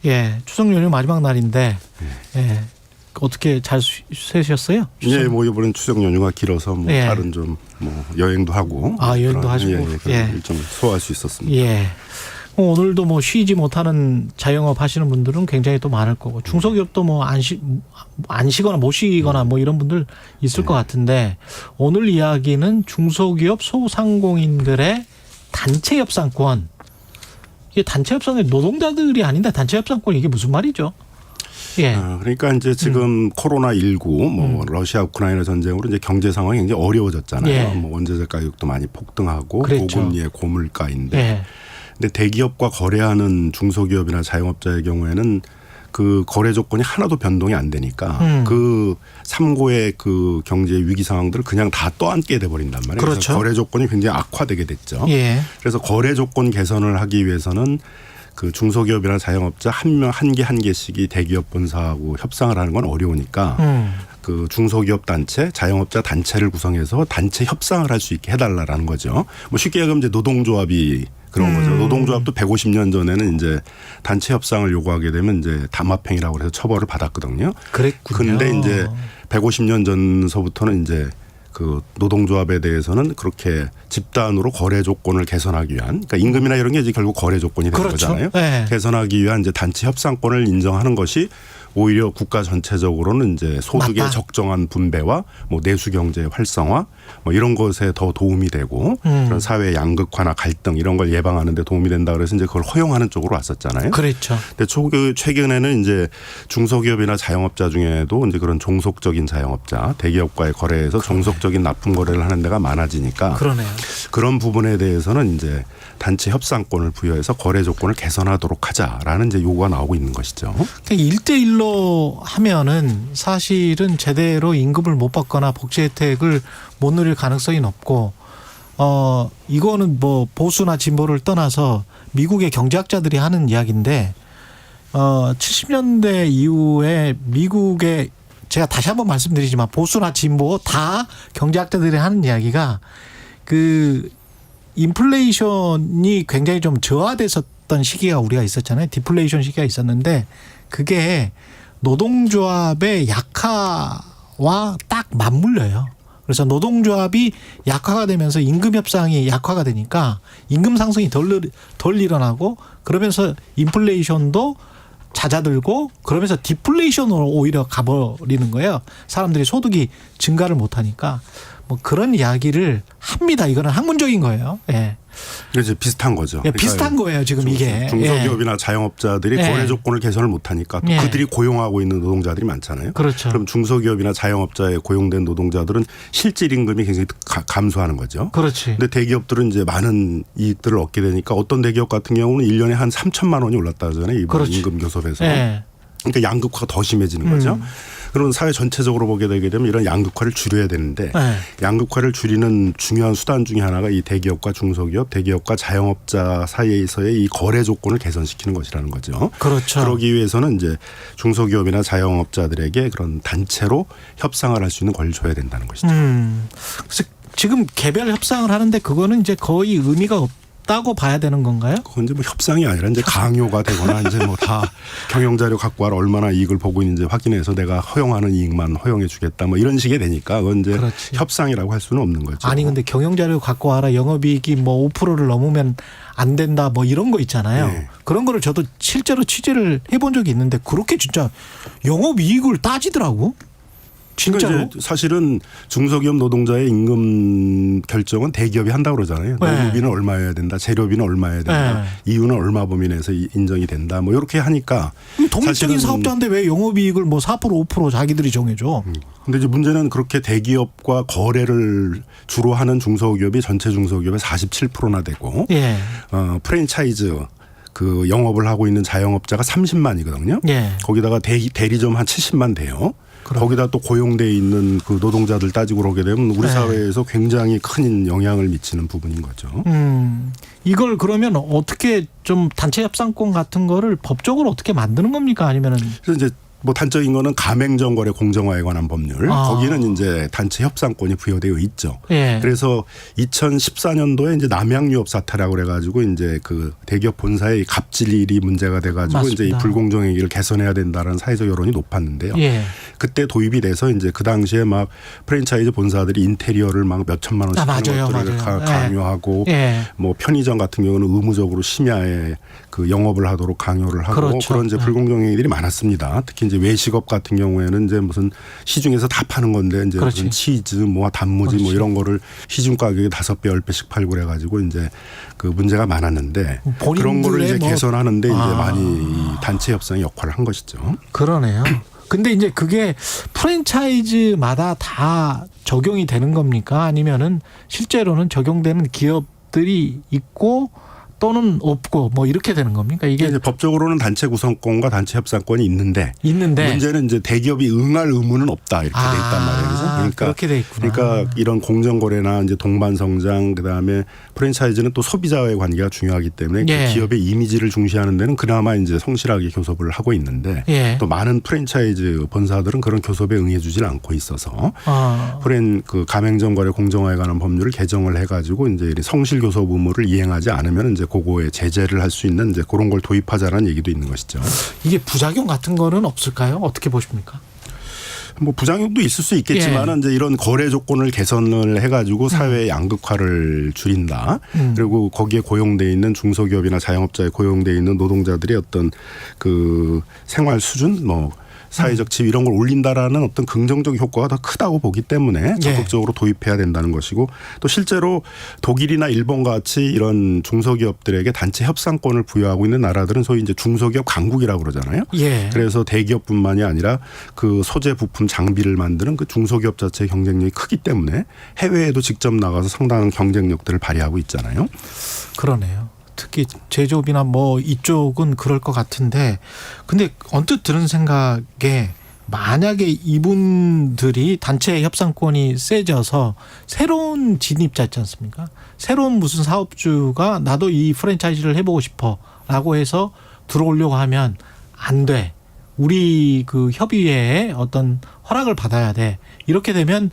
추석 연휴 마지막 날인데 어떻게 잘 쉬셨어요? 네, 뭐 이번엔 추석 연휴가 길어서 뭐 다른 좀 뭐 여행도 하고 여행도 하시고 일정 소화할 수 있었습니다. 오늘도 뭐 쉬지 못하는 자영업 하시는 분들은 굉장히 또 많을 거고 중소기업도 뭐 안 쉬거나 못 쉬거나 뭐 이런 분들 있을 것 같은데 오늘 이야기는 중소기업 소상공인들의 단체 협상권. 이게 단체 협상이 노동자들이 아닌데 단체 협상권 이게 무슨 말이죠? 그러니까 이제 지금 코로나19 뭐 러시아 우크라이나 전쟁으로 이제 경제 상황이 굉장히 어려워졌잖아요. 뭐 원자재 가격도 많이 폭등하고 고금리의 고물가인데 근데 대기업과 거래하는 중소기업이나 자영업자의 경우에는 그 거래 조건이 하나도 변동이 안 되니까 그 삼고의 그 경제 위기 상황들을 그냥 다 떠안게 돼버린단 말이에요. 그래서 거래 조건이 굉장히 악화되게 됐죠. 그래서 거래 조건 개선을 하기 위해서는 그 중소기업이나 자영업자 한 개씩이 대기업 본사하고 협상을 하는 건 어려우니까 그 중소기업 단체, 자영업자 단체를 구성해서 단체 협상을 할 수 있게 해달라라는 거죠. 뭐 쉽게 얘기하면 이제 노동조합이 그런 거죠. 노동조합도 150년 전에는 이제 단체 협상을 요구하게 되면 이제 담합행위라고 해서 처벌을 받았거든요. 그랬군요. 근데 이제 150년 전서부터는 이제 그 노동조합에 대해서는 그렇게 집단으로 거래 조건을 개선하기 위한, 그러니까 임금이나 이런 게 이제 결국 거래 조건이 되는 그렇죠. 거잖아요. 네. 개선하기 위한 이제 단체 협상권을 인정하는 것이 오히려 국가 전체적으로는 이제 소득의 맞다. 적정한 분배와 뭐 내수 경제 활성화 뭐 이런 것에 더 도움이 되고 그런 사회 양극화나 갈등 이런 걸 예방하는 데 도움이 된다 그래서 이제 그걸 허용하는 쪽으로 왔었잖아요. 그렇죠. 근데 최근에는 이제 중소기업이나 자영업자 중에도 이제 그런 종속적인 자영업자, 대기업과의 거래에서 종속적인 납품 거래를 하는 데가 많아지니까 그러네요. 그런 부분에 대해서는 이제 단체 협상권을 부여해서 거래 조건을 개선하도록 하자라는 이제 요구가 나오고 있는 것이죠. 그러니까 1대1로 하면은 사실은 제대로 임금을 못 받거나 복지 혜택을 못 누릴 가능성이 높고, 이거는 뭐 보수나 진보를 떠나서 미국의 경제학자들이 하는 이야기인데, 70년대 이후에 미국의, 제가 다시 한번 말씀드리지만 보수나 진보 다 경제학자들이 하는 이야기가 그 인플레이션이 굉장히 좀 저하됐었던 시기가 우리가 있었잖아요. 디플레이션 시기가 있었는데 그게 노동조합의 약화와 딱 맞물려요. 그래서 노동조합이 약화가 되면서 임금 협상이 약화가 되니까 임금 상승이 덜 일어나고 그러면서 인플레이션도 잦아들고 그러면서 디플레이션으로 오히려 가버리는 거예요. 사람들이 소득이 증가를 못하니까. 뭐 그런 이야기를 합니다. 이거는 학문적인 거예요. 예. 이제 비슷한 거죠. 예, 비슷한 거예요. 지금 이게. 중소기업이나 자영업자들이 예. 거래 조건을 개선을 못하니까 또 예. 그들이 고용하고 있는 노동자들이 많잖아요. 그렇죠. 그럼 중소기업이나 자영업자에 고용된 노동자들은 실질 임금이 굉장히 감소하는 거죠. 그렇지. 근데 대기업들은 이제 많은 이익들을 얻게 되니까 어떤 대기업 같은 경우는 1년에 한 3천만 원이 올랐다 하잖아요. 이번 그렇지. 임금 교섭에서. 예. 그러니까 양극화가 더 심해지는 거죠. 그러면 사회 전체적으로 보게 되게 되면 이런 양극화를 줄여야 되는데 양극화를 줄이는 중요한 수단 중에 하나가 이 대기업과 중소기업, 대기업과 자영업자 사이에서의 이 거래 조건을 개선시키는 것이라는 거죠. 그렇죠. 그러기 위해서는 이제 중소기업이나 자영업자들에게 그런 단체로 협상을 할 수 있는 권리를 줘야 된다는 것이죠. 그래서 지금 개별 협상을 하는데 그거는 이제 거의 의미가 없다고 봐야 되는 건가요? 그건 이제 뭐 협상이 아니라 이제 강요가 되거나 이제 뭐 다 경영자료 갖고 와라 얼마나 이익을 보고 있는지 확인해서 내가 허용하는 이익만 허용해 주겠다 뭐 이런 식이 되니까 그건 이제 그렇지. 협상이라고 할 수는 없는 거죠. 아니 근데 경영자료 갖고 와라 영업이익이 뭐 5%를 넘으면 안 된다 뭐 이런 거 있잖아요. 네. 그런 거를 저도 실제로 취재를 해본 적이 있는데 그렇게 진짜 영업이익을 따지더라고. 진짜로? 그러니까 이제 사실은 중소기업 노동자의 임금 결정은 대기업이 한다고 그러잖아요. 네. 노무비는 얼마여야 된다. 재료비는 얼마여야 된다. 이유는 얼마 범위 내에서 인정이 된다. 뭐 이렇게 하니까. 독립적인 사업자인데 왜 영업이익을 뭐 4% 5% 자기들이 정해줘. 근데 이제 문제는 그렇게 대기업과 거래를 주로 하는 중소기업이 전체 중소기업의 47%나 되고 프랜차이즈 그 영업을 하고 있는 자영업자가 30만이거든요. 거기다가 대리점 한 70만 돼요. 거기다 또 고용돼 있는 그 노동자들 따지고 그러게 되면 우리 사회에서 굉장히 큰 영향을 미치는 부분인 거죠. 이걸 그러면 어떻게 좀 단체 협상권 같은 거를 법적으로 어떻게 만드는 겁니까? 아니면은 그래서 이제 뭐 단적인 거는 가맹점거래 공정화에 관한 법률 거기는 이제 단체 협상권이 부여되어 있죠. 그래서 2014년도에 이제 남양유업 사태라고 그래가지고 이제 그 대기업 본사의 갑질일이 문제가 돼가지고 맞습니다. 이제 이 불공정행위를 개선해야 된다는 사회적 여론이 높았는데요. 그때 도입이 돼서 이제 그 당시에 막 프랜차이즈 본사들이 인테리어를 막 몇 천만 원씩 하는 것들을 강요하고 뭐 편의점 같은 경우는 의무적으로 심야에 그 영업을 하도록 강요를 하고 그런 이제 불공정행위들이 많았습니다. 특히 이제 외식업 같은 경우에는 이제 무슨 시중에서 다 파는 건데 이제 무슨 치즈, 뭐 단무지 뭐 이런 거를 시중 가격에 5배, 10배씩 팔고 그래가지고 이제 그 문제가 많았는데 그런 거를 이제 개선하는데 이제 많이 단체 협상의 역할을 한 것이죠. 그러네요. 근데 이제 그게 프랜차이즈마다 다 적용이 되는 겁니까? 아니면은 실제로는 적용되는 기업들이 있고 또는 없고 뭐 이렇게 되는 겁니까? 이게 이제 법적으로는 단체 구성권과 단체 협상권이 있는데 문제는 이제 대기업이 응할 의무는 없다 이렇게 돼 있단 말이에요. 그러니까 그렇게 돼 있구나. 그러니까 이런 공정거래나 이제 동반성장 그다음에 프랜차이즈는 또 소비자와의 관계가 중요하기 때문에 그 기업의 이미지를 중시하는 데는 그나마 이제 성실하게 교섭을 하고 있는데 또 많은 프랜차이즈 본사들은 그런 교섭에 응해주질 않고 있어서 그 가맹점거래 공정화에 관한 법률을 개정을 해가지고 이제 성실 교섭 의무를 이행하지 않으면 이제 그거에 제재를 할 수 있는 이제 그런 걸 도입하자라는 얘기도 있는 것이죠. 이게 부작용 같은 거는 없을까요? 어떻게 보십니까? 뭐 부작용도 있을 수 있겠지만은 이제 이런 거래 조건을 개선을 해가지고 사회의 양극화를 줄인다. 그리고 거기에 고용돼 있는 중소기업이나 자영업자에 고용돼 있는 노동자들의 어떤 그 생활 수준, 뭐 사회적 지위 이런 걸 올린다라는 어떤 긍정적 효과가 더 크다고 보기 때문에 적극적으로 도입해야 된다는 것이고, 또 실제로 독일이나 일본 같이 이런 중소기업들에게 단체 협상권을 부여하고 있는 나라들은 소위 이제 중소기업 강국이라고 그러잖아요. 그래서 대기업뿐만이 아니라 그 소재 부품 장비를 만드는 그 중소기업 자체의 경쟁력이 크기 때문에 해외에도 직접 나가서 상당한 경쟁력들을 발휘하고 있잖아요. 그러네요. 특히 제조업이나 뭐 이쪽은 그럴 것 같은데, 근데 언뜻 들은 생각에 만약에 이분들이 단체 협상권이 세져서 새로운 진입자 있지 않습니까? 새로운 무슨 사업주가 나도 이 프랜차이즈를 해보고 싶어라고 해서 들어오려고 하면 안 돼. 우리 그 협의회에 어떤 허락을 받아야 돼. 이렇게 되면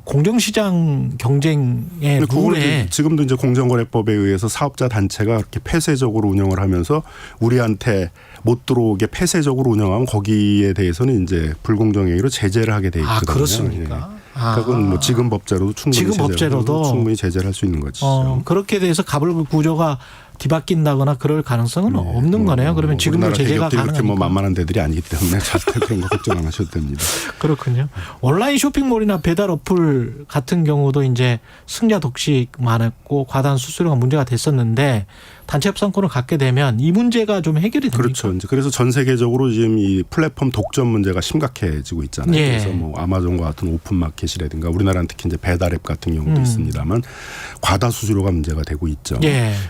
공정시장 경쟁의 룰에 지금도 이제 공정거래법에 의해서 사업자 단체가 그렇게 폐쇄적으로 운영을 하면서 우리한테 못 들어오게 폐쇄적으로 운영하면 거기에 대해서는 이제 불공정행위로 제재를 하게 돼 있거든요. 그렇습니까? 그건 뭐 지금 법제로도 충분히 제재를 할 수 있는 것이죠. 그렇게 돼서 가불 구조가 뒤바뀐다거나 그럴 가능성은 없는 거네요. 그러면 지금도 제재가 가능하니까. 그렇게 뭐 만만한 데들이 아니기 때문에 절대 그런 거 걱정 안 하셔도 됩니다. 그렇군요. 온라인 쇼핑몰이나 배달 어플 같은 경우도 이제 승자 독식 많았고 과다한 수수료가 문제가 됐었는데 단체 협상권을 갖게 되면 이 문제가 좀 해결이 됩니까? 그렇죠. 이제 그래서 전 세계적으로 지금 이 플랫폼 독점 문제가 심각해지고 있잖아요. 그래서 뭐 아마존과 같은 오픈 마켓이라든가 우리나라는 특히 이제 배달앱 같은 경우도 있습니다만 과다 수수료가 문제가 되고 있죠.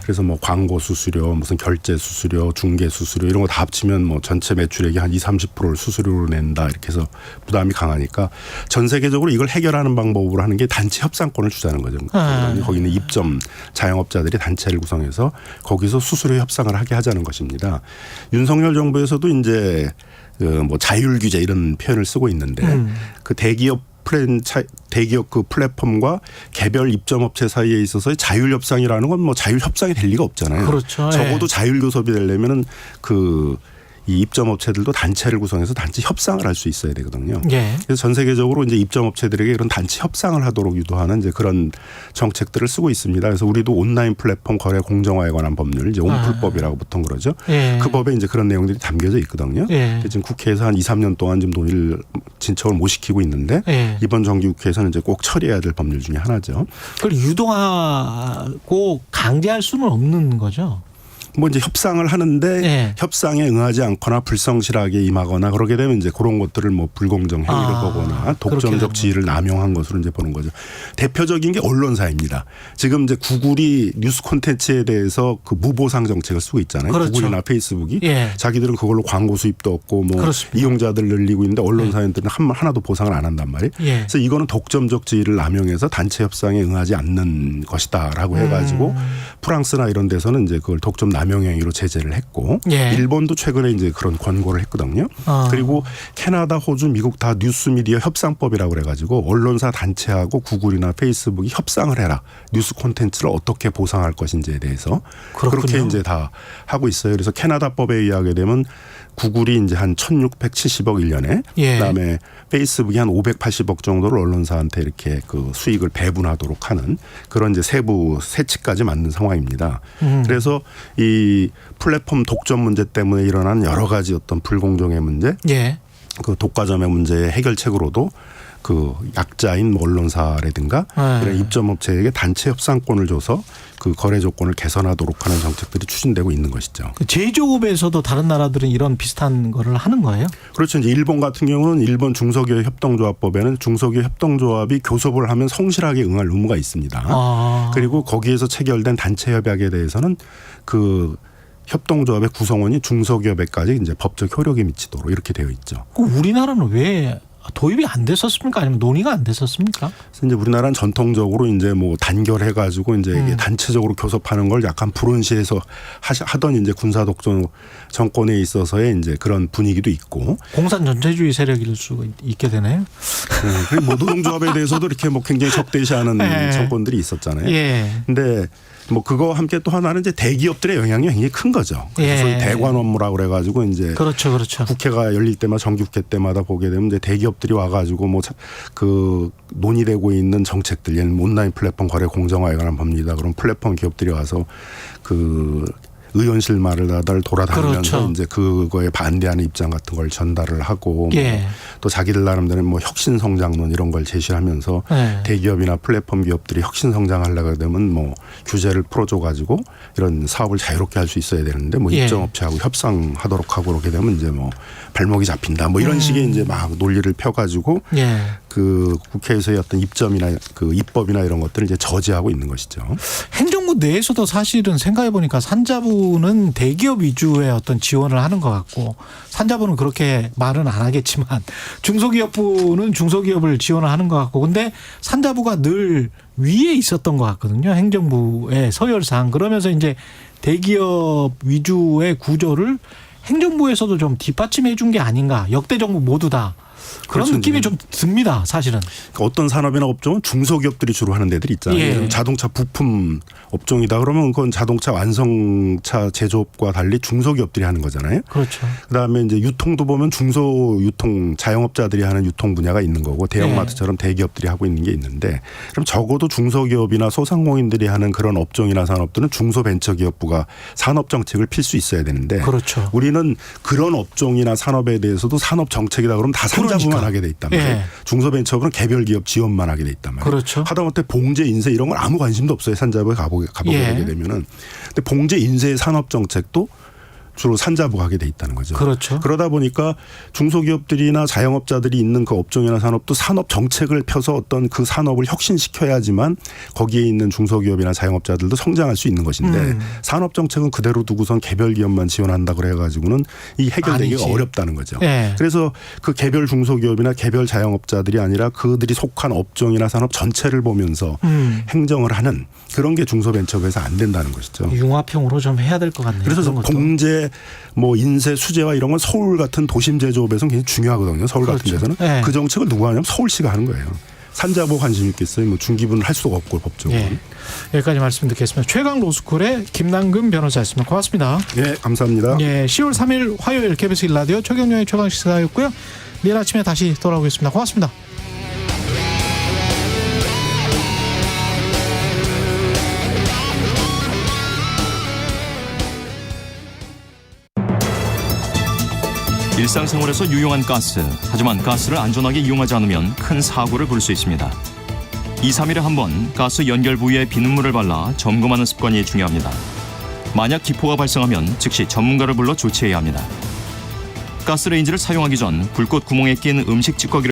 그래서 뭐 광고 수수료, 무슨 결제 수수료, 중개 수수료 이런 거 다 합치면 뭐 전체 매출액이 한 20-30%를 수수료로 낸다 이렇게 해서 부담이 강하니까 전 세계적으로 이걸 해결하는 방법으로 하는 게 단체 협상권을 주자는 거죠. 거기는 입점 자영업자들이 단체를 구성해서 거기서 수수료 협상을 하게 하자는 것입니다. 윤석열 정부에서도 이제 뭐 자율 규제 이런 표현을 쓰고 있는데 그 대기업 그 플랫폼과 개별 입점업체 사이에 있어서 자율 협상이라는 건 뭐 자율 협상이 될 리가 없잖아요. 그렇죠. 적어도 자율 교섭이 되려면은 이 입점업체들도 단체를 구성해서 단체 협상을 할 수 있어야 되거든요. 그래서 전 세계적으로 이제 입점업체들에게 이런 단체 협상을 하도록 유도하는 이제 그런 정책들을 쓰고 있습니다. 그래서 우리도 온라인 플랫폼 거래 공정화에 관한 법률, 이제 온플법이라고 보통 그러죠. 그 법에 이제 그런 내용들이 담겨져 있거든요. 지금 국회에서 한 2-3년 동안 지금 논의를 진척을 못 시키고 있는데 이번 정기국회에서는 이제 꼭 처리해야 될 법률 중에 하나죠. 그걸 유도하고 강제할 수는 없는 거죠. 뭐 이제 협상을 하는데 협상에 응하지 않거나 불성실하게 임하거나 그러게 되면 이제 그런 것들을 뭐 불공정 행위를 보거나 독점적 지위를 남용한 것으로 이제 보는 거죠. 대표적인 게 언론사입니다. 지금 이제 구글이 뉴스 콘텐츠에 대해서 그 무보상 정책을 쓰고 있잖아요. 구글이나 페이스북이 자기들은 그걸로 광고 수입도 없고 뭐 이용자들 늘리고 있는데 언론사들은 하나도 보상을 안 한단 말이에요. 그래서 이거는 독점적 지위를 남용해서 단체 협상에 응하지 않는 것이다라고 해가지고 프랑스나 이런 데서는 이제 그걸 독점 남용행위로 제재를 했고 일본도 최근에 이제 그런 권고를 했거든요. 그리고 캐나다, 호주, 미국 다 뉴스미디어 협상법이라고 그래가지고 언론사 단체하고 구글이나 페이스북이 협상을 해라. 뉴스 콘텐츠를 어떻게 보상할 것인지에 대해서 그렇게 이제 다 하고 있어요. 그래서 캐나다법에 의하게 되면 구글이 이제 한 1,670억 1년에 그다음에 페이스북이 한 580억 정도를 언론사한테 이렇게 그 수익을 배분하도록 하는 그런 이제 세부 세치까지 맞는 상황입니다. 그래서 이 플랫폼 독점 문제 때문에 일어난 여러 가지 어떤 불공정의 문제, 그 독과점의 문제의 해결책으로도 그 약자인 언론사라든가 이런 입점업체에게 단체 협상권을 줘서 그 거래 조건을 개선하도록 하는 정책들이 추진되고 있는 것이죠. 제조업에서도 다른 나라들은 이런 비슷한 거를 하는 거예요? 그렇죠. 이제 일본 같은 경우는 일본 중소기업 협동조합법에는 중소기업 협동조합이 교섭을 하면 성실하게 응할 의무가 있습니다. 그리고 거기에서 체결된 단체 협약에 대해서는 그 협동조합의 구성원이 중소기업에까지 이제 법적 효력이 미치도록 이렇게 되어 있죠. 우리나라는 왜 도입이 안 됐었습니까? 아니면 논의가 안 됐었습니까? 그래서 이제 우리나라는 전통적으로 이제 뭐 단결해가지고 이제 이게 단체적으로 교섭하는 걸 약간 불온시해서 하던 이제 군사독재 정권에 있어서의 이제 그런 분위기도 있고. 공산 전체주의 세력일 수 있게 되네요. 그리고 뭐 노동조합에 대해서도 이렇게 뭐 굉장히 적대시하는 정권들이 있었잖아요. 근데 뭐 그거 함께 또 하나는 이제 대기업들의 영향이 굉장히 큰 거죠. 소위 대관 업무라고 그래가지고 이제 그렇죠. 국회가 열릴 때마다 정기국회 때마다 보게 되면 이제 대기업들이 와가지고 뭐 그 논의되고 있는 정책들, 예를 들면 온라인 플랫폼 거래 공정화에 관한 법리다. 그럼 플랫폼 기업들이 와서 그 의원실 말을 돌아다니면서 이제 그거에 반대하는 입장 같은 걸 전달을 하고 또 자기들 나름대로 뭐 혁신 성장론 이런 걸 제시하면서 대기업이나 플랫폼 기업들이 혁신 성장하려고 되면 뭐 규제를 풀어줘 가지고 이런 사업을 자유롭게 할 수 있어야 되는데 뭐 입점업체하고 협상하도록 하고 그렇게 되면 이제 뭐 발목이 잡힌다 뭐 이런 식의 이제 막 논리를 펴가지고 그 국회에서의 어떤 입점이나 그 입법이나 이런 것들을 이제 저지하고 있는 것이죠. 행정부 내에서도 사실은 생각해 보니까 산자부는 대기업 위주의 어떤 지원을 하는 것 같고 산자부는 그렇게 말은 안 하겠지만 중소기업부는 중소기업을 지원을 하는 것 같고 근데 산자부가 늘 위에 있었던 것 같거든요. 행정부의 서열상. 그러면서 이제 대기업 위주의 구조를 행정부에서도 좀 뒷받침해 준 게 아닌가. 역대 정부 모두 다. 그런 느낌이 좀 듭니다. 사실은. 그러니까 어떤 산업이나 업종은 중소기업들이 주로 하는 데들이 있잖아요. 자동차 부품 업종이다 그러면 그건 자동차 완성차 제조업과 달리 중소기업들이 하는 거잖아요. 그렇죠. 그다음에 이제 유통도 보면 중소 유통 자영업자들이 하는 유통 분야가 있는 거고 대형마트처럼 대기업들이 하고 있는 게 있는데 그럼 적어도 중소기업이나 소상공인들이 하는 그런 업종이나 산업들은 중소벤처기업부가 산업정책을 필 수 있어야 되는데 그렇죠. 우리는 그런 업종이나 산업에 대해서도 산업정책이다 그러면 다 산자부만 하게 돼 있단 말이에요. 중소벤처는 개별 기업 지원만 하게 돼 있단 말이에요. 그렇죠. 하다못해 봉제 인쇄 이런 건 아무 관심도 없어요. 산자부에 가보게 하게 되면은. 근데 봉제 인쇄 산업 정책도 주로 산자부가 하게 돼 있다는 거죠. 그렇죠. 그러다 보니까 중소기업들이나 자영업자들이 있는 그 업종이나 산업도 산업 정책을 펴서 어떤 그 산업을 혁신시켜야지만 거기에 있는 중소기업이나 자영업자들도 성장할 수 있는 것인데 산업 정책은 그대로 두고선 개별 기업만 지원한다 그래가지고는 이 해결되기가 어렵다는 거죠. 그래서 그 개별 중소기업이나 개별 자영업자들이 아니라 그들이 속한 업종이나 산업 전체를 보면서 행정을 하는 그런 게 중소벤처에서 안 된다는 것이죠. 융합형으로 좀 해야 될 것 같네요. 그래서 공제, 뭐 인쇄, 수제화 이런 건 서울 같은 도심 제조업에서는 굉장히 중요하거든요. 서울 같은 데서는 그 정책을 누가 하냐면 서울시가 하는 거예요. 산자부 관심 있겠어요. 뭐 중기부는 할 수가 없고 법적으로. 여기까지 말씀 듣겠습니다. 최강 로스쿨의 김남근 변호사였습니다. 고맙습니다. 감사합니다. 10월 3일 화요일 KBS 1라디오 최경영의 최강시사였고요. 내일 아침에 다시 돌아오겠습니다. 고맙습니다. 일상생활에서 유용한 가스. 하지만 가스를 안전하게 이용하지 않으면 큰 사고를 부를 수 있습니다. 2, 3일에 한 번 가스 연결 부위에 비눗물을 발라 점검하는 습관이 중요합니다. 만약 기포가 발생하면 즉시 전문가를 불러 조치해야 합니다. 가스레인지를 사용하기 전 불꽃 구멍에 낀 음식 찌꺼기를